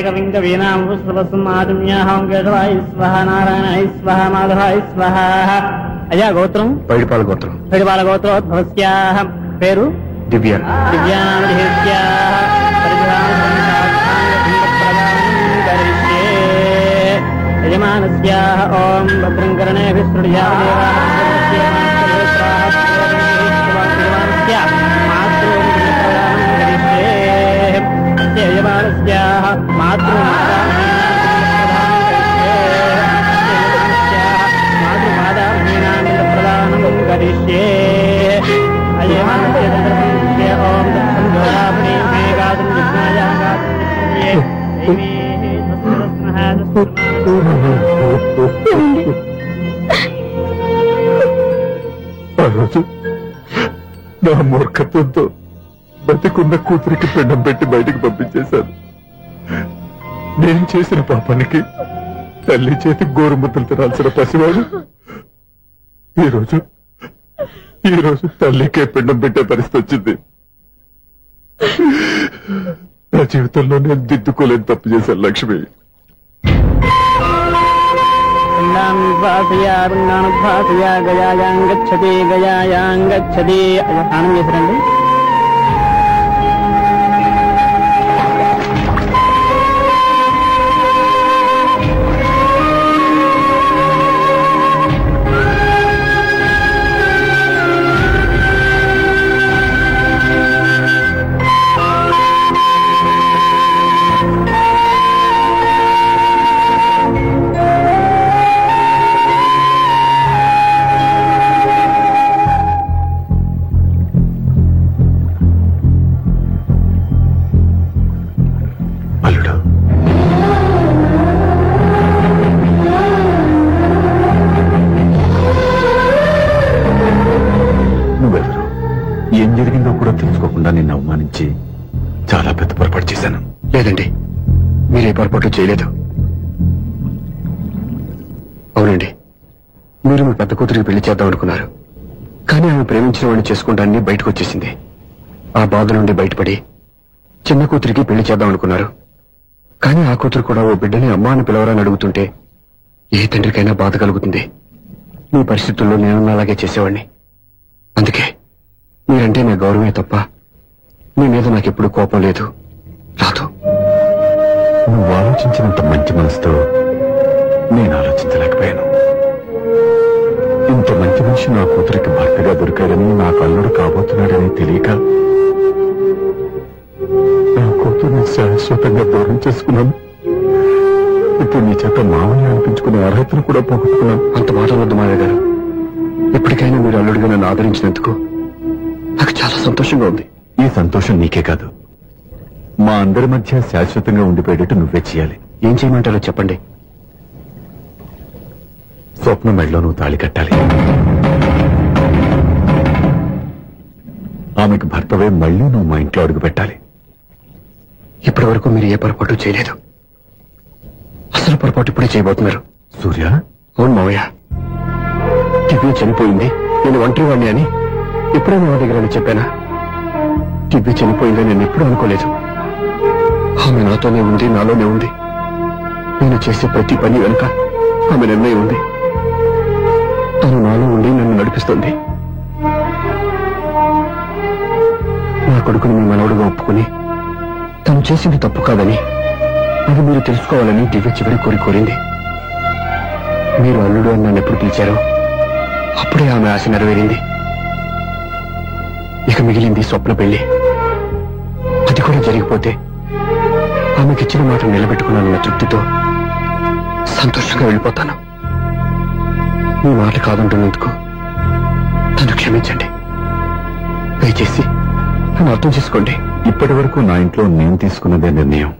కవిం కవీనాం పుష్పవస్మాదిమ్యాహం కేశవాయ స్వహ నారాయణాయ స్వహ మాధవాయ స్వహ. అయ్యా గోత్రం? పైడిపాల గోత్రం. పైడిపాల గోత్రోద్భవస్యాః. పేరు? దివ్య. దివ్యానామధేస్యాః. యజమానస్యాః ఓం భద్రం కర్ణేభిః శృణుయాదేవాః. యజమానస్యాః మాతృమాదామహీనానందప్రదానం కరిష్యే. అయమానస్య ఓం దక్షం జోరాభణీ మే గాతుం విష్ణాయా గాతుం ఆ రోజు నా మూర్ఖత్వంతో బతికున్న కూతురికి పిండం పెట్టి బయటికి పంపించేశాను. నేను చేసిన పాపానికి తల్లి చేతి గోరుముద్దలు తినాల్సిన పసివాడు ఈ రోజు తల్లికే పిండం పెట్టే పరిస్థితి వచ్చింది. నా జీవితంలో నేను దిద్దుకోలేని తప్పు చేశాను లక్ష్మి. గయాయాంగచ్చతి గయాయాంగచ్చతి. స్నానం చేశారండి? ఏం జరిగిందో కూడా తెలుసుకోకుండా నిన్ను అవమానించి చాలా పెద్ద పొరపాటు చేశాను. లేదండి, మీరే పొరపాటు చేయలేదు. అవునండి, మీరు మీ పెద్ద కూతురికి పెళ్లి చేద్దాం అనుకున్నారు. కానీ ఆమె ప్రేమించిన వాడిని చేసుకుంటానని బయటకు వచ్చేసింది. ఆ బాధ నుండి బయటపడి చిన్న కూతురికి పెళ్లి చేద్దాం అనుకున్నారు. కానీ ఆ కూతురు కూడా ఓ బిడ్డని అమ్మా అని పిలవరని అడుగుతుంటే ఏ తండ్రికైనా బాధ కలుగుతుంది. మీ పరిస్థితుల్లో నేను అలాగే చేసేవాడిని. అందుకే మీరంటే నా గౌరవమే తప్ప మీ మీద నాకెప్పుడు కోపం లేదు, రాదు. నువ్వు ఆలోచించినంత మంచి మనసుతో నేను ఆలోచించలేకపోయాను. ఇంత మంచి మనిషి నా కూతురికి భర్తగా దొరికాడని నా అల్లుడు కాబోతున్నాడని తెలియక నా కూతుర్ని శాశ్వతంగా దూరం చేసుకున్నాను. ఇప్పుడు నీ చేత మామూలు అనిపించుకునే అర్హతను కూడా పోగొట్టుకున్నాను. అంత మాట్లాడద్దు మావయ్య గారు. ఎప్పటికైనా మీరు అల్లుడిగా నన్ను ఆదరించినందుకు నాకు చాలా సంతోషంగా ఉంది. ఈ సంతోషం నీకే కాదు, మా అందరి మధ్య శాశ్వతంగా ఉండిపోయేటట్టు నువ్వే చేయాలి. ఏం చేయమంటారో చెప్పండి. స్వప్న మెడలో నువ్వు తాళి కట్టాలి. ఆమెకు భర్తవే మళ్ళీ నువ్వు మా ఇంట్లో అడుగు పెట్టాలి. ఇప్పటి వరకు మీరు ఏ పొరపాటు చేయలేదు. అసలు పొరపాటు ఇప్పుడే చేయబోతున్నారు. సూర్య, అవును మావయ్య, దివ్య చనిపోయింది, నేను ఒంటరి వాణ్ణి అని ఎప్పుడే మా దగ్గర చెప్పానా? దివ్య చనిపోయిందని నేను ఎప్పుడూ అనుకోలేదు. ఆమె నాతోనే ఉంది, నాలోనే ఉంది. నేను చేసే ప్రతి పని వెనుక ఆమె నిర్ణయం ఉంది. తను నాలో ఉండి నన్ను నడిపిస్తుంది. నా కొడుకుని మీ మనవడుగా ఒప్పుకుని తను చేసింది తప్పు కాదని, అది మీరు తెలుసుకోవాలని దివ్య చివరి కోరింది. మీరు అల్లుడు అని నన్ను ఎప్పుడు పిలిచారో అప్పుడే ఆమె ఆశ నెరవేరింది. ఇక మిగిలింది స్వప్న పెళ్లి. అది కూడా జరిగిపోతే ఆమెకిచ్చిన మాట నిలబెట్టుకున్నానన్న తృప్తితో సంతోషంగా వెళ్ళిపోతాను. మీ మాట కాదంటున్నందుకు నన్ను క్షమించండి. దయచేసి నన్ను అర్థం చేసుకోండి. ఇప్పటి వరకు నా ఇంట్లో నేను తీసుకున్నదే నిర్ణయం.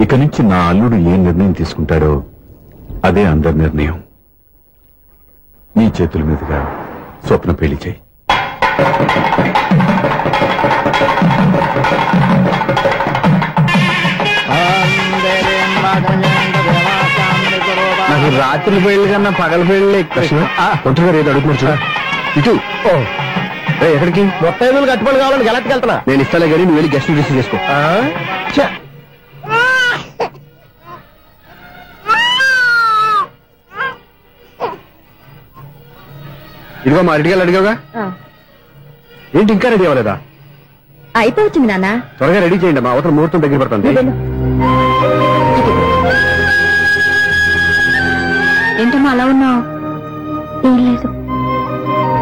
ఇక నుంచి నా అల్లుడు ఏ నిర్ణయం తీసుకుంటాడో అదే అందరి నిర్ణయం. నీ చేతుల మీదుగా స్వప్న పెళ్లి చేయి. నాకు రాత్రి పెళ్లి కన్నా పగల పెళ్లి ఒంటరిగా ఏదో అడుగుతున్నారు చూడ. ఇటు ఎక్కడికి? మొత్తం ఐదులు కట్టుబడి కావాలని గెలట్టుకు వెళ్తున్నా. నేను ఇస్తాలే కానీ నువ్వు వెళ్ళి గెస్ట్ రిసీవ్ చేసుకో. ఇదిగో మా రెడీ అడిగావుగా, ఏంటి ఇంకా రెడీ అవ్వలేదా? అయిపోవచ్చింది నాన్న. త్వరగా రెడీ చేయండి, మా అవతల ముహూర్తం దగ్గర పడుతుంది. ఏంటమ్మా అలా ఉన్నావు? ఏం లేదు,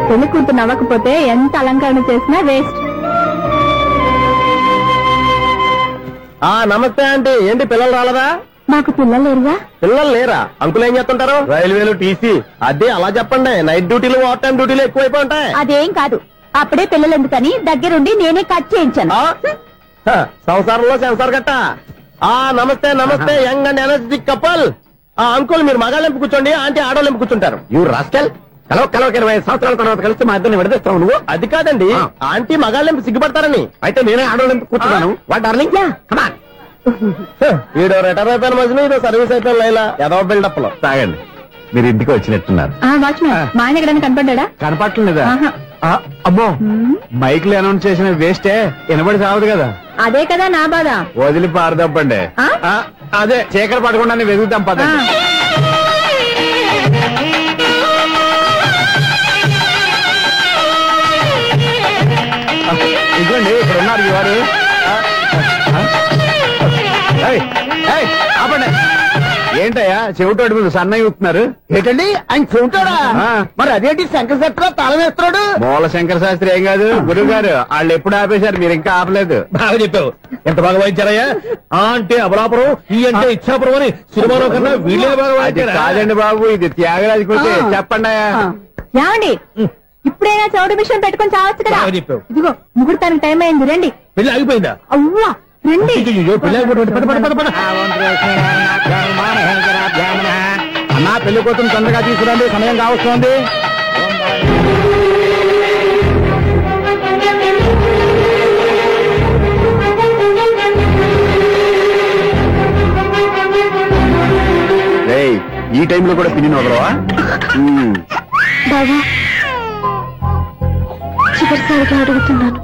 పెళ్లి కూతురు నవ్వకపోతే ఎంత అలంకరణ చేసినా వేస్ట్. నమస్తే ఆంటీ. ఏంటి పిల్లలు రాలదా? మాకు పిల్లలు లేరుగా. పిల్లలు లేరా? అంకులు ఏం చేస్తుంటారు? రైల్వేలు, టీసీ. అదే అలా చెప్పండి. నైట్ డ్యూటీలు, ఓవర్ టైం డ్యూటీలు ఎక్కువైపోయి ఉంటాయి. అదేం కాదు, అప్పుడే పిల్లలు ఎందుకని దగ్గరుండి నేనే కట్ చేయించాను. సంసారంలో సెన్సార్ గట్ట. నమస్తే నమస్తే, young and energetic couple. Uncle మీరు మగాళ్ళెంపు కూర్చోండి, ఆంటీ ఆడోళ్ళెంపు కూర్చుంటారు. యూ రాస్కెల్, కలవ 20 సంవత్సరాల తర్వాత కలిస్తే మా ఇద్దరిని విడదీస్తావు నువ్వు. అది కాదండి, ఆంటీ మగాళ్ళెంపు సిగ్గుపడతారని. అయితే నేనే ఆడోళ్ళెంపు కూర్చున్నాను. What darling, come on. ఈడో రిటైర్ అయిపోయిన మధ్యలో ఇదో సర్వీస్ అయిపోయిన లైలా ఏదో బిల్డప్ లో. తాగండి, మీరు ఇంటికి వచ్చినట్టున్నారు. వాచ్మెన్ మా ఆయన ఎక్కడైనా కనపడ్డా? కనపడలేదా? అమ్మో, మైక్లు అనౌన్స్ చేసిన వేస్టే, వినబడి సావదు కదా. అదే కదా నా బాధ. వదిలి పారదప్పండి. అదే చీకటి పడకుండా వెతుకుతాం పదండి. ఇదిగోండి ఇక్కడ ఉన్నారు ఈ వారు. ఆపండి. ఏంటయ్యా చెవిటోడి మీద సన్నయ్య ఊపుతున్నారు? ఏంటండి ఆయన చెబుతాడా? మరి అదేంటి శంకర శాస్త్రి తాళం వేస్తున్నాడు? మూల శంకర శాస్త్రి ఏం కాదు, గురువు గారు వాళ్ళు ఎప్పుడు ఆపేశారు, మీరు ఇంకా ఆపలేదు. బాగా చెప్పావు. ఎంత బాగా వాయించారయ్యా. అంటే అబలాపురం, ఈ అంటే ఇచ్చాపురం అని సినిమాలో కన్నా వీళ్ళే బాగా వాయించారు. కాదండి బాబు, ఇది త్యాగరాజు కృతి. చెప్పండి. ఏమండి, ఇప్పుడైనా చౌడు మిషన్ పెట్టుకొని చావచ్చు కదా. చెప్పావు. ఇదిగో ముహూర్తానికి టైం అయింది, రండి. పెళ్లి ఆగిపోయిందా? అవ్వా రండి. అన్నా పెళ్లి కోసం తొందరగా తీసుకురండి, సమయం కావస్తోంది. ఈ టైంలో కూడా పిన్ని వదలవా? బాబా చివరిసారిగా అడుగుతున్నాను,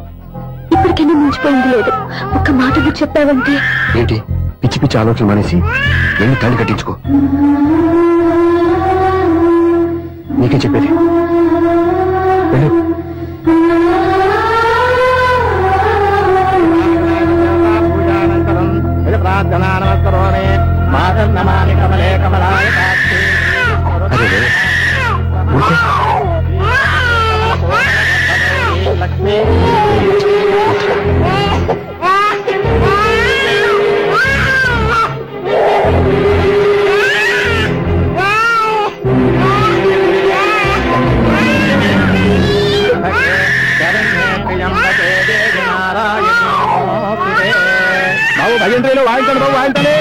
ఇప్పటికైనా మించిపోయింది లేదు. ఒక్క మాట నువ్వు చెప్పావంటే. ఏంటి పిచ్చి పిచ్చి ఆలోచన మానేసి వెళ్ళి తాళి కట్టించుకో. నీకే చెప్పేది, వెళ్ళు. అదే ఎంట్రీలో వాయించండి బాబు, వాయించాలి.